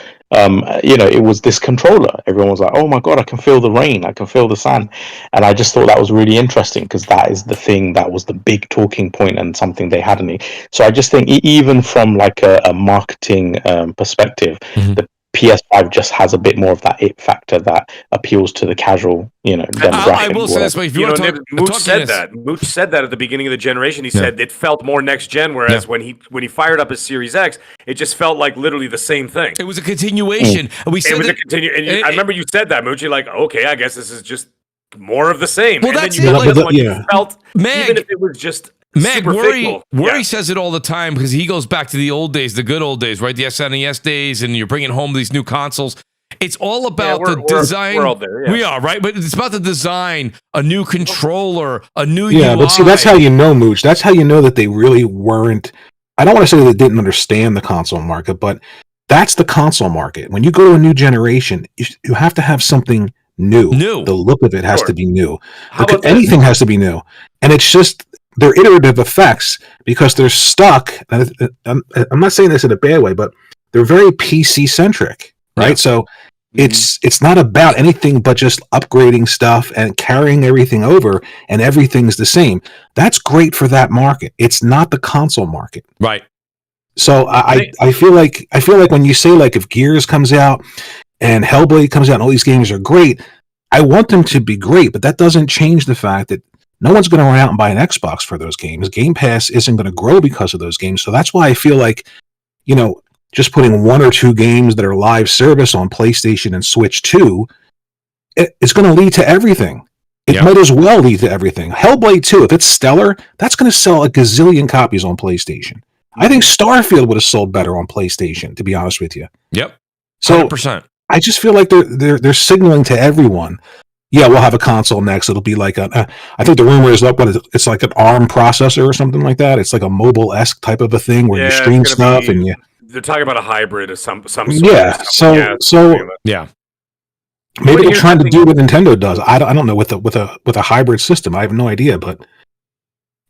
You know, it was this controller. Everyone was like, "Oh my god, I can feel the rain, I can feel the sand." And I just thought that was really interesting because that is the thing that was the big talking point and something they had in it. So I just think even from like a marketing perspective, the PS5 just has a bit more of that it factor that appeals to the casual, you know, demographic. I will say this way: if you want to talk, Mooch said that. Mooch said that at the beginning of the generation. He said it felt more next gen, whereas when he fired up his Series X, it just felt like literally the same thing. It was a continuation. We said I remember you said that, Mooch. You're like, okay, I guess this is just more of the same. Well, and that's then you it. like, you felt, Mag, even if it was just. Meg, Worry says it all the time because he goes back to the old days, the good old days, right? The SNES days, and you're bringing home these new consoles. It's all about the design. We're all there, We are, right? But it's about the design, a new controller, a new UI. Yeah, but see, that's how you know, Mooch. That's how you know that they really weren't. I don't want to say they didn't understand the console market, but that's the console market. When you go to a new generation, you have to have something new. The look of it has to be new. Anything has to be new. And it's just... they're iterative effects because they're stuck. I'm not saying this in a bad way, but they're very PC centric, right? So It's not about anything but just upgrading stuff and carrying everything over, and everything's the same. That's great for that market. It's not the console market. Right. So I feel like when you say, like, if Gears comes out and Hellblade comes out and all these games are great, I want them to be great, but that doesn't change the fact that no one's going to run out and buy an Xbox for those games. Game Pass isn't going to grow because of those games. So that's why I feel like, just putting 1 or 2 games that are live service on PlayStation and Switch 2, it's going to lead to everything. It might as well lead to everything. Hellblade 2, if it's stellar, that's going to sell a gazillion copies on PlayStation. I think Starfield would have sold better on PlayStation, to be honest with you. Yep. 100%. So I just feel like they're signaling to everyone, we'll have a console next. It'll be like I think the rumor is it's like an ARM processor or something like that. It's like a mobile-esque type of a thing where you stream stuff they're talking about a hybrid of some sort. Yeah. So maybe they're trying to do what Nintendo does. I don't know with a hybrid system. I have no idea, but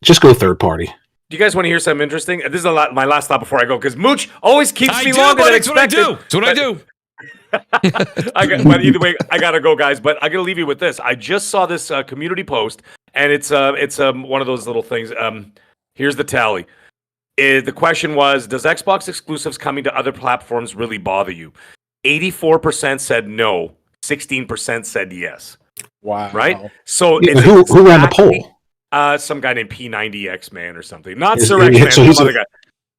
just go third party. Do you guys want to hear something interesting? This is my last thought before I go, because Mooch always keeps me longer than expected. That's what I do. But either way, I gotta go, guys. But I gotta leave you with this. I just saw this community post, and it's one of those little things. Here's the tally. The question was, does Xbox exclusives coming to other platforms really bother you? 84% said no. 16% said yes. Wow. Right? So who ran the poll? Some guy named P90X Man or something. Not Surrection Man, some other guy.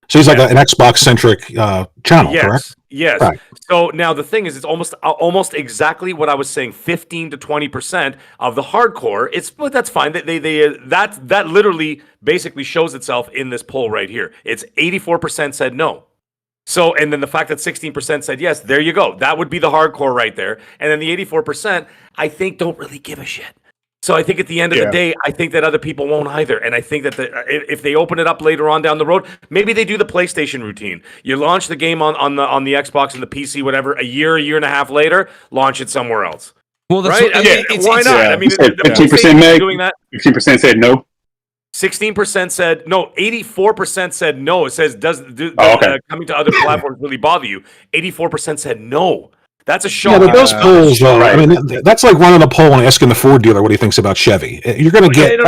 So he's like an Xbox-centric channel, correct? Yes. Right. So now the thing is, it's almost exactly what I was saying. 15 to 20% of the hardcore. But that's fine. That literally basically shows itself in this poll right here. It's 84% said no. So, and then the fact that 16% said yes, there you go. That would be the hardcore right there. And then the 84%, I think, don't really give a shit. So I think at the end of the day, I think that other people won't either. And I think that if they open it up later on down the road, maybe they do the PlayStation routine. You launch the game on the Xbox and the PC, whatever, a year and a half later, launch it somewhere else. Well, that's right? Why not? I mean, 15% doing that. 15% said no. 16% said no. 84% said no. It says, does coming to other platforms really bother you? 84% said no. That's a shock. Yeah, but those polls, I mean, that's like running a poll and asking the Ford dealer what he thinks about Chevy. You're going to get...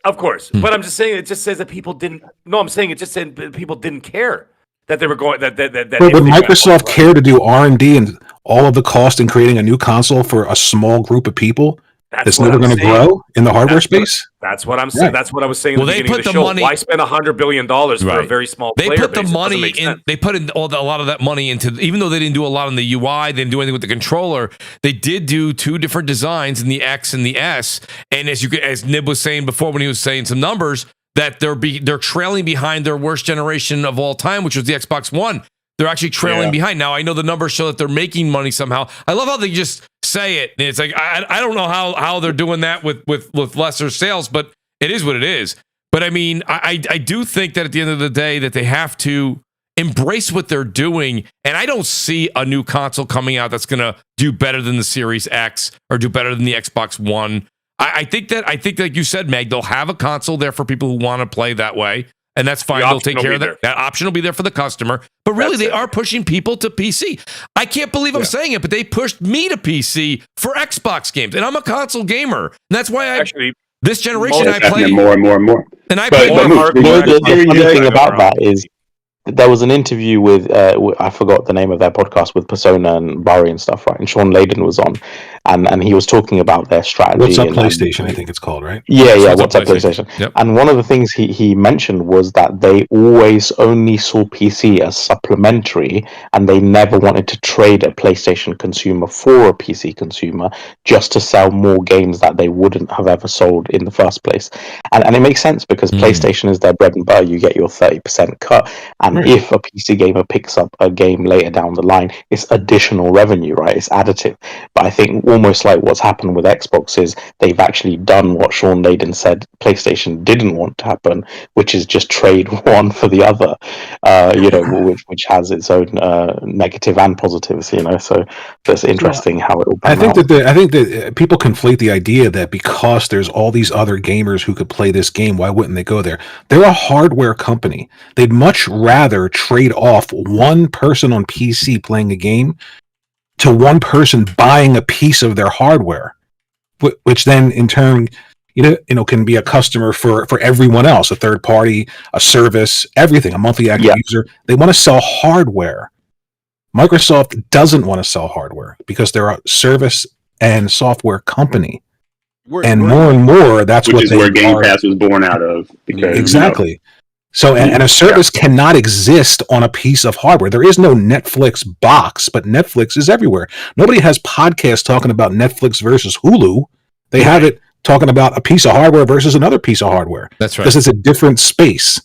Of course. But I'm just saying, it just says that people didn't... No, I'm saying it just said people didn't care that they were going... That would Microsoft care to do R&D and all of the cost in creating a new console for a small group of people that's never going to grow in the hardware space? That's what I'm saying. That's what I was saying at the beginning of the show. Why spend $100 billion for a very small player base? They put the money in. They put in a lot of that money into. Even though they didn't do a lot on the UI, they didn't do anything with the controller. They did do 2 different designs in the X and the S. And as Nib was saying before, when he was saying some numbers, that they're trailing behind their worst generation of all time, which was the Xbox One. They're actually trailing behind. Now, I know the numbers show that they're making money somehow. I love how they just say it. And it's like, I don't know how they're doing that with lesser sales, but it is what it is. But I mean, I do think that at the end of the day that they have to embrace what they're doing. And I don't see a new console coming out that's going to do better than the Series X or do better than the Xbox One. I think like you said, Meg, they'll have a console there for people who want to play that way. And that's fine. They'll take care of that. That option will be there for the customer. But really, they are pushing people to PC. I can't believe I'm saying it, but they pushed me to PC for Xbox games. And I'm a console gamer. And that's why this generation I play more and more. And I play more. The funny thing about that is there was an interview with, I forgot the name of their podcast, with Persona and Barry and stuff, right? And Sean Layden was on, and he was talking about their strategy. What's Up PlayStation, I think it's called, right? Yeah, What's Up PlayStation. Yep. And one of the things he mentioned was that they always only saw PC as supplementary, and they never wanted to trade a PlayStation consumer for a PC consumer just to sell more games that they wouldn't have ever sold in the first place. And it makes sense because PlayStation is their bread and butter. You get your 30% cut, and if a PC gamer picks up a game later down the line, it's additional revenue, right? It's additive. But I think almost like what's happened with Xbox is they've actually done what Sean Layden said PlayStation didn't want to happen, which is just trade one for the other, which has its own negative and positives, So it's interesting how it all pans out. I think that people conflate the idea that because there's all these other gamers who could play this game, why wouldn't they go there? They're a hardware company. They'd much rather trade off one person on PC playing a game to one person buying a piece of their hardware, which then in turn, can be a customer for everyone else, a third party, a service, everything, a monthly active user. They want to sell hardware. Microsoft doesn't want to sell hardware because they're a service and software company. More and more, that's which what is where Game Pass was born out of. Because, exactly. So, and a service cannot exist on a piece of hardware. There is no Netflix box, but Netflix is everywhere. Nobody has podcasts talking about Netflix versus Hulu. They have it talking about a piece of hardware versus another piece of hardware. That's right. Because it's a different space.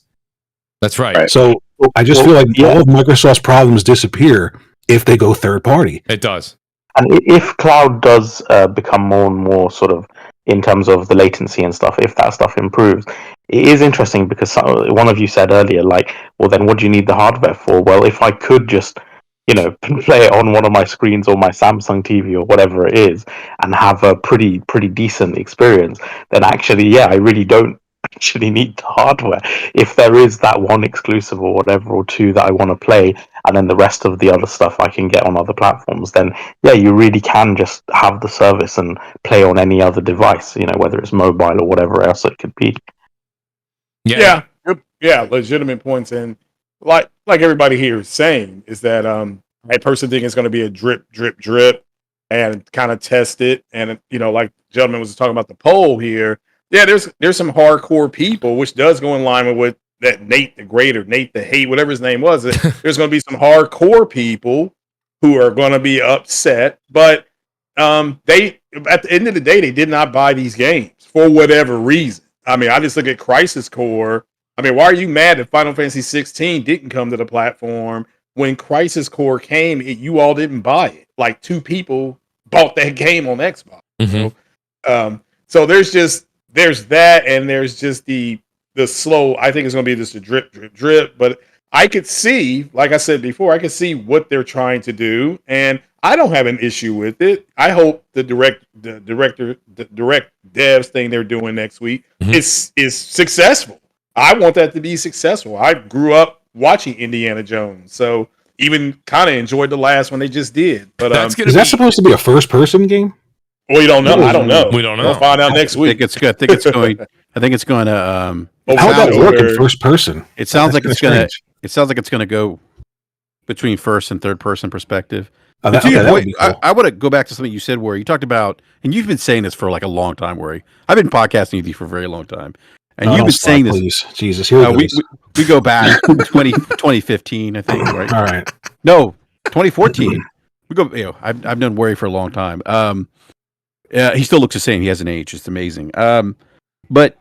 That's right. So I just feel like all of Microsoft's problems disappear if they go third party. It does. And if cloud does become more and more sort of in terms of the latency and stuff, if that stuff improves, it is interesting because one of you said earlier, like, well, then what do you need the hardware for? Well, if I could just, play it on one of my screens or my Samsung TV or whatever it is and have a pretty decent experience, then actually, I really don't actually need the hardware. If there is that one exclusive or whatever or two that I want to play, and then the rest of the other stuff I can get on other platforms, then you really can just have the service and play on any other device, whether it's mobile or whatever else it could be. Yeah, legitimate points. And like everybody here is saying, is that I personally think it's going to be a drip and kind of test it. And like the gentleman was talking about the poll here. Yeah, there's some hardcore people, which does go in line with what that Nate the Great or Nate the Hate, whatever his name was. There's going to be some hardcore people who are going to be upset, but they, at the end of the day, they did not buy these games for whatever reason. I mean, I just look at Crisis Core. I mean, why are you mad that Final Fantasy 16 didn't come to the platform when Crisis Core came? You all didn't buy it. Like 2 people bought that game on Xbox. Mm-hmm. So there's that, and there's just the slow. I think it's going to be just a drip. But I could see, like I said before, I could see what they're trying to do, and I don't have an issue with it. I hope the direct devs thing they're doing next week is successful. I want that to be successful. I grew up watching Indiana Jones, so even kind of enjoyed the last one they just did. But is that supposed to be a first-person game? Well, you don't know. I don't know. We don't know. We'll find out next week. I think it's going to. How would that work in first person? It sounds like it's going to. It sounds like it's going to go between first and third person perspective. To your point, cool. I want to go back to something you said where you talked about, and you've been saying this for like a long time, Worry. I've been podcasting with you for a very long time. And you've been saying this. Please. Jesus, here we go back 2015, I think, right? All right. No, 2014. We go. I've known Worry for a long time. He still looks the same. He hasn't aged. It's amazing. But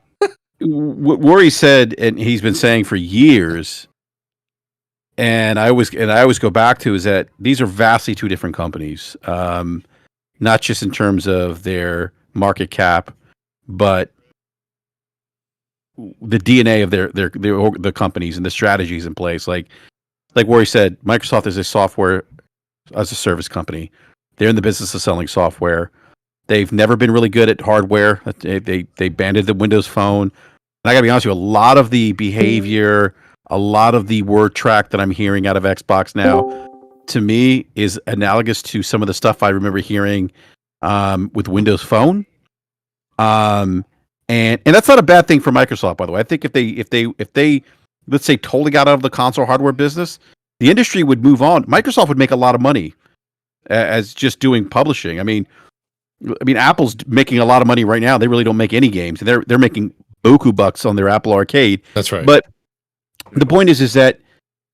what Worry said, and he's been saying for years, and I always go back to, is that these are vastly 2 different companies. Not just in terms of their market cap, but the DNA of the companies and the strategies in place. Like Worry said, Microsoft is a software as a service company. They're in the business of selling software. They've never been really good at hardware. They banded the Windows Phone. And I gotta be honest with you, a lot of the behavior, a lot of the word track that I'm hearing out of Xbox now, to me, is analogous to some of the stuff I remember hearing with Windows Phone. And that's not a bad thing for Microsoft, by the way. I think if they let's say totally got out of the console hardware business, the industry would move on. Microsoft would make a lot of money as just doing publishing. I mean, Apple's making a lot of money right now. They really don't make any games. They're making buku bucks on their Apple Arcade. That's right. But the point is that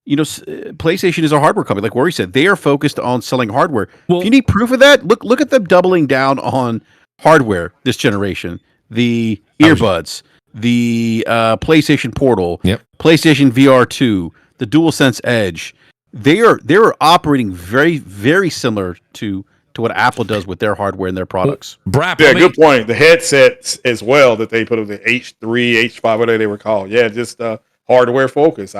PlayStation is a hardware company. Like Worry said, they are focused on selling hardware. Well, if you need proof of that, look at them doubling down on hardware this generation. The earbuds, the PlayStation Portal, PlayStation VR 2, the DualSense Edge. They're operating very, very similar to what Apple does with their hardware and their products. Good point. The headsets as well that they put up, the H3, H5, whatever they were called. Yeah, just hardware focus.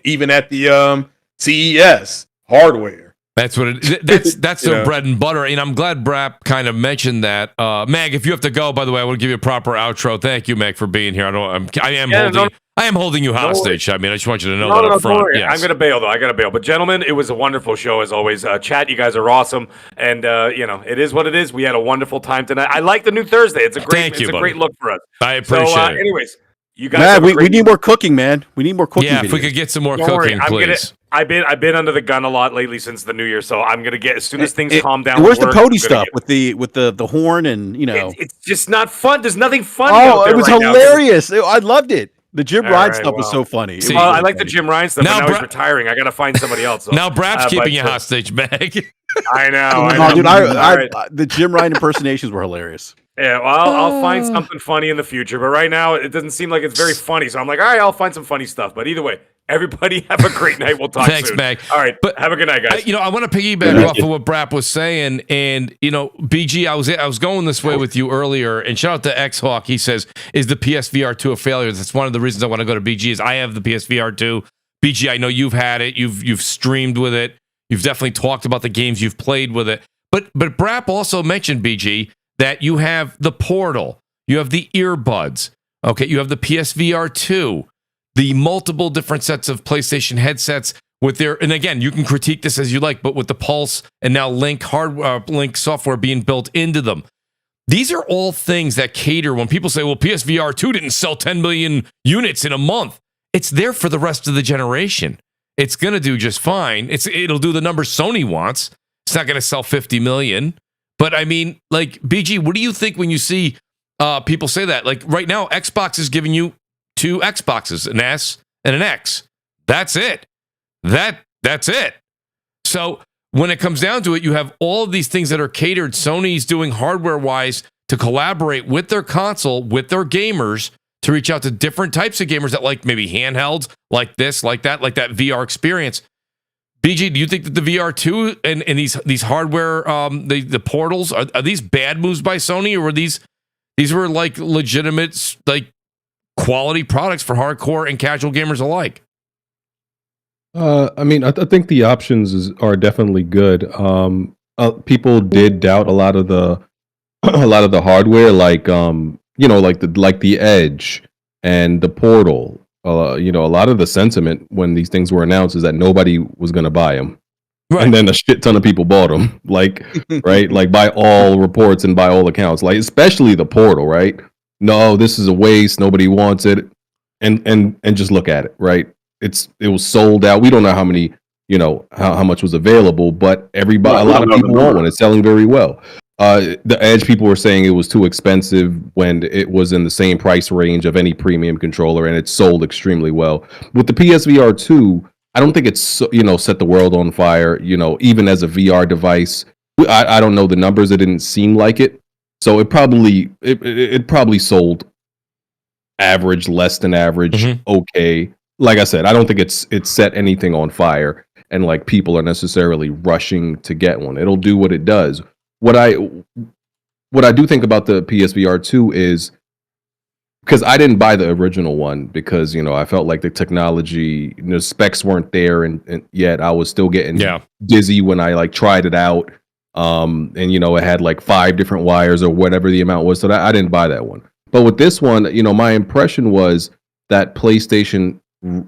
Even at the CES, hardware. That's what that's their bread and butter. And I'm glad Brap kind of mentioned that. Meg, if you have to go, by the way, I want to give you a proper outro. Thank you, Meg, for being here. I am holding you hostage. I mean, I just want you to know that up front. Yes. I'm gonna bail though. I gotta bail. But gentlemen, it was a wonderful show as always. Chat, you guys are awesome, and it is what it is. We had a wonderful time tonight. I like the new Thursday. It's a great look for us. I appreciate it. Anyways, you guys, we need more cooking, man. We need more cooking. Yeah, videos. if we could get some more cooking, please. I've been under the gun a lot lately since the new year, so I'm gonna get as soon as things calm down. Where's the Pody stuff with the horn and It's just not fun. There's nothing funny. Oh, it was hilarious. I loved it. The Jim Ryan stuff was so funny. See, I like the Jim Ryan stuff. Now he's retiring. I got to find somebody else. So. Now Brap's keeping you hostage, Meg. I know. Dude, the Jim Ryan impersonations were hilarious. Yeah, well, I'll find something funny in the future. But right now, it doesn't seem like it's very funny. So I'm like, all right, I'll find some funny stuff. But either way, everybody have a great night. We'll talk Thanks, soon. Meg. All right, but have a good night, guys. I want to piggyback off of what Brap was saying. And, BG, I was going this way with you earlier. And shout out to X-Hawk. He says, is the PSVR 2 a failure? That's one of the reasons I want to go to BG is I have the PSVR 2. BG, I know you've had it. You've streamed with it. You've definitely talked about the games you've played with it. But Brap also mentioned, BG, that you have the Portal, you have the earbuds, okay, you have the PSVR 2, the multiple different sets of PlayStation headsets with their, and again, you can critique this as you like, but with the Pulse and now Link software being built into them. These are all things that cater when people say, well, PSVR 2 didn't sell 10 million units in a month. It's there for the rest of the generation. It's going to do just fine. It'll do the numbers Sony wants. It's not going to sell 50 million. But I mean, like, BG, what do you think when you see people say that? Like right now, Xbox is giving you 2 Xboxes, an S and an X. That's it. That's it. So when it comes down to it, you have all of these things that are catered. Sony's doing hardware-wise to collaborate with their console, with their gamers, to reach out to different types of gamers that like maybe handhelds, like this, like that VR experience. BG, do you think that the VR2 and these hardware, the portals, are these bad moves by Sony, or were these were like legitimate, like quality products for hardcore and casual gamers alike? I mean, I think the options are definitely good. People did doubt a lot of the hardware, like like the Edge and the Portal. A lot of the sentiment when these things were announced is that nobody was going to buy them. Right. And then a shit ton of people bought them, right? Like by all reports and by all accounts, like especially the Portal, right? No, this is a waste. Nobody wants it. And just look at it, right? It was sold out. We don't know how many, how much was available, but a lot of people want one. It's selling very well. The Edge, people were saying it was too expensive when it was in the same price range of any premium controller, and it sold extremely well. With the PSVR 2, I don't think it's set the world on fire. Even as a VR device, I don't know the numbers. It didn't seem like it, so it probably sold average, less than average, okay. Like I said, I don't think it's set anything on fire, and like people are necessarily rushing to get one. It'll do what it does. What I do think about the PSVR 2 is, because I didn't buy the original one because I felt like the technology, specs weren't there, and yet I was still getting dizzy when I tried it out. And it had like 5 different wires or whatever the amount was, so I didn't buy that one. But with this one, my impression was that PlayStation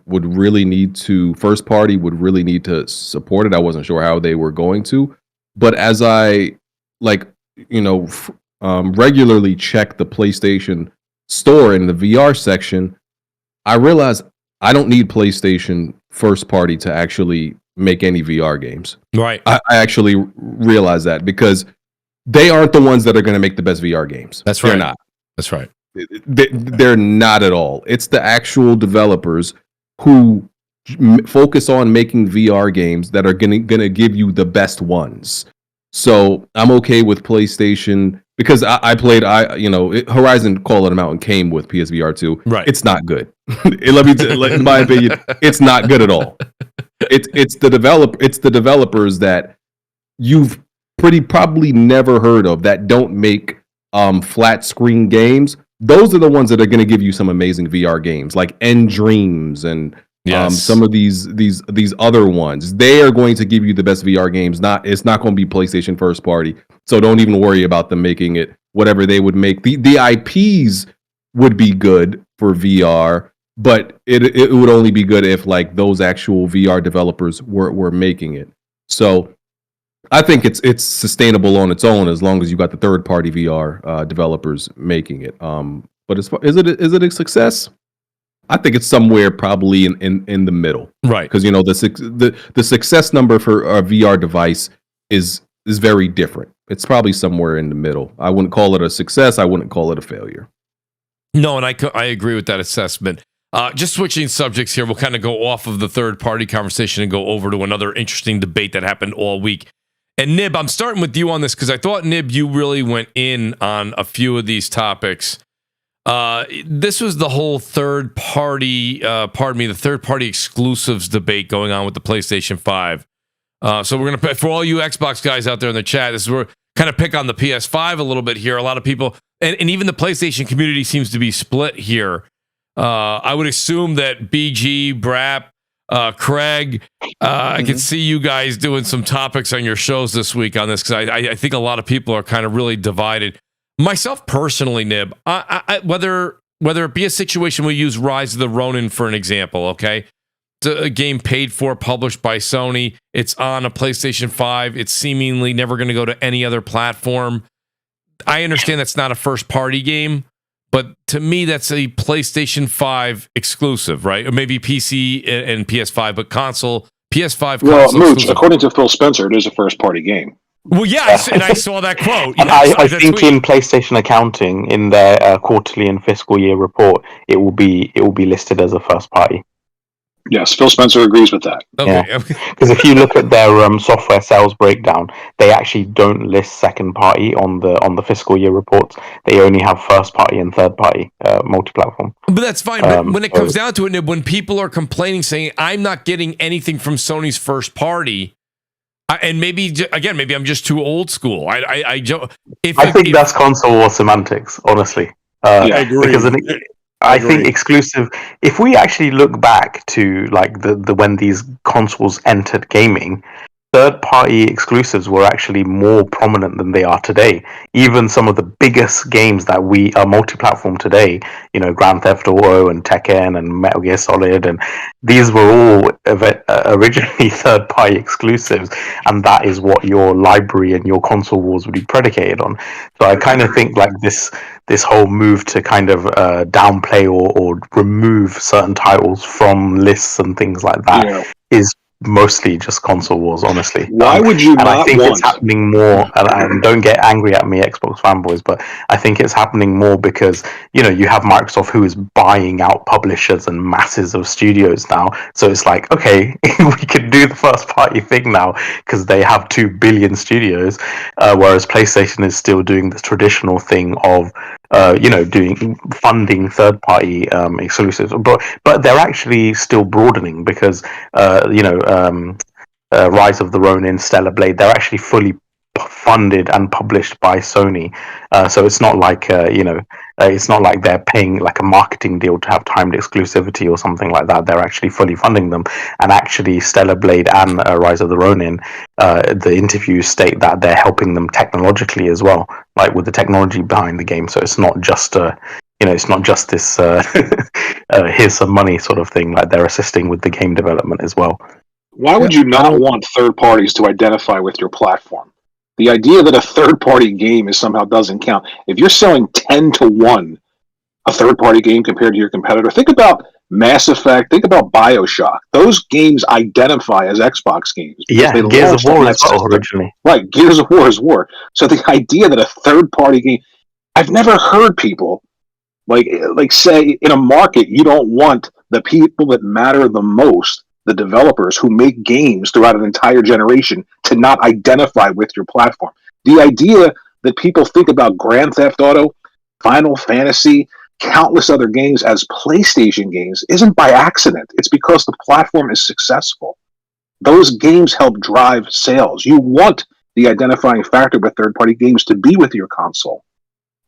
would really need to, first party would really need to support it. I wasn't sure how they were going to, but as I regularly check the PlayStation store in the VR section, I realized I don't need PlayStation first party to actually make any VR games. Right. I actually realized that because they aren't the ones that are going to make the best VR games. That's right. They're not. That's right. They're not at all. It's the actual developers who focus on making VR games that are going to give you the best ones. So I'm okay with PlayStation because I played, Horizon Call of the Mountain came with PSVR 2. Right. It's not good. In my opinion, it's not good at all. It's the developers that you've probably never heard of that don't make flat screen games. Those are the ones that are going to give you some amazing VR games like End Dreams and Yes. Some of these other ones, they are going to give you the best VR games. It's not going to be PlayStation first party. So don't even worry about them making it whatever they would make. The IPs would be good for VR, but it would only be good if like those actual VR developers were making it. So I think it's sustainable on its own as long as you got the third party VR developers making it. But is it a success? I think it's somewhere probably in the middle, right? Because the success number for a VR device is very different. It's probably somewhere in the middle. I wouldn't call it a success. I wouldn't call it a failure. No, and I agree with that assessment. Just switching subjects here, we'll kind of go off of the third party conversation and go over to another interesting debate that happened all week. And Nib, I'm starting with you on this because I thought, Nib, you really went in on a few of these topics. This was the whole third party exclusives debate going on with the PlayStation 5. So we're going to, for all you Xbox guys out there in the chat, this is where kind of pick on the PS5 a little bit here. A lot of people, and even the PlayStation community seems to be split here. I would assume that BG, Brap, Craig, I can see you guys doing some topics on your shows this week on this because I think a lot of people are kind of really divided. Myself personally, Nib, I whether it be a situation we use Rise of the Ronin for an example, okay? It's a game paid for, published by Sony. It's on a PlayStation 5. It's seemingly never going to go to any other platform. I understand that's not a first-party game, but to me, that's a PlayStation 5 exclusive, right? Or maybe PC and PS5, but console, PS5 console Well, Mooch, exclusive. according to Phil Spencer, it is a first-party game. Well, yeah, and I saw that quote. And I think in PlayStation accounting, in their quarterly and fiscal year report, it will be listed as a first party. Yes, Phil Spencer agrees with that. Okay. Because if you look at their software sales breakdown, they actually don't list second party on the fiscal year reports. They only have first party and third party multi-platform. But that's fine. But when it comes down to it, when people are complaining, saying I'm not getting anything from Sony's first party, and maybe I'm just too old school. I think that's console war semantics, honestly. I agree. Because I think exclusive. If we actually look back to like the when these consoles entered gaming, third-party exclusives were actually more prominent than they are today. Even some of the biggest games that we are multi-platform today, Grand Theft Auto and Tekken and Metal Gear Solid, and these were all originally third-party exclusives, and that is what your library and your console wars would be predicated on. So I kind of think like this whole move to kind of downplay or remove certain titles from lists and things like that is mostly just console wars, honestly. Why would you not I think want... it's happening more, and don't get angry at me, Xbox fanboys, but I think it's happening more because, you have Microsoft who is buying out publishers and masses of studios now. So it's like, okay, we can do the first party thing now because they have 2 billion studios, whereas PlayStation is still doing the traditional thing of doing funding third party exclusives, but they're actually still broadening because Rise of the Ronin, Stellar Blade, they're actually fully funded and published by Sony. So it's not like it's not like they're paying like a marketing deal to have timed exclusivity or something like that. They're actually fully funding them. And actually, Stellar Blade and Rise of the Ronin, the interviews state that they're helping them technologically as well, like with the technology behind the game. So it's not just it's not just this here's some money sort of thing. Like they're assisting with the game development as well. Why would you not want third parties to identify with your platform? The idea that a third-party game somehow doesn't count. If you're selling 10-1 a third-party game compared to your competitor, think about Mass Effect, think about BioShock. Those games identify as Xbox games. Yeah, Gears of War as well, originally. Right, Gears of War is War. So the idea that a third-party game... I've never heard people like say in a market you don't want the people that matter the most, the developers who make games throughout an entire generation, to not identify with your platform. The idea that people think about Grand Theft Auto, Final Fantasy, countless other games as PlayStation games isn't by accident. It's because the platform is successful. Those games help drive sales. You want the identifying factor with third-party games to be with your console.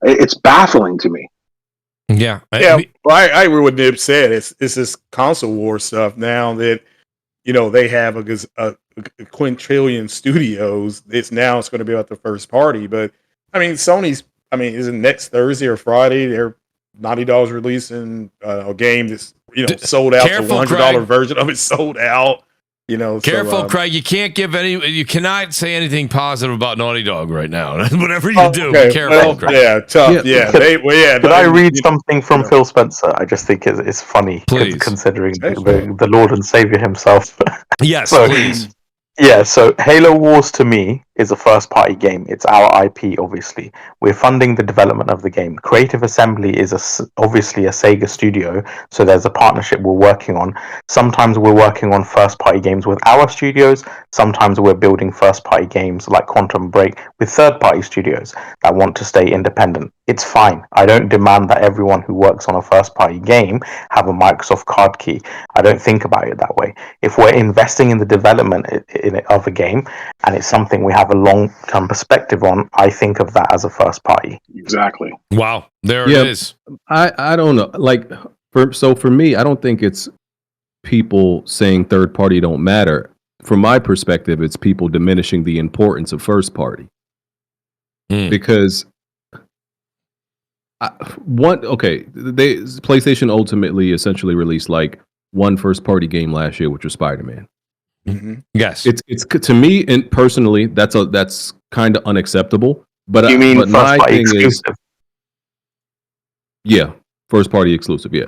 It's baffling to me. Yeah. Well, I agree with what Nib said. It's this console war stuff now that they have a quintillion studios. It's going to be about the first party. But I mean, Sony's. I mean, is it next Thursday or Friday? They're Naughty Dog's releasing a game that's sold out. The $100 version of it sold out. Careful, Craig. You can't you cannot say anything positive about Naughty Dog right now. Whatever you do, be careful, Craig. Yeah, tough. Yeah. Could I read something from Phil Spencer? I just think it's funny, considering the Lord and Savior himself. Yes, please. Yeah, so Halo Wars to me is a first-party game. It's our IP, obviously. We're funding the development of the game. Creative Assembly is obviously a Sega studio, so there's a partnership we're working on. Sometimes we're working on first-party games with our studios. Sometimes we're building first-party games like Quantum Break with third-party studios that want to stay independent. It's fine. I don't demand that everyone who works on a first-party game have a Microsoft card key. I don't think about it that way. If we're investing in the development of a game and it's something we have a long-term perspective on, I think of that as a first party. Exactly. Wow, there it is. I don't know. Like for me, I don't think it's people saying third party don't matter. From my perspective, it's people diminishing the importance of first party. Because PlayStation ultimately essentially released like one first party game last year, which was Spider-Man. Mm-hmm. Yes, it's to me and personally that's kind of unacceptable. But you mean but my thing exclusive? First party exclusive. Yeah,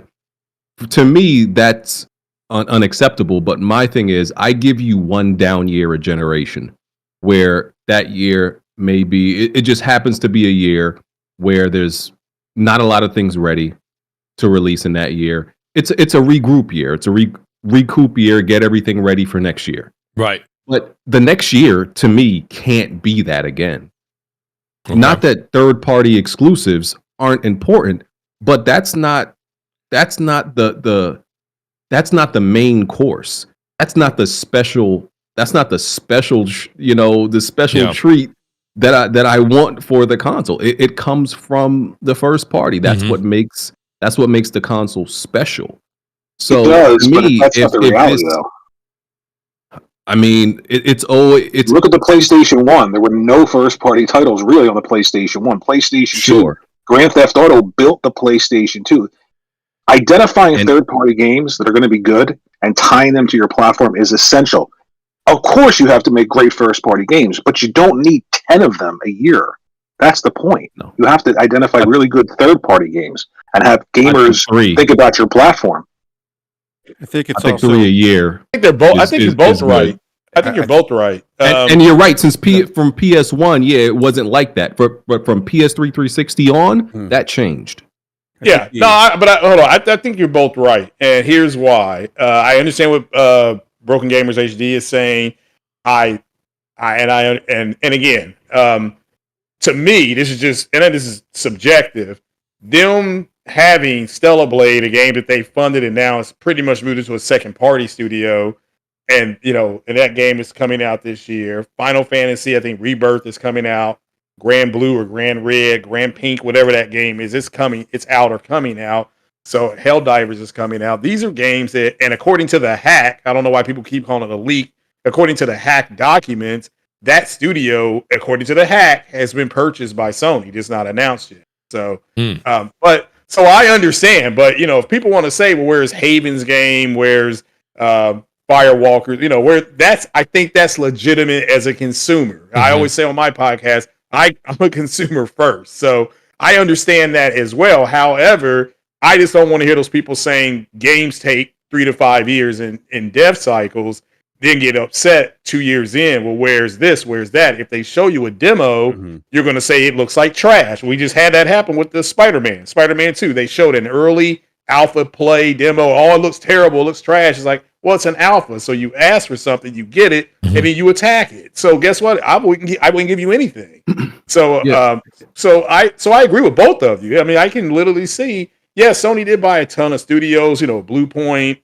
to me that's unacceptable. But my thing is, I give you one down year a generation, where that year maybe it just happens to be a year where there's not a lot of things ready to release in that year. It's a regroup year. It's a recoup year, get everything ready for next year. Right. But the next year, to me, can't be that again. Okay. Not that third-party exclusives aren't important, but that's not the main course. That's not the special. That's not the special. Treat that I want for the console. It comes from the first party. That's what makes the console special. So it does, to me, but that's not the reality, though. I mean, it's always look at the PlayStation 1. There were no first-party titles really on the PlayStation 1. PlayStation 2, Grand Theft Auto built the PlayStation 2. Identifying third-party games that are going to be good and tying them to your platform is essential. Of course, you have to make great first-party games, but you don't need 10 of them a year. That's the point. No. You have to identify really good third-party games and have gamers think about your platform. I think it's 3 a year. I think they're both. I think you're both right. I think you're both right. And you're right. Since from PS1, it wasn't like that. But from PS3 360 on, that changed. Yeah. Hold on. I think you're both right. And here's why. I understand what Broken Gamers HD is saying. And again, to me, this is subjective. Them having Stellar Blade, a game that they funded and now it's pretty much moved into a second party studio, and that game is coming out this year. Final Fantasy, I think Rebirth is coming out. Grand Blue or Grand Red, Grand Pink, whatever that game is, it's out or coming out. So Helldivers is coming out. These are games that, and according to the hack, I don't know why people keep calling it a leak. According to the hack documents, that studio, according to the hack, has been purchased by Sony. Just not announced yet. So, so I understand, but if people want to say, well, where's Haven's game? Where's Firewalker? I think that's legitimate as a consumer. I always say on my podcast, I'm a consumer first, so I understand that as well. However, I just don't want to hear those people saying games take 3 to 5 years in dev cycles, then get upset 2 years in. Well, where's this? Where's that? If they show you a demo, you're going to say it looks like trash. We just had that happen with the Spider-Man 2. They showed an early alpha play demo. Oh, it looks terrible. It looks trash. It's like, well, it's an alpha. So you ask for something, you get it, and then you attack it. So guess what? I wouldn't give you anything. So, so I agree with both of you. I mean, I can literally see, Sony did buy a ton of studios, Blue Point,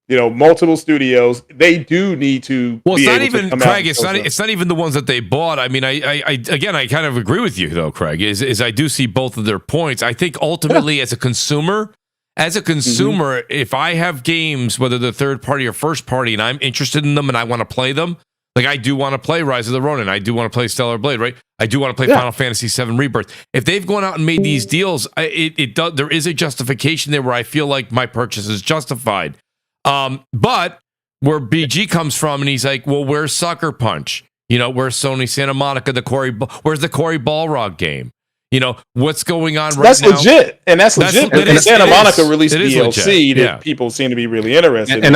multiple studios. They do need to. Well, it's be not able to even come out Craig. and It's show not. stuff. It's not even the ones that they bought. I mean, I kind of agree with you though, Craig. Is I do see both of their points. I think ultimately, as a consumer, if I have games, whether they're third party or first party, and I'm interested in them and I want to play them, like I do want to play Rise of the Ronin, I do want to play Stellar Blade, right? I do want to play Final Fantasy VII Rebirth. If they've gone out and made these deals, there is a justification there where I feel like my purchase is justified. But where BG comes from, and he's like, well, where's Sucker Punch? Where's Sony Santa Monica, where's the Cory Balrog game? What's going on right That's now? legit, and that's legit. And Santa Monica released DLC legit. that people seem to be really interested And in.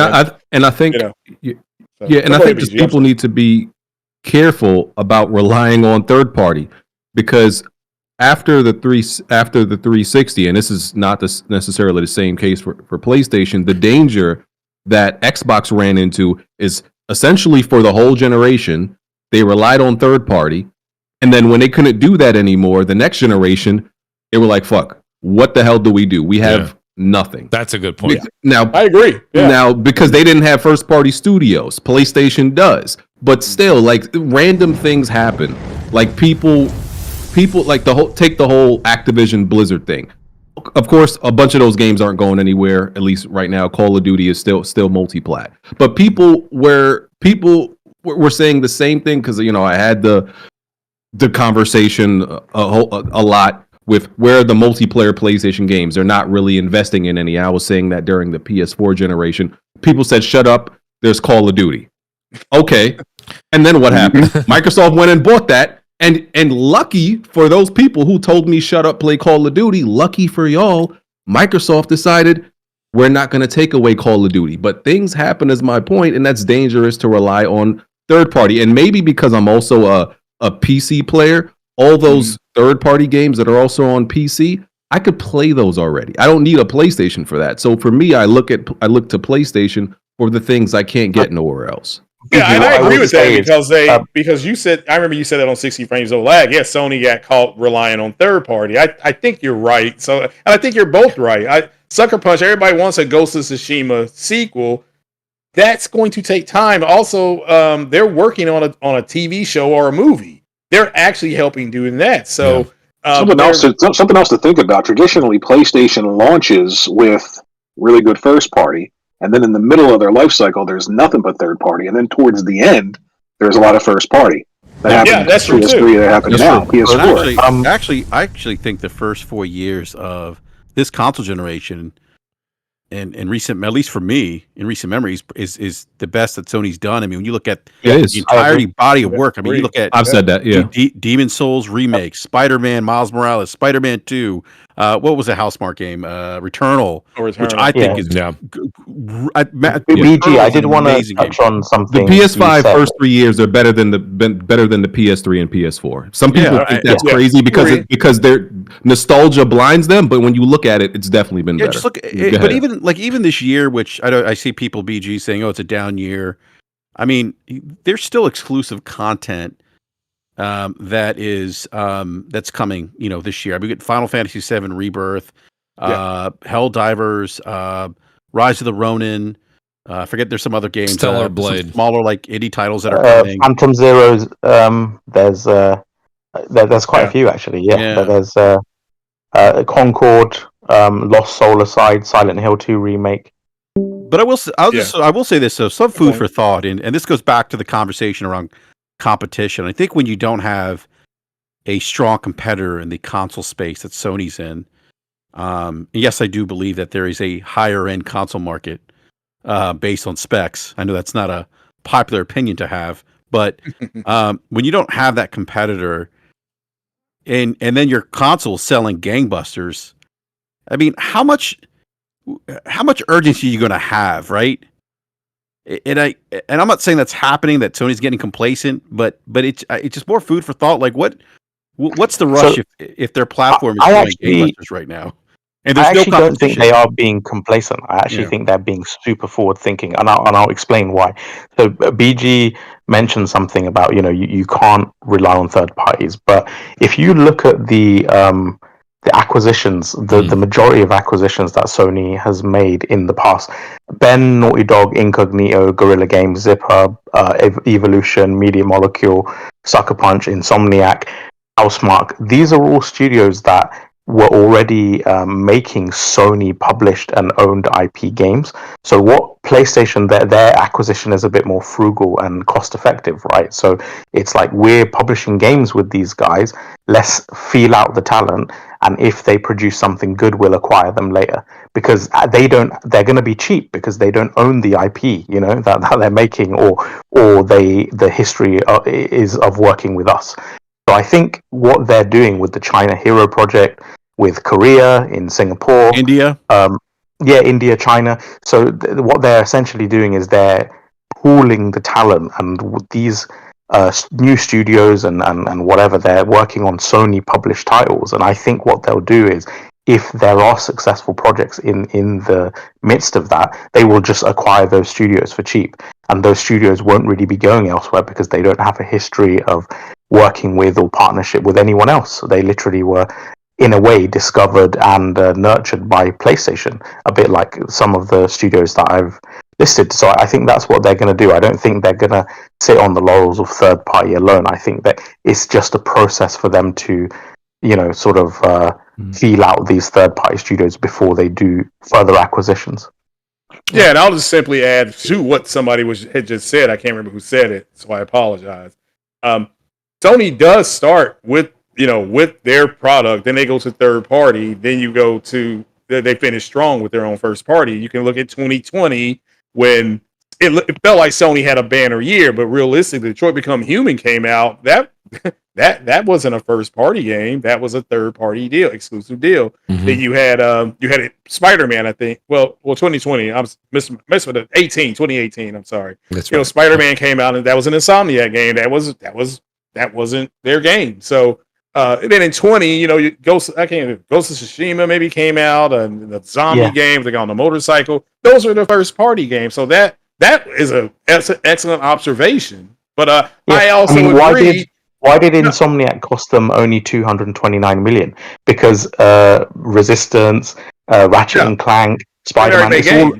I think, and I think just people need to be careful about relying on third party, because after the 360, and this is not necessarily the same case for PlayStation, the danger that Xbox ran into is essentially for the whole generation, they relied on third party. And then when they couldn't do that anymore, the next generation, they were like, fuck, what the hell do we do? We have nothing. That's a good point. Now, I agree. Yeah. Now, because they didn't have first party studios, PlayStation does. But still, like, random things happen. Like people like take the whole Activision Blizzard thing. Of course, a bunch of those games aren't going anywhere, at least right now. Call of Duty is still multi-plat. But people were saying the same thing, because I had the conversation a lot with where the multiplayer PlayStation games. They're not really investing in any. I was saying that during the PS4 generation. People said, shut up, there's Call of Duty. Okay. And then what happened? Microsoft went and bought that. And lucky for those people who told me, shut up, play Call of Duty, lucky for y'all, Microsoft decided we're not going to take away Call of Duty. But things happen, is my point, and that's dangerous to rely on third party. And maybe because I'm also a PC player, all those third-party games that are also on PC, I could play those already. I don't need a PlayStation for that. So for me, I look to PlayStation for the things I can't get nowhere else. Yeah, and I agree with that, because you said, I remember you said that on 60 Frames of Lag. Yeah, Sony got caught relying on third party. I think you're right. So, and I think you're both right. Sucker Punch, everybody wants a Ghost of Tsushima sequel. That's going to take time. Also, they're working on a TV show or a movie. They're actually helping doing that. So something else to think about. Traditionally, PlayStation launches with really good first party, and then in the middle of their life cycle, there's nothing but third party, and then towards the end, there's a lot of first party. That happened that's true PS3, too. that happened now. PS4. I actually think the first 4 years of this console generation, and in recent, at least for me, in recent memories, is the best that Sony's done. I mean, when you look at the entirety body of work, I mean, you look at said that, yeah. Demon Souls remake, Spider-Man, Miles Morales, Spider-Man 2. What was the Housemarque game? Returnal, which I think is BG. I did want to touch on something. The PS5 first 3 years are better than the PS3 and PS4. Some people think that's crazy because their nostalgia blinds them, but when you look at it, it's definitely been better. Just look, but even this year, which I see people BG saying, "Oh, it's a down year." I mean, there's still exclusive content that's coming, this year. I mean, we get Final Fantasy VII Rebirth, Helldivers, Rise of the Ronin. I forget there's some other games. Stellar Blade. Some smaller like indie titles that are coming. Phantom Zeroes. There's quite a few actually. Yeah. There's Concord, Lost Soul Aside, Silent Hill 2 remake. But I will say this, so some food for thought, and this goes back to the conversation around competition. I think when you don't have a strong competitor in the console space that Sony's in, yes, I do believe that there is a higher end console market based on specs. I know that's not a popular opinion to have, but when you don't have that competitor, and then your console is selling gangbusters, I mean, how much urgency are you going to have, right? And I'm not saying that's happening, that Sony's getting complacent, but it's just more food for thought. Like what's the rush if their platform is selling gangbusters right now? And there's I actually don't think they are being complacent. I actually think they're being super forward thinking, and I'll explain why. So BG mentioned something about you can't rely on third parties, but if you look at the the acquisitions, the majority of acquisitions that Sony has made in the past. Ben, Naughty Dog, Incognito, Guerrilla Games, Zipper, Evolution, Media Molecule, Sucker Punch, Insomniac, Housemarque. These are all studios that were already making Sony published and owned IP games. So what PlayStation, their acquisition is a bit more frugal and cost effective, right? So it's like, we're publishing games with these guys, let's feel out the talent, and if they produce something good, we'll acquire them later, because they're going to be cheap because they don't own the IP, that they're making, or the history is of working with us. So I think what they're doing with the China Hero project, with Korea, in Singapore, India, India, China. So what they're essentially doing is they're pooling the talent, and these new studios and whatever, they're working on Sony published titles. And I think what they'll do is, if there are successful projects in the midst of that, they will just acquire those studios for cheap, and those studios won't really be going elsewhere because they don't have a history of working with or partnership with anyone else. They literally were, in a way, discovered and nurtured by PlayStation, a bit like some of the studios that I've listed. So I think that's what they're going to do. I don't think they're going to sit on the laurels of third party alone. I think that it's just a process for them to, sort of feel out these third party studios before they do further acquisitions. Yeah, and I'll just simply add to what somebody had just said. I can't remember who said it, so I apologize. Sony does start with their product, then they go to third party, then you go to, they finish strong with their own first party. You can look at 2020 when it felt like Sony had a banner year, but realistically, Detroit Become Human came out. That wasn't a first party game. That was a third party deal, exclusive deal. Mm-hmm. Then you had Spider-Man, I think. Well, 2020. I'm missing with 2018. I'm sorry. That's right. Spider-Man came out, and that was an Insomniac game. That wasn't their game. So and then in 20, Ghost of Tsushima maybe came out, and the zombie game, they got on the motorcycle. Those are the first party games. So that's an excellent observation. But I also agree. Why did Insomniac cost them only $229 million? Because Resistance, Ratchet and Clank, Spider-Man, it's all.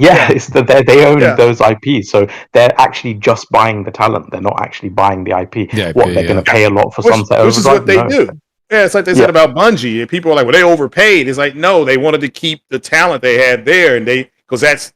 It's that they own those IPs, so they're actually just buying the talent. They're not actually buying the IP. They're going to pay a lot for Sunset Overdrive? Which is what they do. Yeah, it's like they said about Bungie. And people are like, well, they overpaid. It's like, no, they wanted to keep the talent they had there, and because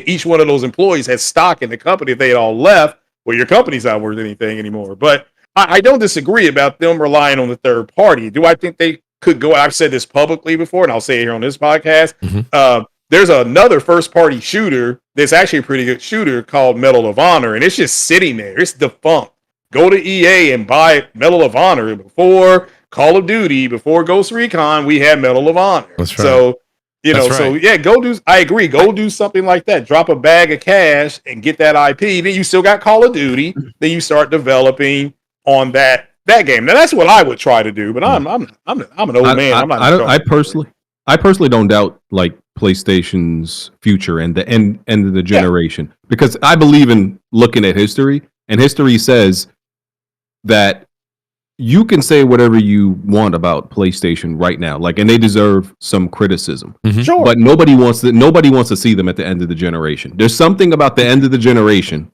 each one of those employees has stock in the company. If they had all left, well, your company's not worth anything anymore. But I don't disagree about them relying on the third party. Do I think they could go? I've said this publicly before, and I'll say it here on this podcast. Mm-hmm. There's another first-party shooter that's actually a pretty good shooter called Medal of Honor, and it's just sitting there. It's defunct. Go to EA and buy Medal of Honor. Before Call of Duty, before Ghost Recon, we had Medal of Honor. That's right. So, go do. I agree. Go do something like that. Drop a bag of cash and get that IP. Then you still got Call of Duty. Then you start developing on that game. Now that's what I would try to do. But I'm an old man. I'm not. I personally don't doubt like PlayStation's future and the end of the generation, because I believe in looking at history, and history says that you can say whatever you want about PlayStation right now, and they deserve some criticism. Mm-hmm. Sure. But nobody wants to see them at the end of the generation. There's something about the end of the generation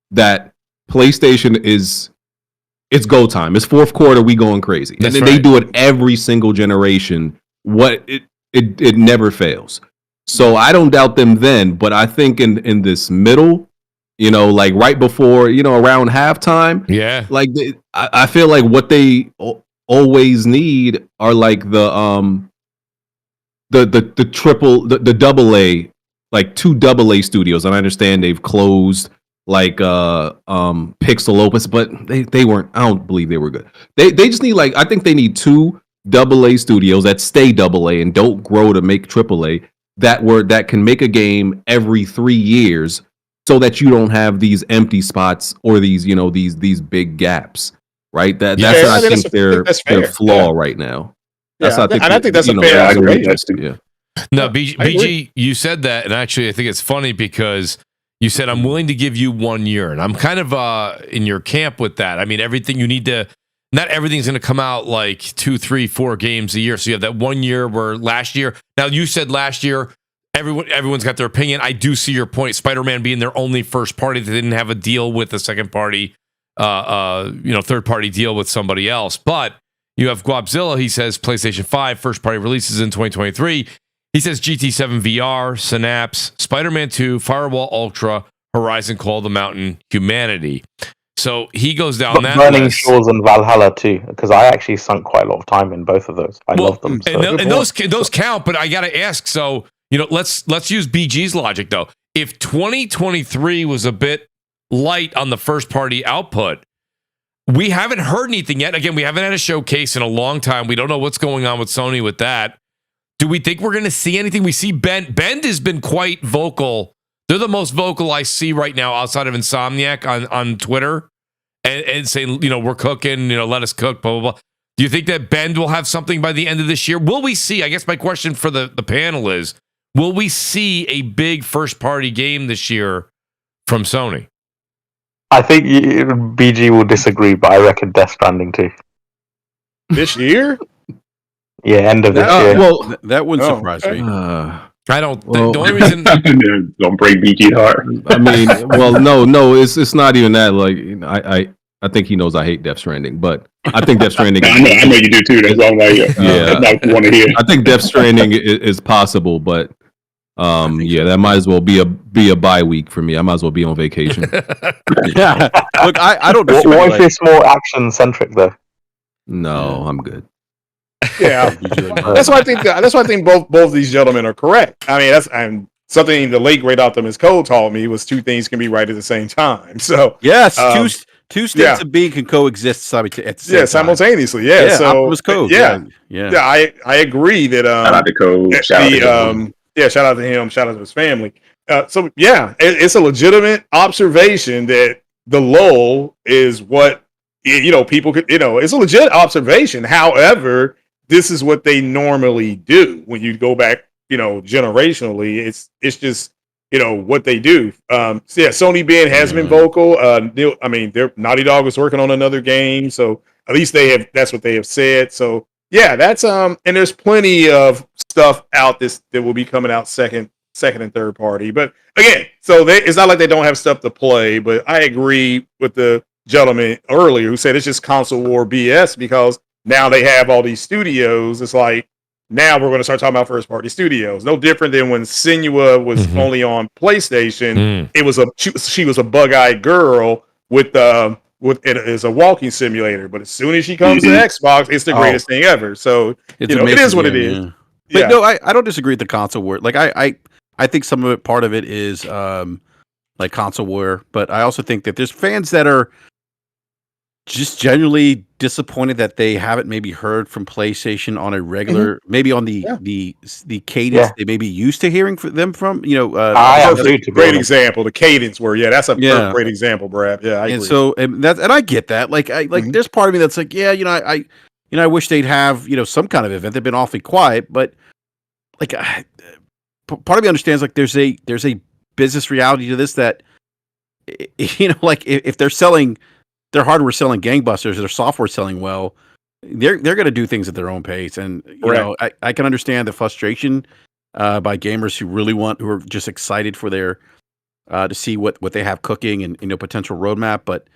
that PlayStation it's go time. It's fourth quarter, we going crazy. That's and then they do it every single generation. It never fails. So I don't doubt them then, but I think in this middle, right before, around halftime, I feel like what they always need are like the double A, like two double A studios. And I understand they've closed Pixel Opus, but they weren't. I don't believe they were good. They just need I think they need two double A studios that stay double A and don't grow to make triple A that can make a game every 3 years, so that you don't have these empty spots or these these big gaps, right? That's what I think their flaw right now. That's I think that's a fair observation. Yeah. No, BG, you said that, and actually I think it's funny because you said I'm willing to give you 1 year, and I'm kind of in your camp with that. I mean, everything you need to not everything's going to come out like 2, 3, 4 games a year. So you have that 1 year where last year. Now you said last year everyone's got their opinion. I do see your point. Spider-Man being their only first party, they didn't have a deal with a second party, third party deal with somebody else. But you have Guapzilla. He says PlayStation 5 first party releases in 2023. He says GT7 VR, Synapse, Spider-Man 2, Firewall Ultra, Horizon Call of the Mountain, Humanity. So he goes down that Burning list. Shores and Valhalla too, because I actually sunk quite a lot of time in both of those. I love them. So. And those count, but I got to ask. So let's use BG's logic though. If 2023 was a bit light on the first party output, we haven't heard anything yet. Again, we haven't had a showcase in a long time. We don't know what's going on with Sony with that. Do we think we're going to see anything? We see Bend has been quite vocal. They're the most vocal I see right now outside of Insomniac on Twitter and saying, we're cooking, let us cook, blah, blah, blah. Do you think that Bend will have something by the end of this year? Will we see? I guess my question for the panel is, will we see a big first party game this year from Sony? I think BG will disagree, but I reckon Death Stranding too. This year? Yeah, end of this year. Well, that wouldn't surprise me. I don't. The only reason don't break BG heart. I mean, well, no, it's not even that. Like, I think he knows I hate Death Stranding, but I think Death Stranding. I know you do too. That's why I'm like, that's what want to hear. I think Death Stranding is possible, but that might as well be a bye week for me. I might as well be on vacation. Yeah. Look, I don't. What if it's more action centric though? No, I'm good. Yeah, that's why I think. That's why I think both these gentlemen are correct. I mean, that's something the late great Optimus Cole taught me was two things can be right at the same time. So yes, two states of being can coexist at the same time. Simultaneously. Yeah, so Optimus Code. Yeah. I agree that. Shout out to Code. Shout out to him. Shout out to his family. It's a legitimate observation that the lull is what people could. It's a legit observation. However, this is what they normally do when you go back, generationally. It's just, what they do. Sony Ben has been vocal. Naughty Dog was working on another game, so at least that's what they have said. So yeah, that's and there's plenty of stuff out that will be coming out second and third party. But again, so it's not like they don't have stuff to play. But I agree with the gentleman earlier who said it's just console war BS because now they have all these studios. It's like now we're going to start talking about first party studios. No different than when Senua was only on PlayStation. It was she was a bug-eyed girl with it as a walking simulator. But as soon as she comes to Xbox, it's the greatest thing ever. So it is what it is. But no, I don't disagree with the console war. Like I think some of it, part of it is like console war, but I also think that there's fans that are just generally disappointed that they haven't maybe heard from PlayStation on a regular, maybe on the cadence they may be used to hearing them from. Great example, the cadence where that's a great example, Brad. Yeah, I agree. So and I get that. Like there's part of me that's like, I wish they'd have some kind of event. They've been awfully quiet, but like part of me understands like there's a business reality to this that like if they're selling. Their hardware selling gangbusters, their software selling well, they're going to do things at their own pace. And I can understand the frustration by gamers who are just excited for their to see what they have cooking and potential roadmap. But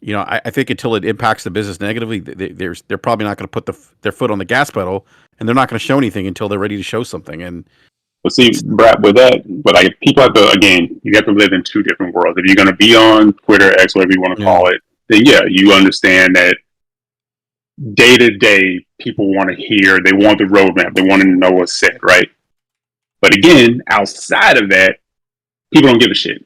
I think until it impacts the business negatively, they're probably not going to put their foot on the gas pedal, and they're not going to show anything until they're ready to show something. And well, see, Brad, with that, but like people have to you have to live in two different worlds. If you're going to be on Twitter, X, whatever you want to call it. Then you understand that day to day, people want to hear, they want the roadmap, they want to know what's said, right? But again, outside of that, people don't give a shit.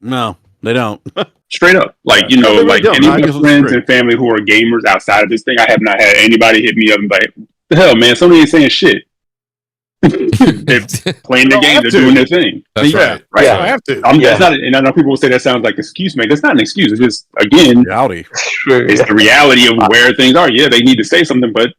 No, they don't. Straight up. Like, like any of my friends and family who are gamers outside of this thing, I have not had anybody hit me up and be like, the hell, man, somebody ain't saying shit. They're playing the game, they're doing their thing. That's right. I have to. That's not, and I know people will say that sounds like an excuse, man. That's not an excuse. It's just, again, reality. It's the reality of where things are. Yeah, they need to say something, but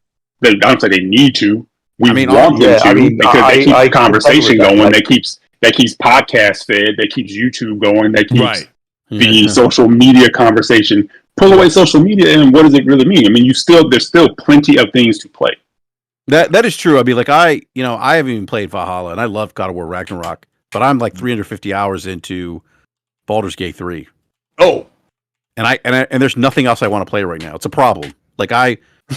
I don't say they need to. We want them to because they keep the conversation going. That keeps podcast fed. That keeps YouTube going. That keeps the social media conversation pull away social media, and what does it really mean? I mean, there's still plenty of things to play. That is true. I mean, like I haven't even played Valhalla, and I love God of War Ragnarok, but I'm like 350 hours into Baldur's Gate 3. Oh, and there's nothing else I want to play right now. It's a problem. Like I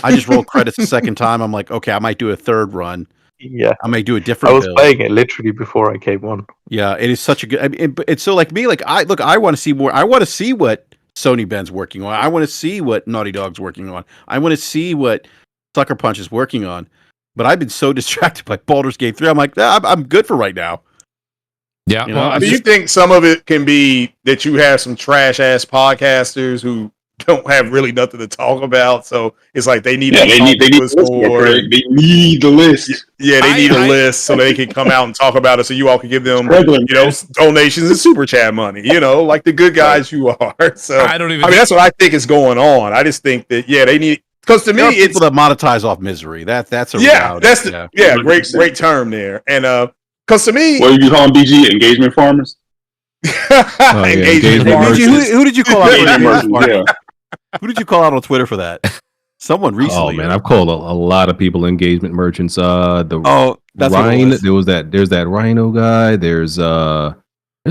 just rolled credits the second time. I'm like, okay, I might do a third run. Yeah, I might do a different. I was build. playing it literally before I came on. Yeah, it is such a good. I mean, it's so like me. Like I want to see more. I want to see what Sony Ben's working on. I want to see what Naughty Dog's working on. I want to see what Sucker Punch is working on. But I've been so distracted by Baldur's Gate 3. I'm like, I'm good for right now. Yeah. You know, do you think some of it can be that you have some trash ass podcasters who don't have really nothing to talk about? So it's like they need they need the list. Yeah, they need a list so they can come out and talk about it. So you all can give them, donations and super chat money. Like the good guys you are. So I mean, that's what I think is going on. I just think that they need. Because to me, it's people that monetize off misery. That's a reality. That's great term there. And because to me, what do you call them? BG engagement farmers. Engagement farmers. Who did you call out? Yeah. Who did you call out on Twitter for that? Someone recently. Oh man, I've called a lot of people engagement merchants. That's Rhino. There's that Rhino guy. There's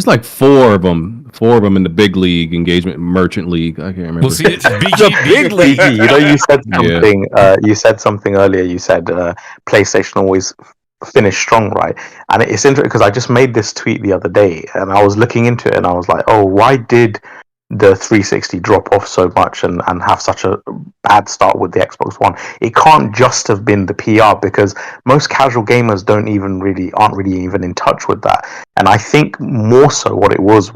like four of them in the big league, engagement merchant league. I can't remember. Well, see, it's BG, big league. You said something. You said something earlier. You said PlayStation always finish strong, right? And it's interesting because I just made this tweet the other day, and I was looking into it, and I was like, oh, why did the 360 drop off so much and have such a bad start with the Xbox One? It can't just have been the PR, because most casual gamers aren't really even in touch with that. And I think more so what it was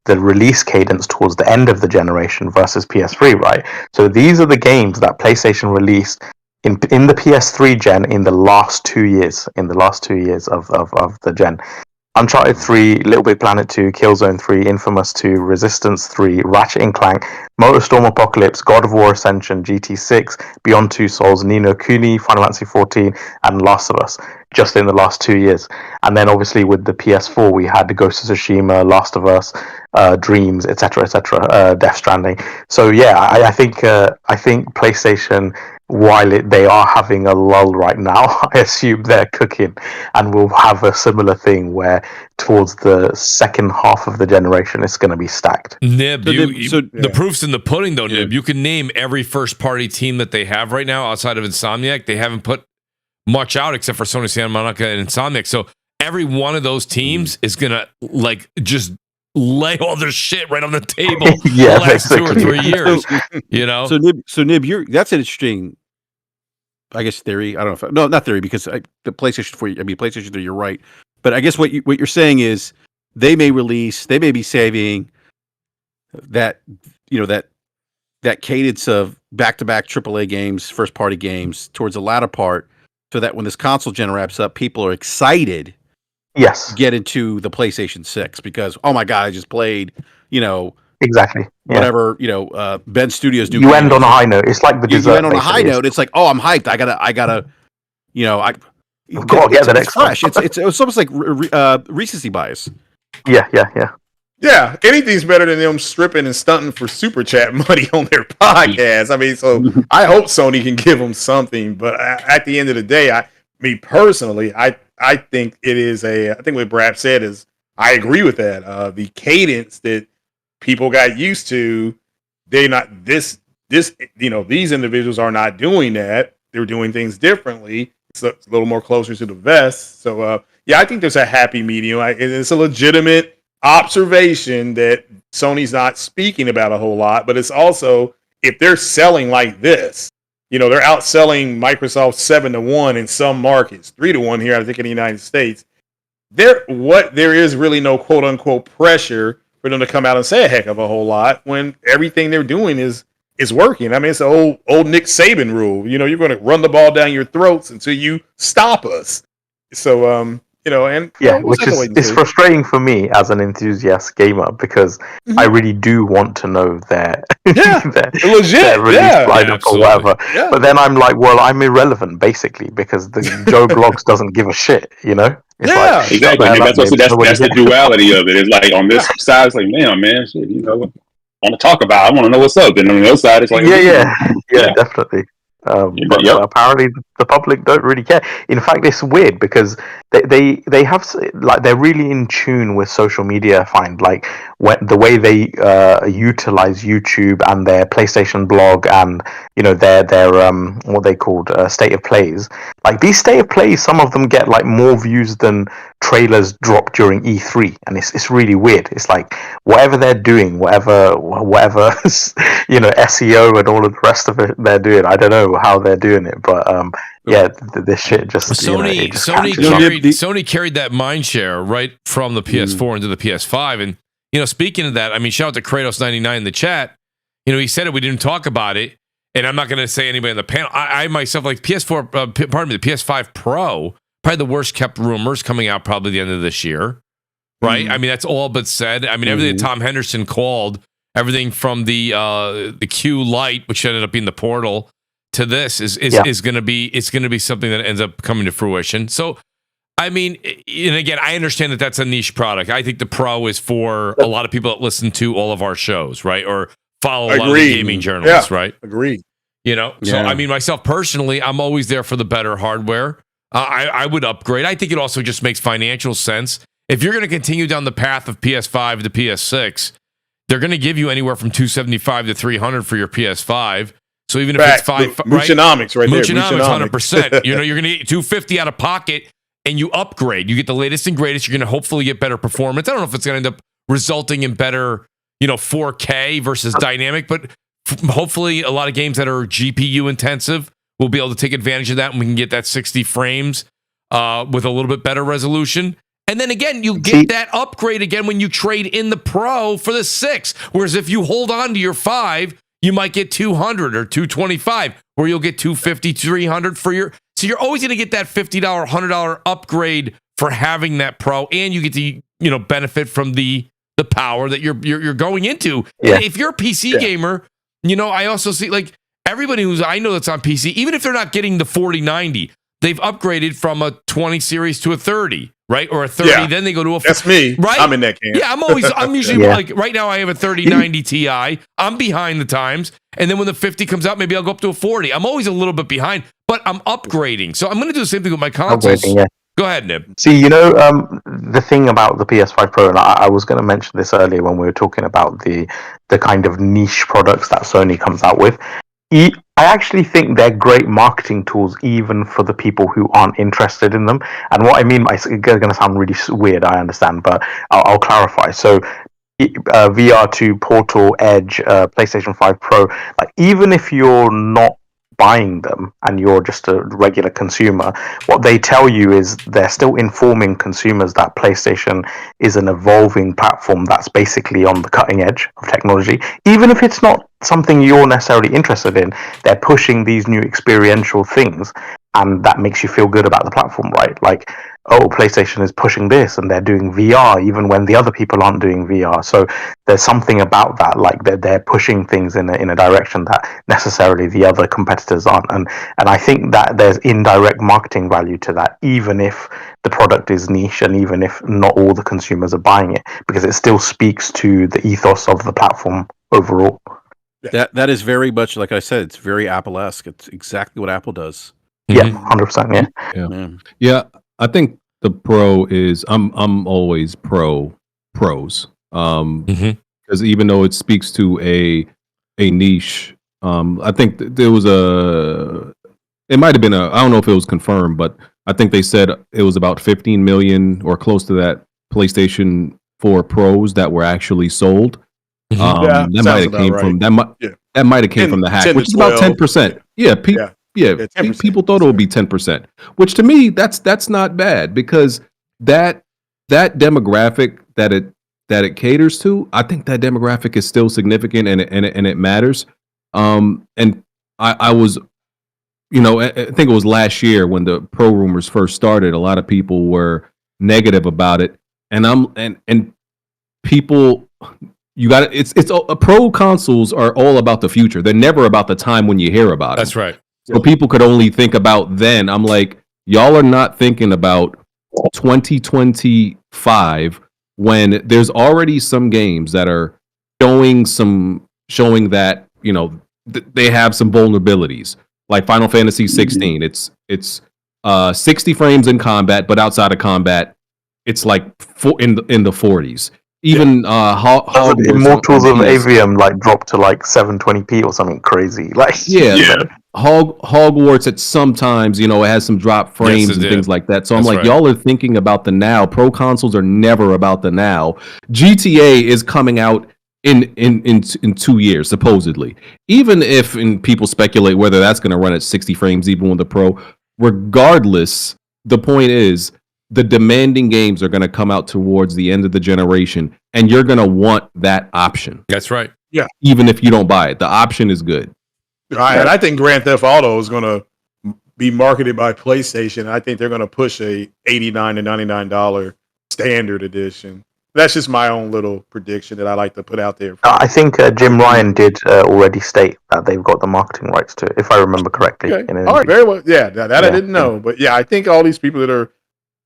the release cadence towards the end of the generation versus PS3, right? So these are the games that PlayStation released in the PS3 gen in the last 2 years, of the gen. Uncharted 3, Little Big Planet 2, Killzone 3, Infamous 2, Resistance 3, Ratchet & Clank, MotorStorm Apocalypse, God of War Ascension, GT6, Beyond Two Souls, Ni no Kuni, Final Fantasy 14, and Last of Us, just in the last 2 years. And then obviously with the PS4, we had the Ghost of Tsushima, Last of Us, Dreams, etc., Death Stranding. So yeah, I think PlayStation, while they are having a lull right now, I assume they're cooking, and we'll have a similar thing where towards the second half of the generation, it's going to be stacked. Nib, the proof's in the pudding, though, Nib. You can name every first-party team that they have right now outside of Insomniac. They haven't put much out except for Sony, Santa Monica, and Insomniac. So every one of those teams is going to, just lay all their shit right on the table the last 2 or 3 years. So Nib, that's an interesting, I guess, theory. I don't know not theory, because the PlayStation 4, PlayStation 3, you're right. But I guess what you're saying is they may be saving that cadence of back-to-back AAA games, first-party games towards the latter part, so that when this console gen wraps up, people are excited. Yes. Get into the PlayStation 6 because, oh my God, I just played, exactly. Whatever, Ben Studios do. You end on a high note. It's like the dessert. You end on a high note. It's like, oh, I'm hyped. I gotta, get the next fresh. It's almost like recency bias. Yeah. Yeah, anything's better than them stripping and stunting for super chat money on their podcast. I mean, so I hope Sony can give them something. But at the end of the day, personally, I think it is I think what Brad said is, I agree with that. The cadence that people got used to, these individuals are not doing that. They're doing things differently. It's a little more closer to the vest. So, I think there's a happy medium. It's a legitimate observation that Sony's not speaking about a whole lot, but it's also, if they're selling like this, they're outselling Microsoft 7-1 in some markets, 3-1 here, I think, in the United States. There is really no quote unquote pressure for them to come out and say a heck of a whole lot when everything they're doing is working. I mean, it's the old Nick Saban rule. You're going to run the ball down your throats until you stop us. So, which is frustrating for me as an enthusiast gamer, because I really do want to know their legit release lineup or whatever. Yeah. But then I'm like, well, I'm irrelevant basically, because the Joe Blogs doesn't give a shit. It's like, exactly. That's the duality of it. It's like on this side, it's like, man, shit, want to talk about. I want to know what's up. And on the other side, it's like, yeah, yeah. definitely. But Yep. apparently the public don't really care. In fact, it's weird because they have like they're really in tune with social media. I find like when the way they utilize YouTube and their PlayStation blog and their what they called state of plays. Like these state of plays, some of them get like more views than trailers dropped during E3, and it's really weird. It's like whatever they're doing, whatever SEO and all of the rest of it they're doing. I don't know how they're doing it, but this shit just Sony carried that mind share right from the PS4 into the PS5, and speaking of that, I mean, shout out to Kratos99 in the chat. He said it. We didn't talk about it, and I'm not going to say anybody on the panel. I myself like PS4. The PS5 Pro. Probably the worst kept rumors coming out probably the end of this year, right? I mean, that's all but said. I mean, everything that Tom Henderson called, everything from the Q Lite, which ended up being the Portal, to this is going to be something that ends up coming to fruition. So, I mean, and again, I understand that that's a niche product. I think the Pro is for a lot of people that listen to all of our shows, right? Or follow a lot of the gaming journalists, right? Agreed. So I mean, myself personally, I'm always there for the better hardware. I would upgrade. I think it also just makes financial sense. If you're going to continue down the path of PS5 to PS6, they're going to give you anywhere from $275 to $300 for your PS5. So even if it's Moochonomics right there. Moochonomics, 100%. You're going to get $250 out of pocket, and you upgrade. You get the latest and greatest. You're going to hopefully get better performance. I don't know if it's going to end up resulting in better, 4K versus dynamic, but hopefully a lot of games that are GPU intensive, we'll be able to take advantage of that, and we can get that 60 frames with a little bit better resolution. And then again, you get that upgrade again when you trade in the Pro for the 6. Whereas if you hold on to your 5, you might get 200 or 225, where you'll get 250, 300 for your. So you're always going to get that $50, $100 upgrade for having that Pro, and you get to benefit from the power that you're going into. Yeah. And if you're a PC gamer, I also see like. Everybody I know that's on PC, even if they're not getting the 4090, they've upgraded from a 20 series to a 30, right? Or a 30, then they go to a 40. That's me. Right? I'm in that camp. Yeah, I'm usually like, right now I have a 3090 Ti. I'm behind the times. And then when the 50 comes out, maybe I'll go up to a 40. I'm always a little bit behind, but I'm upgrading. So I'm going to do the same thing with my consoles. Go ahead, Nib. See, the thing about the PS5 Pro, and I was going to mention this earlier when we were talking about the kind of niche products that Sony comes out with. I actually think they're great marketing tools, even for the people who aren't interested in them. And what I mean by it's going to sound really weird, I understand, but I'll clarify. So, VR2, Portal, Edge, PlayStation 5 Pro, like even if you're not buying them and you're just a regular consumer, what they tell you is they're still informing consumers that PlayStation is an evolving platform that's basically on the cutting edge of technology. Even if it's not something you're necessarily interested in, they're pushing these new experiential things, and that makes you feel good about the platform, right? Like, oh, PlayStation is pushing this and they're doing VR even when the other people aren't doing VR. So there's something about that, like they're pushing things in a direction that necessarily the other competitors aren't. And I think that there's indirect marketing value to that, even if the product is niche and even if not all the consumers are buying it, because it still speaks to the ethos of the platform overall. That is very much, like I said, it's very Apple-esque. It's exactly what Apple does. Yeah, 100%. Yeah. I think the Pro is. I'm always pros. Because even though it speaks to a niche, I think there was it might have been I don't know if it was confirmed, but I think they said it was about 15 million or close to that PlayStation 4 Pros that were actually sold. That might have came from that might have came from the hack, which is about 10%. People thought it would be 10%, which to me that's not bad, because that demographic that it caters to, I think that demographic is still significant and it matters. And I was, I think it was last year when the Pro rumors first started, a lot of people were negative about it, and people. You got it's Pro consoles are all about the future. They're never about the time when you hear about it. That's right. So people could only think about then. I'm like, y'all are not thinking about 2025 when there's already some games that are showing that they have some vulnerabilities. Like Final Fantasy 16, it's 60 frames in combat, but outside of combat, it's like in the 40s. Even Immortals of Avium like dropped to like 720p or something crazy. Like Hogwarts at sometimes it has some drop frames and things like that. So I'm like, y'all are thinking about the now. Pro consoles are never about the now. GTA is coming out in 2 years supposedly. Even if people speculate whether that's going to run at 60 frames even with the Pro. Regardless, the point is, the demanding games are going to come out towards the end of the generation, and you're going to want that option. That's right. Yeah. Even if you don't buy it, the option is good. Right. And I think Grand Theft Auto is going to be marketed by PlayStation. I think they're going to push a $89 to $99 standard edition. That's just my own little prediction that I like to put out there. I think Jim Ryan did already state that they've got the marketing rights to it, if I remember correctly. Okay. All right, very well. Yeah, that I didn't know. But yeah, I think all these people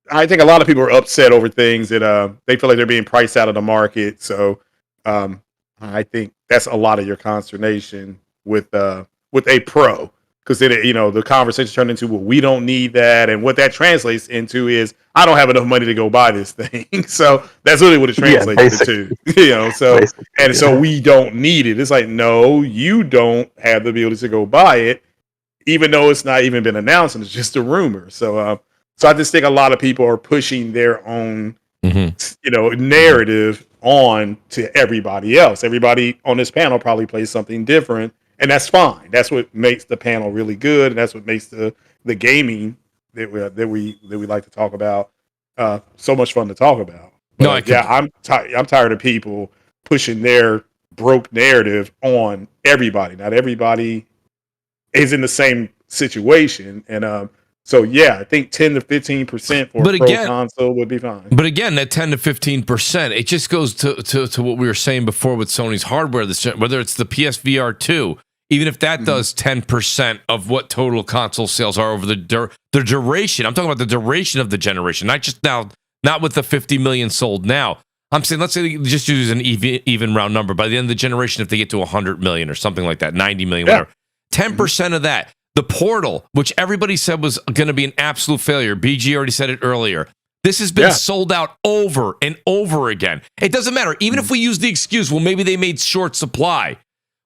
I think a lot of people are upset over things that they feel like they're being priced out of the market. So I think that's a lot of your consternation with a Pro. Because then the conversation turned into, well, we don't need that, and what that translates into is I don't have enough money to go buy this thing. So that's really what it translates into. So we don't need it. It's like, no, you don't have the ability to go buy it, even though it's not even been announced and it's just a rumor. So I just think a lot of people are pushing their own narrative on to everybody else. Everybody on this panel probably plays something different. And that's fine. That's what makes the panel really good, and that's what makes the gaming that we like to talk about so much fun to talk about. But I'm tired of people pushing their broke narrative on everybody. Not everybody is in the same situation, and I think 10 to 15% for a pro console would be fine. But again, that 10 to 15%, it just goes to what we were saying before with Sony's hardware. Whether it's the PSVR 2. Even if that does 10% of what total console sales are over the duration, I'm talking about the duration of the generation, not just now, not with the 50 million sold now. I'm saying, let's say just use an even round number. By the end of the generation, if they get to 100 million or something like that, 90 million, whatever, 10% of that, the Portal, which everybody said was going to be an absolute failure. BG already said it earlier. This has been sold out over and over again. It doesn't matter. Even if we use the excuse, well, maybe they made short supply.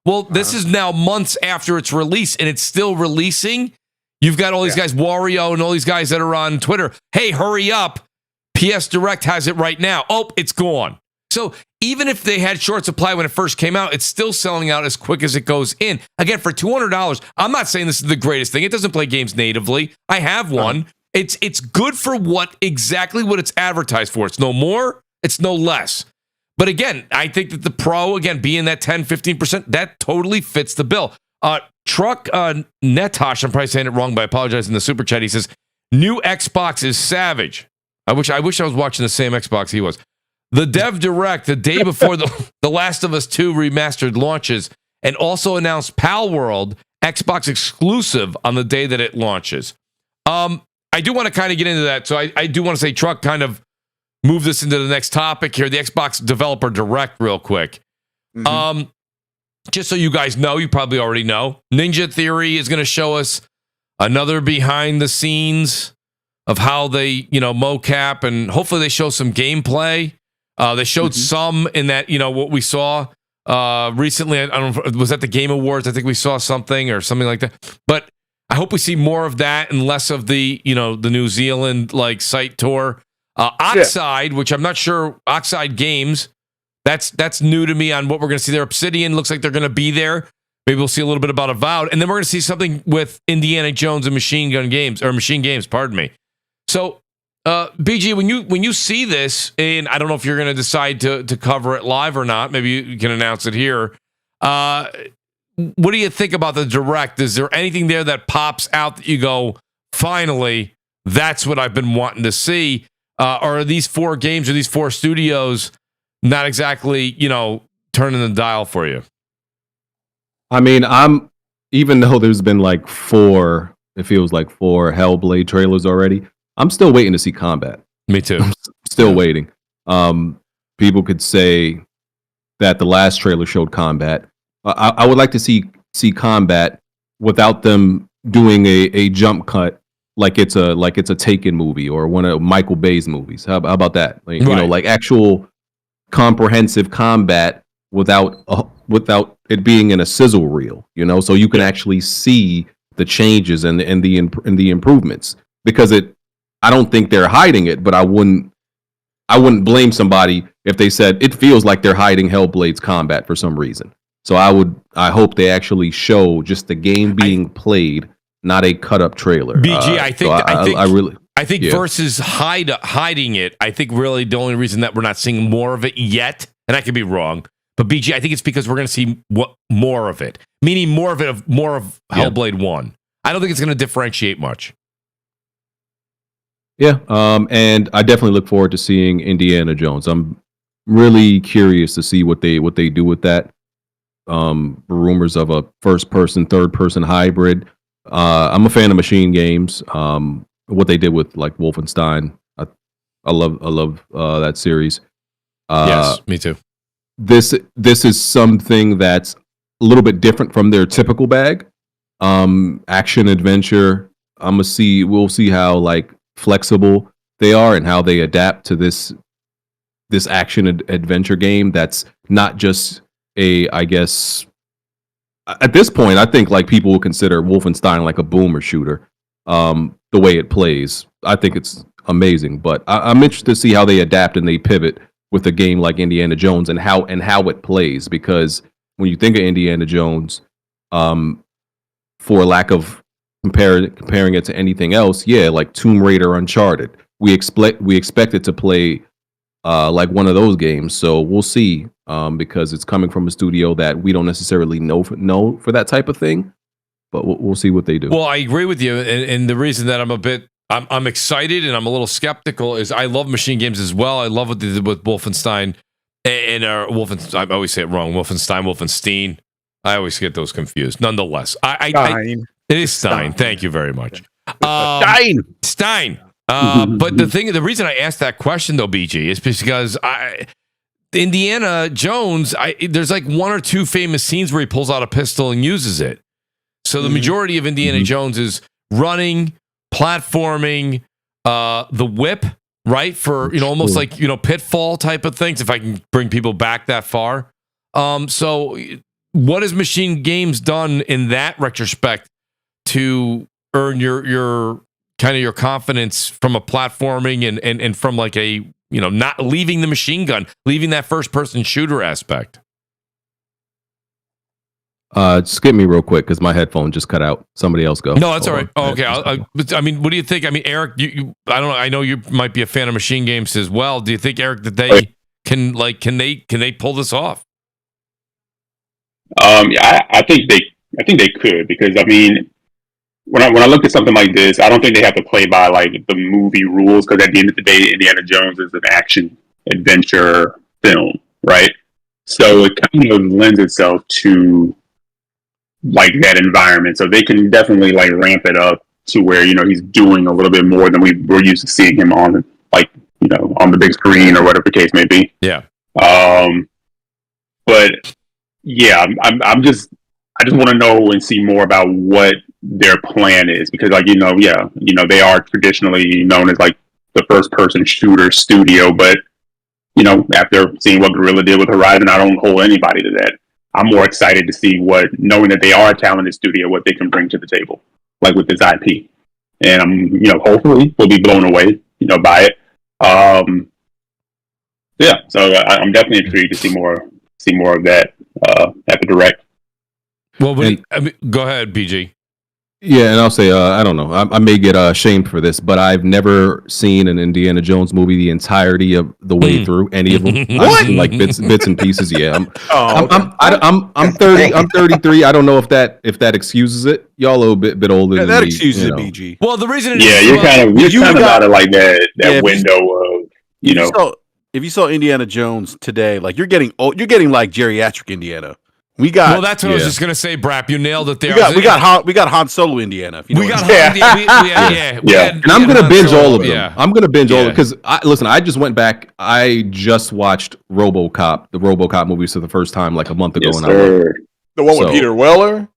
Well, this is now months after its release, and it's still releasing. You've got all these guys, Wario, and all these guys that are on Twitter. Hey, hurry up. PS Direct has it right now. Oh, it's gone. So even if they had short supply when it first came out, it's still selling out as quick as it goes in. Again, for $200, I'm not saying this is the greatest thing. It doesn't play games natively. I have one. It's good for exactly what it's advertised for. It's no more. It's no less. But again, I think that the Pro, again, being that 10, 15%, that totally fits the bill. Truck Netosh, I'm probably saying it wrong, but I apologize in the super chat. He says, new Xbox is savage. I wish I was watching the same Xbox he was. The Dev Direct, the day before the Last of Us 2 remastered launches, and also announced Pal World, Xbox exclusive, on the day that it launches. I do want to kind of get into that. So I do want to say, Truck, kind of move this into the next topic here, the Xbox Developer Direct real quick. Just so you guys know, you probably already know, Ninja Theory is going to show us another behind the scenes of how they, mocap, and hopefully they show some gameplay. They showed some in that, what we saw recently. I don't know, was that the Game Awards? I think we saw something or something like that. But I hope we see more of that and less of the, the New Zealand site tour. Oxide, which I'm not sure, Oxide Games, that's new to me on what we're going to see there. Obsidian looks like they're going to be there. Maybe we'll see a little bit about Avowed, and then we're going to see something with Indiana Jones and Machine Games, pardon me. So, BG, when you see this, and I don't know if you're going to decide to cover it live or not, maybe you can announce it here. What do you think about the Direct? Is there anything there that pops out that you go, finally, that's what I've been wanting to see? Or are these 4 games or these 4 studios not exactly, turning the dial for you? I mean, even though there's been 4, it feels like 4 Hellblade trailers already, I'm still waiting to see combat. Me too. I'm still waiting. People could say that the last trailer showed combat. I would like to see combat without them doing a jump cut like it's a Taken movie or one of Michael Bay's movies. How about that? Like, you know, like actual comprehensive combat without it being in a sizzle reel. You know, so you can actually see the changes and the improvements, because I don't think they're hiding it, but I wouldn't blame somebody if they said it feels like they're hiding Hellblade's combat for some reason. So I hope they actually show just the game being played, not a cut up trailer. BG, I think yeah. versus hiding it, I think really the only reason that we're not seeing more of it yet, and I could be wrong, but BG, I think it's because we're going to see more of it, meaning more of Hellblade 1. I don't think it's going to differentiate much. Yeah, and I definitely look forward to seeing Indiana Jones. I'm really curious to see what they do with that. Rumors of a first-person, third-person hybrid. I'm a fan of machine games. What they did with like Wolfenstein, I love that series. Yes, me too. This is something that's a little bit different from their typical bag. Action adventure. We'll see how like flexible they are and how they adapt to this action adventure game that's not just I guess at this point I think like people will consider Wolfenstein like a boomer shooter. The way it plays, I think it's amazing, but I'm interested to see how they adapt and they pivot with a game like Indiana Jones and how it plays, because when you think of Indiana Jones, for lack of comparing it to anything else, yeah, like Tomb Raider, Uncharted, we expect it to play like one of those games. So we'll see, because it's coming from a studio that we don't necessarily know for that type of thing, but we'll see what they do. Well, I agree with you, and the reason that I'm excited and I'm a little skeptical is I love machine games as well. I love what they did with Wolfenstein and Wolfenstein. I always say it wrong. Wolfenstein. I always get those confused. Nonetheless, it is Stein. Thank you very much. Stein. But the reason I asked that question though, BG, is because Indiana Jones, there's like one or two famous scenes where he pulls out a pistol and uses it. So the majority of Indiana Jones is running, platforming, the whip, right? For, almost like, pitfall type of things, if I can bring people back that far. So what has Machine Games done in that retrospect to earn your kind of your confidence from a platforming and from like a, not leaving the machine gun, leaving that first person shooter aspect? Skip me real quick because my headphone just cut out. Somebody else go. No, that's all right. Oh, okay. I mean, what do you think? I mean, Eric, I don't know. I know you might be a fan of machine games as well. Do you think, Eric, that they can they pull this off? Yeah, I think they could, because I mean, when I look at something like this, I don't think they have to play by like the movie rules, because at the end of the day, Indiana Jones is an action adventure film, right? So it kind of lends itself to like that environment, so they can definitely like ramp it up to where he's doing a little bit more than we're used to seeing him on, like on the big screen or whatever the case may be. Yeah. But yeah, I just want to know and see more about what their plan is, because like they are traditionally known as like the first person shooter studio, but after seeing what Guerrilla did with Horizon, I don't hold anybody to that. I'm more excited to see knowing that they are a talented studio, what they can bring to the table, like with this IP. And I'm, hopefully we'll be blown away, by it. Yeah, so I'm definitely intrigued to see more of that at the Direct. Well, go ahead, BG. Yeah, and I'll say, I don't know. I may get shamed for this, but I've never seen an Indiana Jones movie the entirety of the way through, any of them. I've seen like bits and pieces. Yeah, I'm 30. I'm 33. I don't know if that excuses it. Y'all a little bit older. Yeah, than that me, excuses it, BG. Well, the reason you're kind of out of like that window of If you saw Indiana Jones today, like you're getting like geriatric Indiana. We got. Well, that's what I was just gonna say, Brap. You nailed it there. We got Han Solo, Indiana. If you know We what got I'm saying. Han, And I'm gonna binge all of them. Yeah. I'm gonna binge all of them because listen, I just went back. I just watched RoboCop, the RoboCop movies for the first time like a month ago, Yes, and I loved it. sir. The one with So- Peter Weller?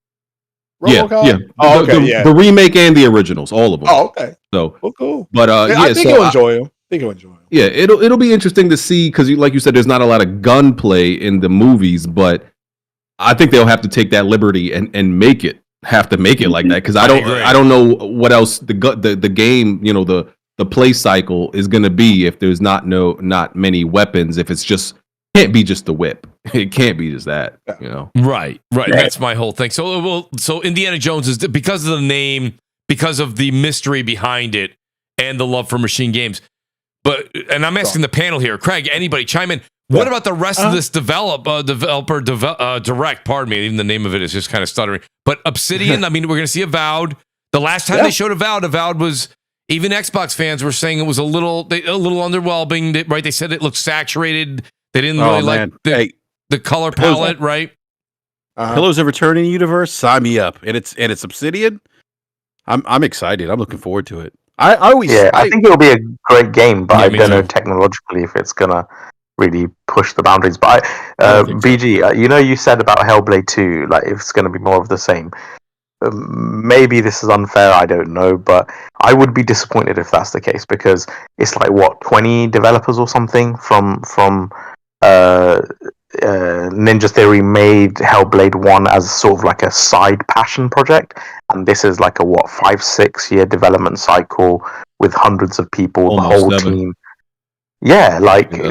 RoboCop? Yeah. Oh, the, okay, the, yeah. the remake and the originals, all of them. Oh, okay. So, Well, cool. but I think you'll enjoy him. Yeah, it'll be interesting to see because, like you said, there's not a lot of gunplay in the movies, but I think they'll have to take that liberty and make it like that because I don't know what else the game, you know, the play cycle is going to be if there's not many weapons. If it's just can't be just the whip, it can't be just that, you know. Right. That's my whole thing. So Indiana Jones is because of the name, because of the mystery behind it, and the love for machine games. And I'm asking the panel here, Craig, anybody chime in. What about the rest of this developer direct? Pardon me, even the name of it is just kind of stuttering. But Obsidian, I mean, we're going to see Avowed. The last time they showed Avowed was even Xbox fans were saying it was a little underwhelming. Right? They said it looked saturated. They didn't really like the color palette, right? Pillars of Eternity universe, sign me up. And it's Obsidian. I'm excited. I'm looking forward to it. I think it'll be a great game, but I don't know too. technologically if it's gonna really push the boundaries. But BG, you said about Hellblade 2, like if it's gonna be more of the same. Maybe this is unfair, I don't know, but I would be disappointed if that's the case because it's like 20 developers or something from Ninja Theory made Hellblade 1 as sort of like a side passion project, and this is like a 5-6 year development cycle with hundreds of people, Almost the whole 7. team.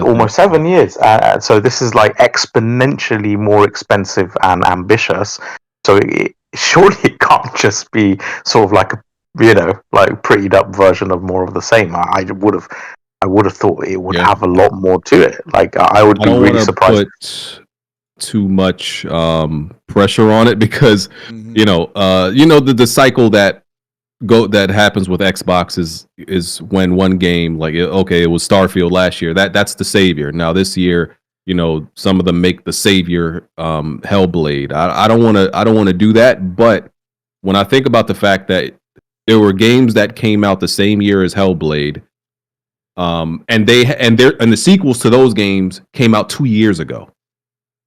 Almost 7 years. So this is like exponentially more expensive and ambitious. So surely it can't just be sort of like a prettied up version of more of the same. I would have thought it would have a lot more to it. Like I would be really surprised. Put too much pressure on it because the cycle that happens with Xbox is when one game it was Starfield last year. That's the savior. Now this year, some of them make the savior Hellblade. I don't want to do that, but when I think about the fact that there were games that came out the same year as Hellblade, and the sequels to those games came out 2 years ago.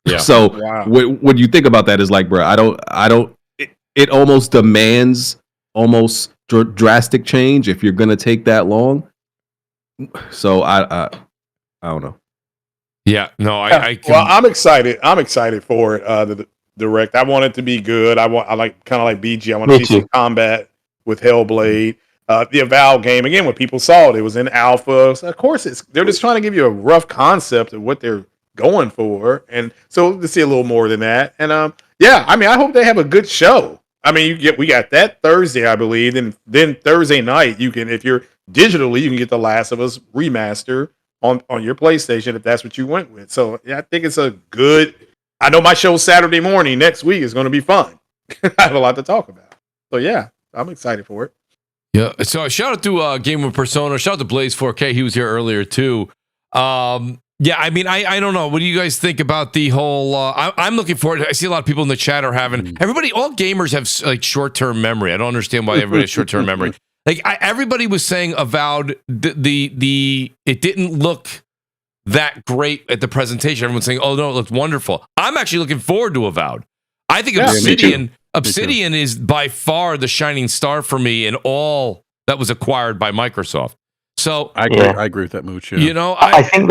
Yeah. So what you think about that is like, bro, I don't. It almost demands drastic change if you're gonna take that long. So I don't know. Yeah, no, Well, I'm excited. I'm excited for it. The direct. I want it to be good. I like kind of like BG. I want to see some combat with Hellblade. The Avowed game again. When people saw it was in alpha. So of course, they're just trying to give you a rough concept of what they're going for, and so to see a little more than that. And I hope they have a good show. I mean, we got that Thursday, I believe, and then Thursday night you can, if you're digitally, you can get The Last of Us remaster on your PlayStation if that's what you went with. So yeah, I think it's a good. I know my show Saturday morning next week is going to be fun. I have a lot to talk about. So yeah, I'm excited for it. Yeah. So shout out to Game of Persona. Shout out to Blaze 4K. He was here earlier too. Yeah, I mean, I don't know. What do you guys think about the whole? I'm looking forward. I see a lot of people in the chat are having. Everybody, all gamers have like short-term memory. I don't understand why everybody has short-term memory. Like everybody was saying, Avowed. The it didn't look that great at the presentation. Everyone's saying, "Oh no, it looked wonderful." I'm actually looking forward to Avowed. I think Obsidian is by far the shining star for me in all that was acquired by Microsoft. So I agree with that, Mooch. Yeah. I think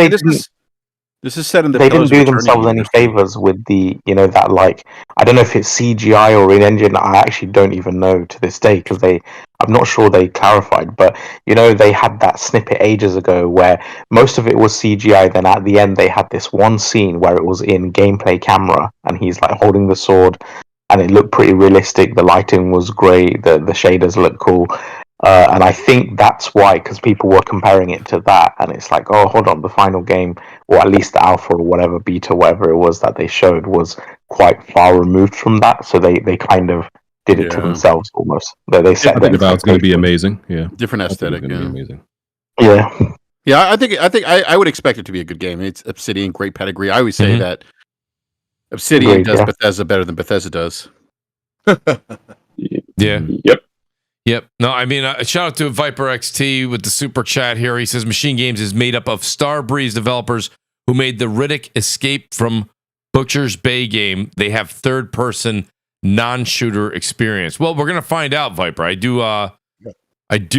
this is set in the. They didn't do themselves any favors with the, that like, I don't know if it's CGI or in-engine. I actually don't even know to this day because I'm not sure they clarified. But they had that snippet ages ago where most of it was CGI. Then at the end they had this one scene where it was in gameplay camera, and he's like holding the sword, and it looked pretty realistic. The lighting was great. The shaders looked cool. And I think that's why, because people were comparing it to that, and it's like, oh, hold on, the final game, or at least the alpha or whatever, beta, whatever it was that they showed, was quite far removed from that. So they kind of did it to themselves almost. They said I think it's going to be amazing. Yeah, different aesthetic. Yeah, amazing. Yeah, yeah. I think I would expect it to be a good game. It's Obsidian, great pedigree. I always say that Obsidian Agreed, does yeah. Bethesda better than Bethesda does. Yeah. Yep. Yep. No, I mean, shout out to Viper XT with the super chat here. He says Machine Games is made up of Starbreeze developers who made the Riddick Escape from Butcher's Bay game. They have third-person non-shooter experience. Well, we're gonna find out, Viper. I do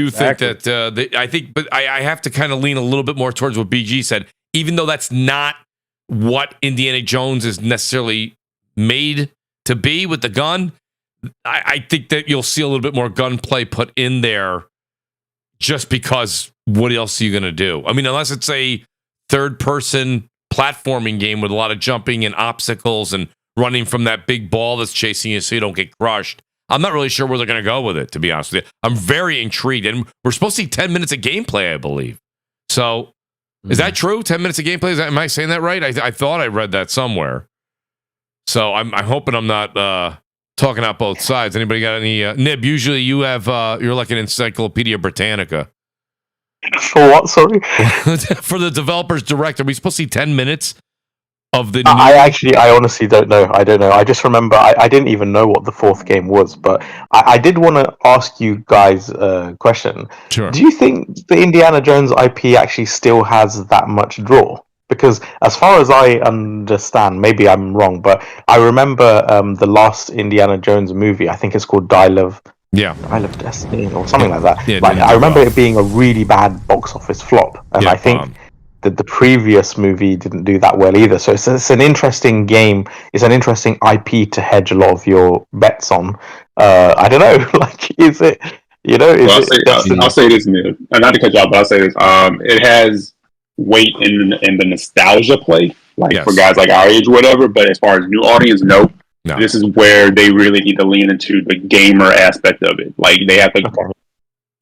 think that I think, but I have to kind of lean a little bit more towards what BG said, even though that's not what Indiana Jones is necessarily made to be with the gun. I think that you'll see a little bit more gunplay put in there just because what else are you going to do? I mean, unless it's a third-person platforming game with a lot of jumping and obstacles and running from that big ball that's chasing you so you don't get crushed. I'm not really sure where they're going to go with it, to be honest with you. I'm very intrigued. And we're supposed to see 10 minutes of gameplay, I believe. So, is that true? 10 minutes of gameplay? Am I saying that right? I thought I read that somewhere. So, I'm hoping I'm not talking out both sides. Anybody got any Nib? Usually you have you're like an Encyclopedia Britannica. For what? Sorry. For the developers direct, are we supposed to see 10 minutes of the? I honestly don't know. I don't know. I just remember I didn't even know what the fourth game was, but I did want to ask you guys a question. Sure. Do you think the Indiana Jones IP actually still has that much draw? Because as far as I understand, maybe I'm wrong, but I remember the last Indiana Jones movie. I think it's called Dial of Destiny or something like that. Yeah, like, I remember it being a really bad box office flop, and I think that the previous movie didn't do that well either. So it's an interesting game. It's an interesting IP to hedge a lot of your bets on. I don't know. Like, is it? You know? I'll say this, Neil. Not to cut you off, but I'll say this. It has weight in the nostalgia play, for guys like our age or whatever. But as far as new audience, no. This is where they really need to lean into the gamer aspect of it. Like, they have to. Okay.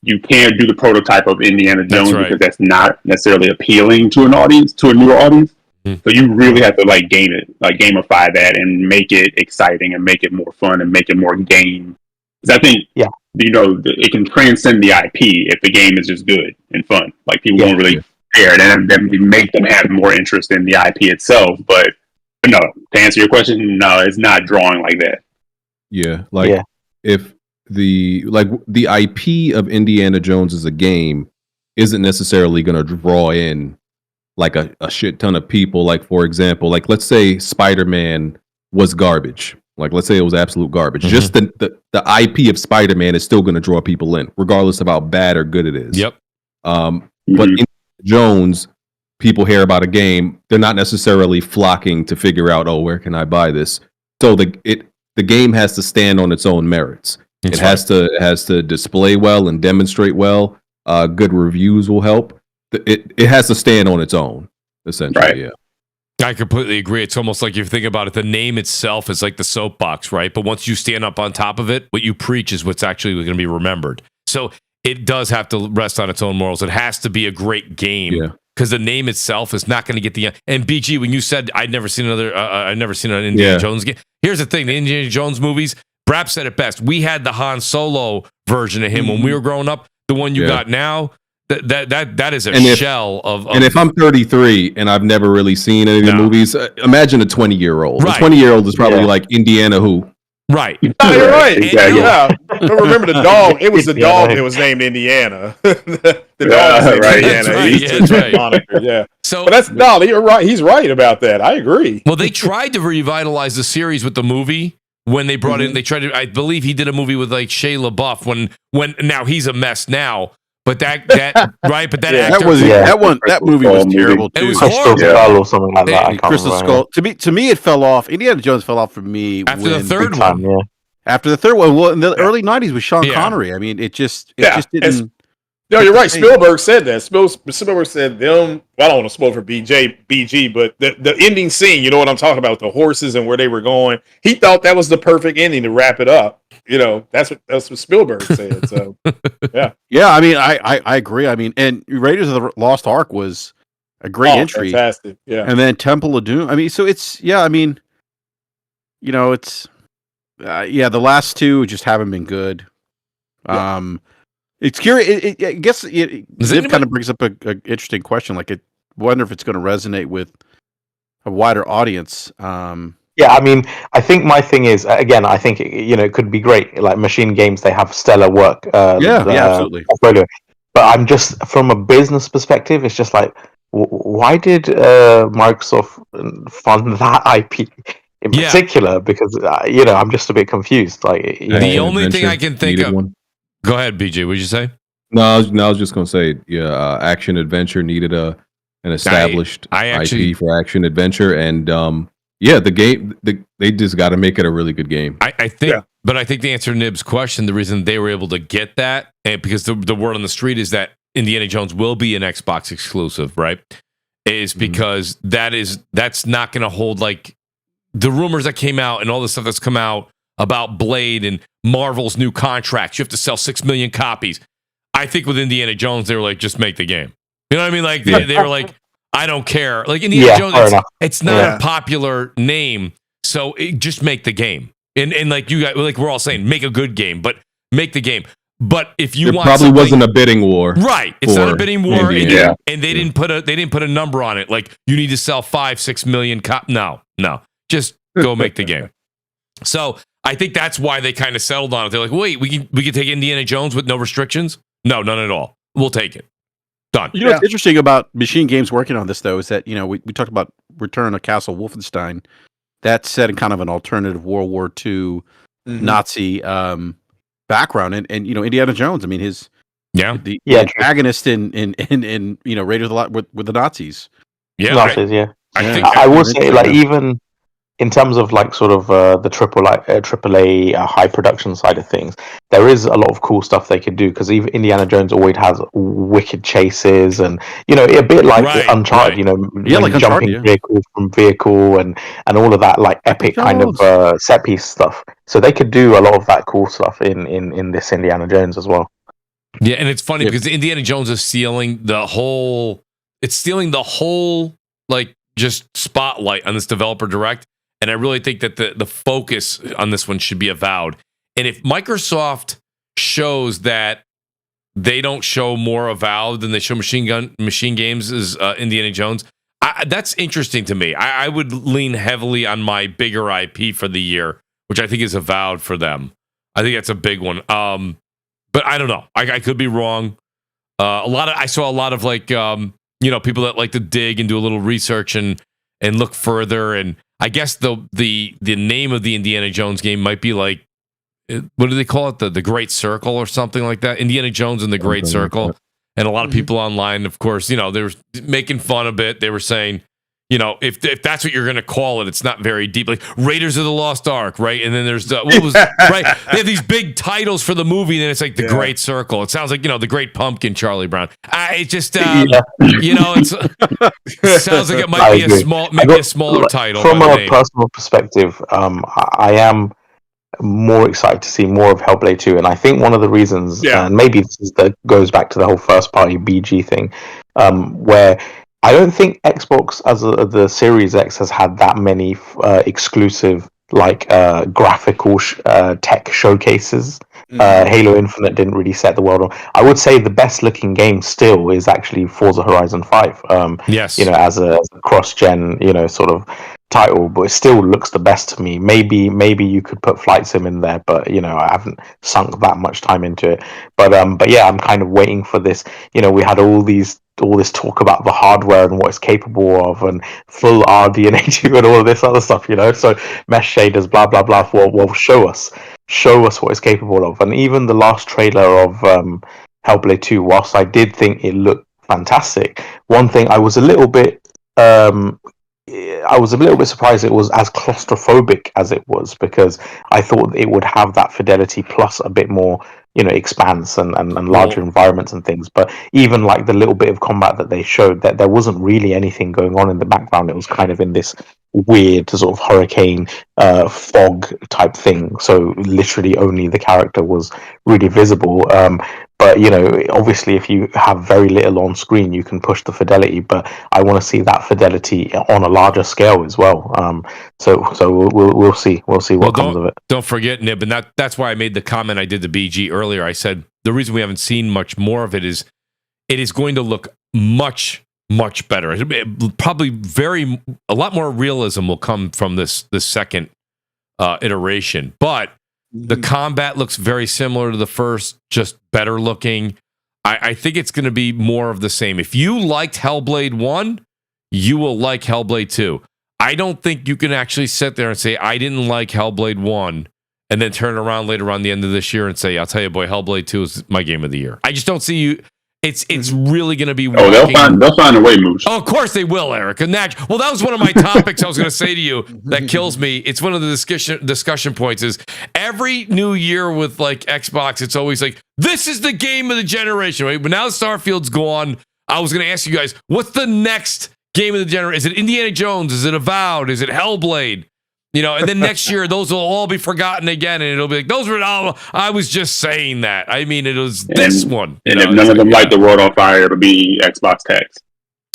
You can't do the prototype of Indiana Jones because that's not necessarily appealing to an audience, to a newer audience. So you really have to game it, gamify that, and make it exciting, and make it more fun, and make it more game. Because I think, it can transcend the IP if the game is just good and fun. Like, people won't really care, and then make them have more interest in the IP itself. But no, to answer your question, no, it's not drawing like that. Yeah, if the IP of Indiana Jones as a game isn't necessarily going to draw in like a shit ton of people. Like, for example, like, let's say Spider-Man was garbage. Like, let's say it was absolute garbage. Mm-hmm. Just the IP of Spider-Man is still going to draw people in, regardless of how bad or good it is. Yep. But Indiana Jones, people hear about a game, they're not necessarily flocking to figure out, where can I buy this? So the game has to stand on its own merits. It has to display well and demonstrate well. Good reviews will help. It has to stand on its own, essentially. Right. Yeah. I completely agree. It's almost like if you think about it, the name itself is like the soapbox, right? But once you stand up on top of it, what you preach is what's actually going to be remembered. So it does have to rest on its own morals. It has to be a great game because the name itself is not going to get the. And BG, when you said I'd never seen an Indiana Jones game. Here's the thing: the Indiana Jones movies. Brap said it best. We had the Han Solo version of him when we were growing up. The one you got now, that is a shell of. And if I'm 33 and I've never really seen any of the movies, imagine a 20-year-old. Right. A 20-year-old is probably like Indiana who. Right. Oh, you're right. Exactly. Yeah. I remember the dog. It was the dog that was named Indiana. the dog was named Indiana. That's right. Moniker. Yeah. So, but you're right. He's right about that. I agree. Well, they tried to revitalize the series with the movie. When they brought in, they tried to. I believe he did a movie with like Shia LaBeouf. When now he's a mess now, but that right. But that actor, that movie was terrible too. It was Crystal Skull or something like that. Crystal Skull. To me, it fell off. Indiana Jones fell off for me after the third one. After the third one, well, in the early '90s with Sean Connery. I mean, it just didn't. No, you're right. Spielberg said that. Spielberg said them. I don't want to spoil for BG, but the ending scene, you know what I'm talking about, the horses and where they were going. He thought that was the perfect ending to wrap it up. You know, that's what Spielberg said. So, yeah. I mean, I agree. I mean, and Raiders of the Lost Ark was a great entry, fantastic. Yeah, and then Temple of Doom. I mean, so it's I mean, you know, it's the last two just haven't been good. It's curious. I guess it kind of brings up a interesting question. Like, wonder if it's going to resonate with a wider audience. Yeah, I mean, I think my thing is, again, I think it could be great. Like Machine Games, they have stellar work. Absolutely. Portfolio. But I'm just from a business perspective, it's just like, why did Microsoft fund that IP in particular? Because I'm just a bit confused. Like, the only thing I can think of. One. Go ahead, BJ. What did you say? No, I was just gonna say, action adventure needed an established IP for action adventure, and the game they just got to make it a really good game. I think, but I think the answer to Nib's question, the reason they were able to get that, and because the word on the street is that Indiana Jones will be an Xbox exclusive, right? Is because that's not going to hold like the rumors that came out and all the stuff that's come out about Blade and Marvel's new contracts. You have to sell 6 million copies. I think with Indiana Jones, they were like, just make the game. You know what I mean? Like they were like, I don't care. Like Indiana Jones, it's not a popular name, so just make the game. And like you guys, like we're all saying, make a good game, but make the game. But if you want, probably wasn't a bidding war, right? It's not a bidding war, and they didn't put a number on it. Like you need to sell 5-6 million No, just go make the game. So I think that's why they kind of settled on it. They're like, wait, we can take Indiana Jones with no restrictions? No, none at all. We'll take it. Done. You know what's interesting about Machine Games working on this, though, is that, we talked about Return of Castle Wolfenstein. That's set in kind of an alternative World War II Nazi background. And Indiana Jones, I mean, the antagonist in Raiders of the Lot with the Nazis. Yeah. Nazis, I will say, like, even in terms of like sort of the AAA high production side of things, there is a lot of cool stuff they could do, because even Indiana Jones always has wicked chases and a bit like Uncharted, like jumping vehicle from vehicle and all of that like epic kind of set piece stuff. So they could do a lot of that cool stuff in this Indiana Jones as well. Yeah, and it's funny because Indiana Jones is stealing the whole like just spotlight on this developer direct. And I really think that the focus on this one should be Avowed. And if Microsoft shows that they don't show more Avowed than they show Machine Games as Indiana Jones, that's interesting to me. I would lean heavily on my bigger IP for the year, which I think is Avowed for them. I think that's a big one. But I don't know. I could be wrong. I saw a lot of like people that like to dig and do a little research and look further. And I guess the name of the Indiana Jones game might be like, what do they call it? The Great Circle or something like that. Indiana Jones and the Great Circle. And a lot of people online, of course, they were making fun of it. They were saying, if that's what you're going to call it, it's not very deep. Like Raiders of the Lost Ark, right? And then there's right? They have these big titles for the movie, and then it's like the Great Circle. It sounds like the Great Pumpkin, Charlie Brown. It just it sounds like it might be a smaller title. From a personal perspective, I am more excited to see more of Hellblade 2, and I think one of the reasons, and maybe this goes back to the whole first party BG thing, where I don't think Xbox as the Series X has had that many exclusive graphical tech showcases. Halo Infinite didn't really set the world on. I would say the best looking game still is actually Forza Horizon 5. Yes, as a cross-gen sort of title, but it still looks the best to me. Maybe you could put Flight Sim in there, but I haven't sunk that much time into it. But yeah, I'm kind of waiting for this. We had all this talk about the hardware and what it's capable of, and full RDNA2 and all of this other stuff. So mesh shaders, blah blah blah. Well, show us what it's capable of. And even the last trailer of Hellblade 2, whilst I did think it looked fantastic, one thing I was a little bit surprised it was as claustrophobic as it was, because I thought it would have that fidelity plus a bit more, expanse and larger environments and things. But even like the little bit of combat that they showed, that there wasn't really anything going on in the background. It was kind of in this weird sort of hurricane fog type thing. So literally only the character was really visible. But obviously, if you have very little on screen, you can push the fidelity. But I want to see that fidelity on a larger scale as well. So we'll see. We'll see what comes of it. Don't forget, Nib, and that's why I made the comment I did to BG earlier. I said the reason we haven't seen much more of it is going to look much much better. Probably a lot more realism will come from this second iteration, but the combat looks very similar to the first, just better looking. I think it's going to be more of the same. If you liked Hellblade 1, you will like Hellblade 2. I don't think you can actually sit there and say, I didn't like Hellblade 1, and then turn around later on the end of this year and say, I'll tell you, boy, Hellblade 2 is my game of the year. I just don't see you. It's really going to be. Oh, they'll find a way, Mooch. Oh, of course they will, Eric. Well, that was one of my topics I was going to say to you that kills me. It's one of the discussion points is every new year with like Xbox, it's always like, this is the game of the generation, right? But now Starfield's gone. I was going to ask you guys, what's the next game of the generation? Is it Indiana Jones? Is it Avowed? Is it Hellblade? And then next year, those will all be forgotten again, and it'll be like, those were all, I was just saying that. I mean, it was this one. And if none of them light the world on fire, it'll be Xbox tax.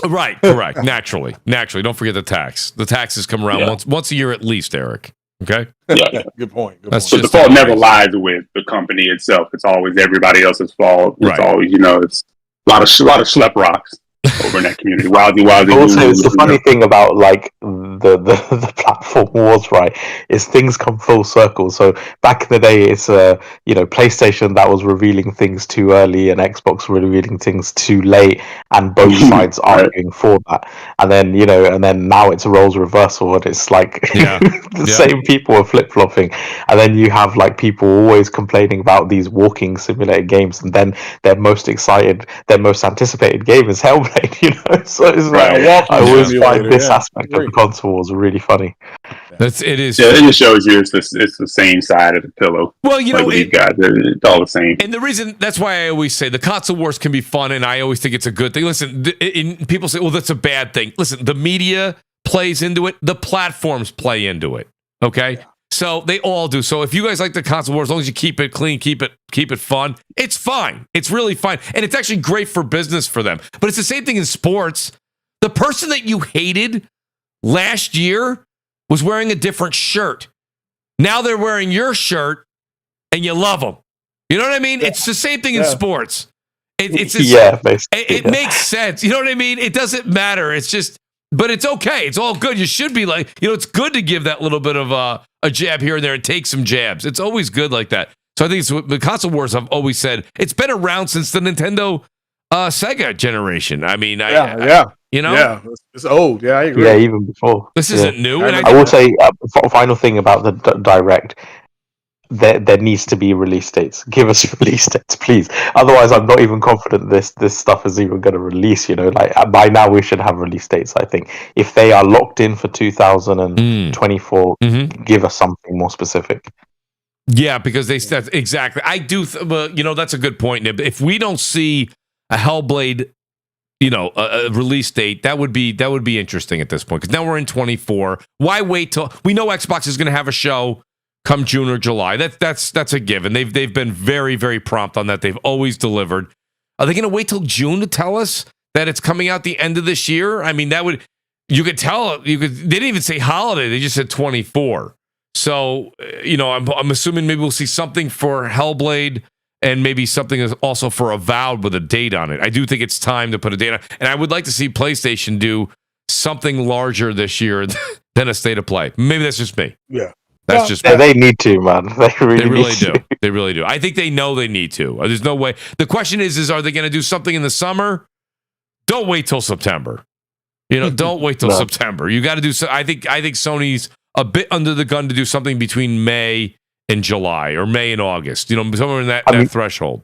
Right, correct. Naturally. Don't forget the tax. The taxes come around once a year at least, Eric. Okay? Yeah. Good point. So the fault never lies with the company itself. It's always everybody else's fault. It's always, it's a lot of schlep rocks over in that community. Also, it's the funny thing about like the platform wars, right? Is things come full circle. So back in the day, it's PlayStation that was revealing things too early, and Xbox revealing things too late, and both sides arguing for that. And then and then now it's a roles reversal, and it's like same people are flip flopping. And then you have like people always complaining about these walking simulated games, and then their most anticipated game is Hellblade. So it's like I always find this aspect of the console was really funny. It is. Yeah, it just shows you it's the same side of the pillow. Well, these guys, it's all the same. And the reason that's why I always say the console wars can be fun, and I always think it's a good thing. Listen, people say, "Well, that's a bad thing." Listen, the media plays into it, the platforms play into it. Okay. Yeah. So they all do. So if you guys like the console wars, as long as you keep it clean, keep it fun, it's fine. It's really fine. And it's actually great for business for them. But it's the same thing in sports. The person that you hated last year was wearing a different shirt. Now they're wearing your shirt and you love them. You know what I mean? Yeah. It's the same thing in sports. It makes sense. You know what I mean? It doesn't matter. It's just, but it's okay. It's all good. You should be like, it's good to give that little bit of a jab here and there and take some jabs. It's always good like that. So I think the console wars, I've always said, it's been around since the Nintendo Sega generation. I mean, it's old. Yeah, I agree. Yeah, even before. This isn't new. I will say, final thing about the Direct, there needs to be release dates. Give us release dates, please. Otherwise, I'm not even confident this stuff is even going to release. Like by now we should have release dates. I think if they are locked in for 2024, give us something more specific. Yeah, because that's exactly. I do. That's a good point, Nib. If we don't see a Hellblade, a release date, that would be interesting at this point. Because now we're in 24. Why wait till we know Xbox is going to have a show come June or July? That's a given. They've been very, very prompt on that. They've always delivered. Are they going to wait till June to tell us that it's coming out the end of this year? I mean, you could tell. They didn't even say holiday. They just said 24. So I'm assuming maybe we'll see something for Hellblade and maybe something also for Avowed with a date on it. I do think it's time to put a date on it. And I would like to see PlayStation do something larger this year than a state of play. Maybe that's just me. Yeah. That's just they need to, man. They really do. They really do. I think they know they need to. There's no way. The question is are they going to do something in the summer? Don't wait till September. Don't wait till September. You got to do so. I think Sony's a bit under the gun to do something between May and July or May and August. Somewhere in that threshold.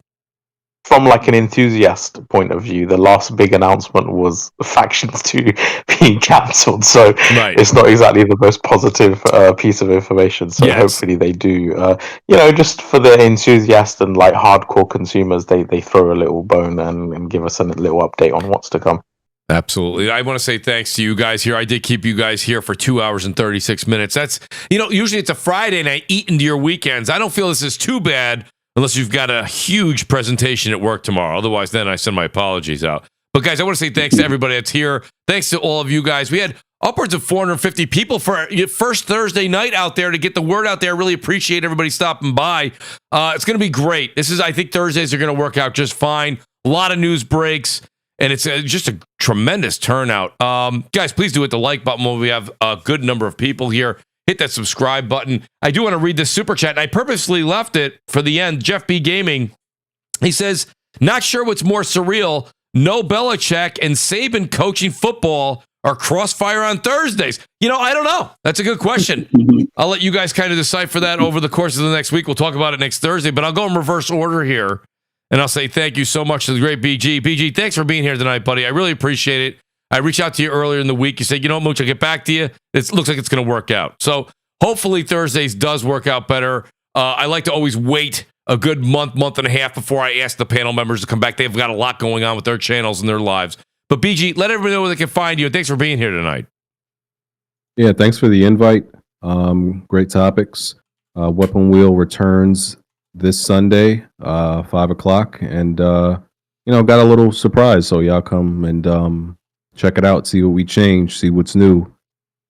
From like an enthusiast point of view, the last big announcement was Factions 2 being cancelled. So It's not exactly the most positive piece of information. So hopefully they do. Just for the enthusiast and like hardcore consumers, they throw a little bone and give us a little update on what's to come. Absolutely. I want to say thanks to you guys here. I did keep you guys here for 2 hours and 36 minutes. That's, usually it's a Friday and I eat into your weekends. I don't feel this is too bad unless you've got a huge presentation at work tomorrow. Otherwise, then I send my apologies out. But guys, I want to say thanks to everybody that's here. Thanks to all of you guys. We had upwards of 450 people for our first Thursday night out there to get the word out there. Really appreciate everybody stopping by. It's going to be great. I think Thursdays are going to work out just fine. A lot of news breaks. and it's just a tremendous turnout. Guys, please do hit the like button when we have a good number of people here. Hit that subscribe button. I do want to read this super chat, and I purposely left it for the end. Jeff B. Gaming, he says, not sure what's more surreal, no Belichick and Saban coaching football or CrossFire on Thursdays. I don't know. That's a good question. I'll let you guys kind of decipher that over the course of the next week. We'll talk about it next Thursday, but I'll go in reverse order here. And I'll say thank you so much to the great BG. BG, thanks for being here tonight, buddy. I really appreciate it. I reached out to you earlier in the week. You said, Mooch, I'll get back to you. It looks like it's going to work out. So hopefully Thursdays does work out better. I like to always wait a good month and a half before I ask the panel members to come back. They've got a lot going on with their channels and their lives. But BG, let everybody know where they can find you. Thanks for being here tonight. Yeah, thanks for the invite. Great topics. Weapon Wheel returns this Sunday, 5:00, and got a little surprise. So y'all come and check it out, see what we changed, see what's new.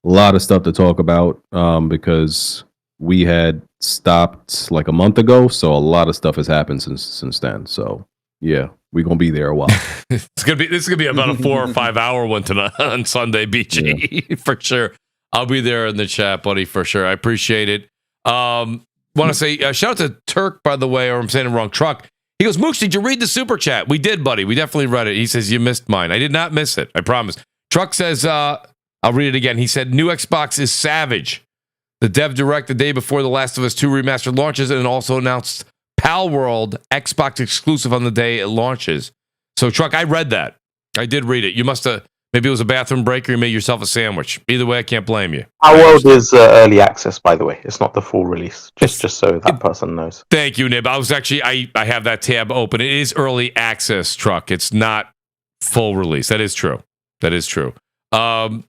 A lot of stuff to talk about because we had stopped like a month ago, so a lot of stuff has happened since then. So yeah, we're gonna be there a while. This is gonna be about a 4 or 5 hour one tonight on Sunday, BG, for sure. I'll be there in the chat, buddy, for sure. I appreciate it. Want to say shout out to Turk, by the way, or I'm saying it wrong. Truck. He goes, Mooch, did you read the super chat? We did, buddy. We definitely read it. He says you missed mine. I did not miss it. I promise. Truck says, I'll read it again. He said, new Xbox is savage. The dev direct the day before The Last of Us 2 remastered launches and also announced Pal World Xbox exclusive on the day it launches. So, Truck, I read that. I did read it. You must have, maybe it was a bathroom break or you made yourself a sandwich. Either way, I can't blame you. Our World is early access, by the way. It's not the full release. Just so that person knows. Thank you, Nib. I was actually, I have that tab open. It is early access, Truck. It's not full release. That is true. That is true. Shout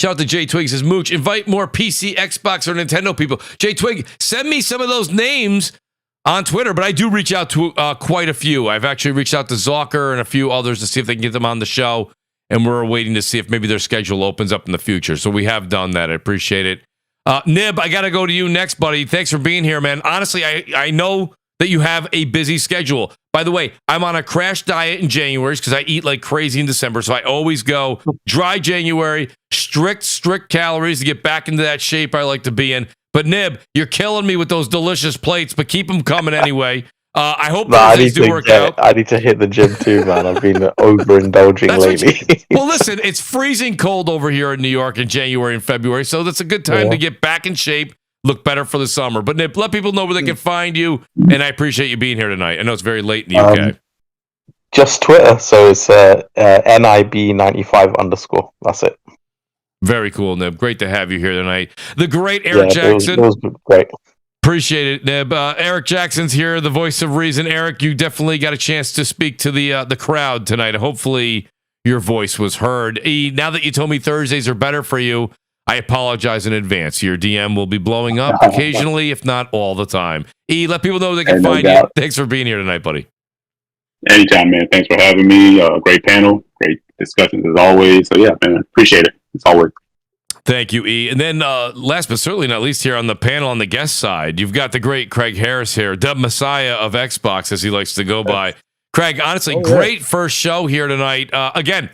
out to Jay Twig. Says, Mooch, invite more PC, Xbox, or Nintendo people. Jay Twig, send me some of those names on Twitter, but I do reach out to quite a few. I've actually reached out to Zocker and a few others to see if they can get them on the show, and we're waiting to see if maybe their schedule opens up in the future. So we have done that. I appreciate it. Nib, I got to go to you next, buddy. Thanks for being here, man. Honestly, I know that you have a busy schedule. By the way, I'm on a crash diet in January because I eat like crazy in December. So I always go dry January, strict calories to get back into that shape I like to be in. But Nib, you're killing me with those delicious plates, but keep them coming anyway. I hope these do work out. I need to hit the gym too, man. I've been overindulging lately. Well, listen, it's freezing cold over here in New York in January and February, so that's a good time to get back in shape, look better for the summer. But Nib, let people know where they can find you, and I appreciate you being here tonight. I know it's very late in the UK. Just Twitter, so it's NIB95_. That's it. Very cool, Nib. Great to have you here tonight. The great Eric Jackson. It was great. Appreciate it, Nib. Eric Jackson's here, the voice of reason. Eric, you definitely got a chance to speak to the crowd tonight. Hopefully your voice was heard. Now that you told me Thursdays are better for you, I apologize in advance. Your DM will be blowing up occasionally, if not all the time. Let people know they can find you. Thanks for being here tonight, buddy. Anytime, man. Thanks for having me. Great panel. Great discussions as always. So, yeah, man, appreciate it. It's all work. Thank you, E. And then last but certainly not least here on the panel on the guest side, you've got the great Craig Harris here, the Messiah of Xbox, as he likes to go by. Craig, honestly, great first show here tonight. Again,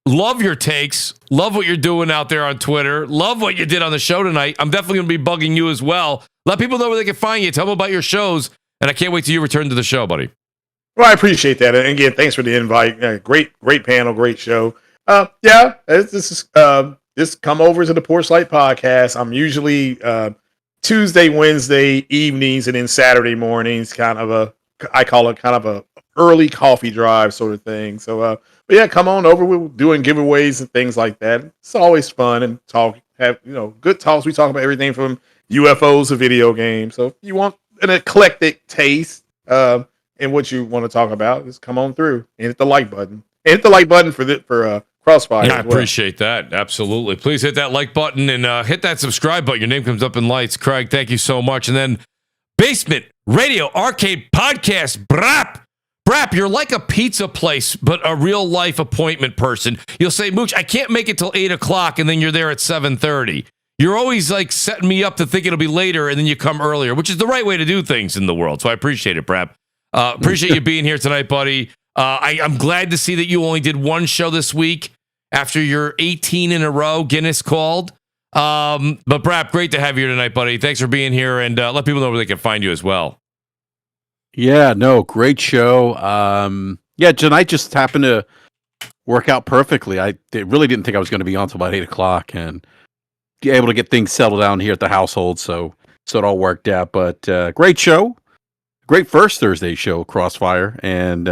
love your takes. Love what you're doing out there on Twitter. Love what you did on the show tonight. I'm definitely going to be bugging you as well. Let people know where they can find you. Tell them about your shows. And I can't wait till you return to the show, buddy. Well, I appreciate that. And again, thanks for the invite. Great panel, great show. Just come over to the Porch Light Podcast. I'm usually Tuesday, Wednesday evenings, and then Saturday mornings. I call it kind of a early coffee drive sort of thing. So, but yeah, come on over. We're doing giveaways and things like that. It's always fun and have good talks. We talk about everything from UFOs to video games. So if you want an eclectic taste in what you want to talk about, just come on through and hit the like button. And hit the like button for CrossFire. Yeah, I appreciate that. Absolutely. Please hit that like button and hit that subscribe button. Your name comes up in lights. Craig, thank you so much. And then Basement Radio Arcade Podcast. Brap, you're like a pizza place, but a real life appointment person. You'll say, Mooch, I can't make it till 8 o'clock, and then you're there at 7:30. You're always like setting me up to think it'll be later, and then you come earlier, which is the right way to do things in the world. So I appreciate it, Brap. Appreciate you being here tonight, buddy. I'm glad to see that you only did one show this week after your 18 in a row Guinness called. But Brap, great to have you here tonight, buddy. Thanks for being here, and let people know where they can find you as well. Yeah, no, great show. Tonight just happened to work out perfectly. I really didn't think I was going to be on until about 8:00, and be able to get things settled down here at the household, so it all worked out. But great show, great first Thursday show, Crossfire, and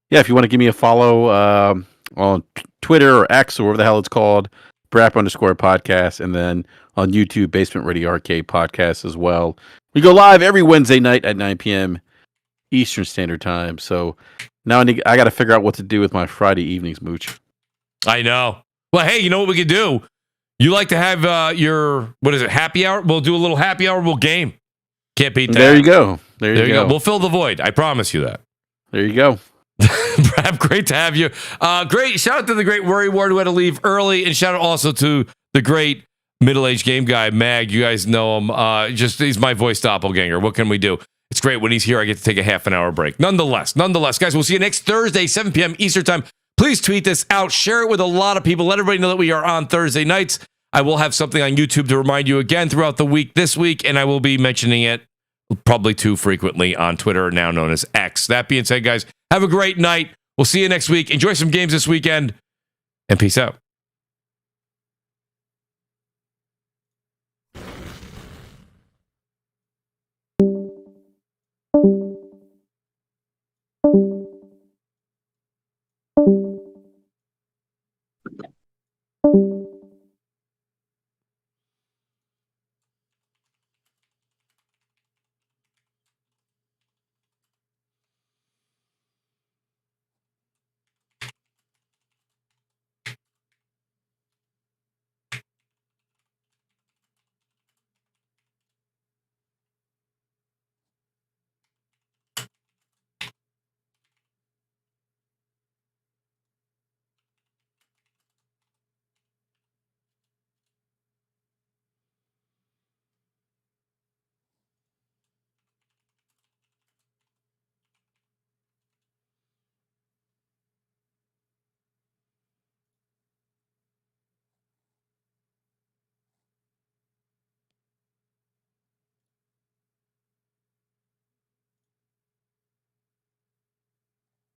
if you want to give me a follow on Twitter or X or whatever the hell it's called, Brap_podcast, and then on YouTube, Basement Ready Arcade Podcast as well. We go live every Wednesday night at 9 p.m. Eastern Standard Time. So now I got to figure out what to do with my Friday evenings, Mooch. I know. Well, hey, you know what we could do? You like to have your, happy hour? We'll do a little happy hour. We'll game. Can't beat that. There you go. There you go. We'll fill the void. I promise you that. There you go. Brad, great to have you. Great. Shout out to the great Worry Ward who had to leave early, and shout out also to the great middle-aged game guy, Mag. You guys know him. He's my voice doppelganger. What can we do? It's great when he's here. I get to take a half an hour break. Nonetheless, guys, we'll see you next Thursday, 7 p.m. Eastern Time. Please tweet this out. Share it with a lot of people. Let everybody know that we are on Thursday nights. I will have something on YouTube to remind you again throughout the week this week, and I will be mentioning it probably too frequently on Twitter, now known as X. That being said, guys, have a great night. We'll see you next week. Enjoy some games this weekend, and peace out.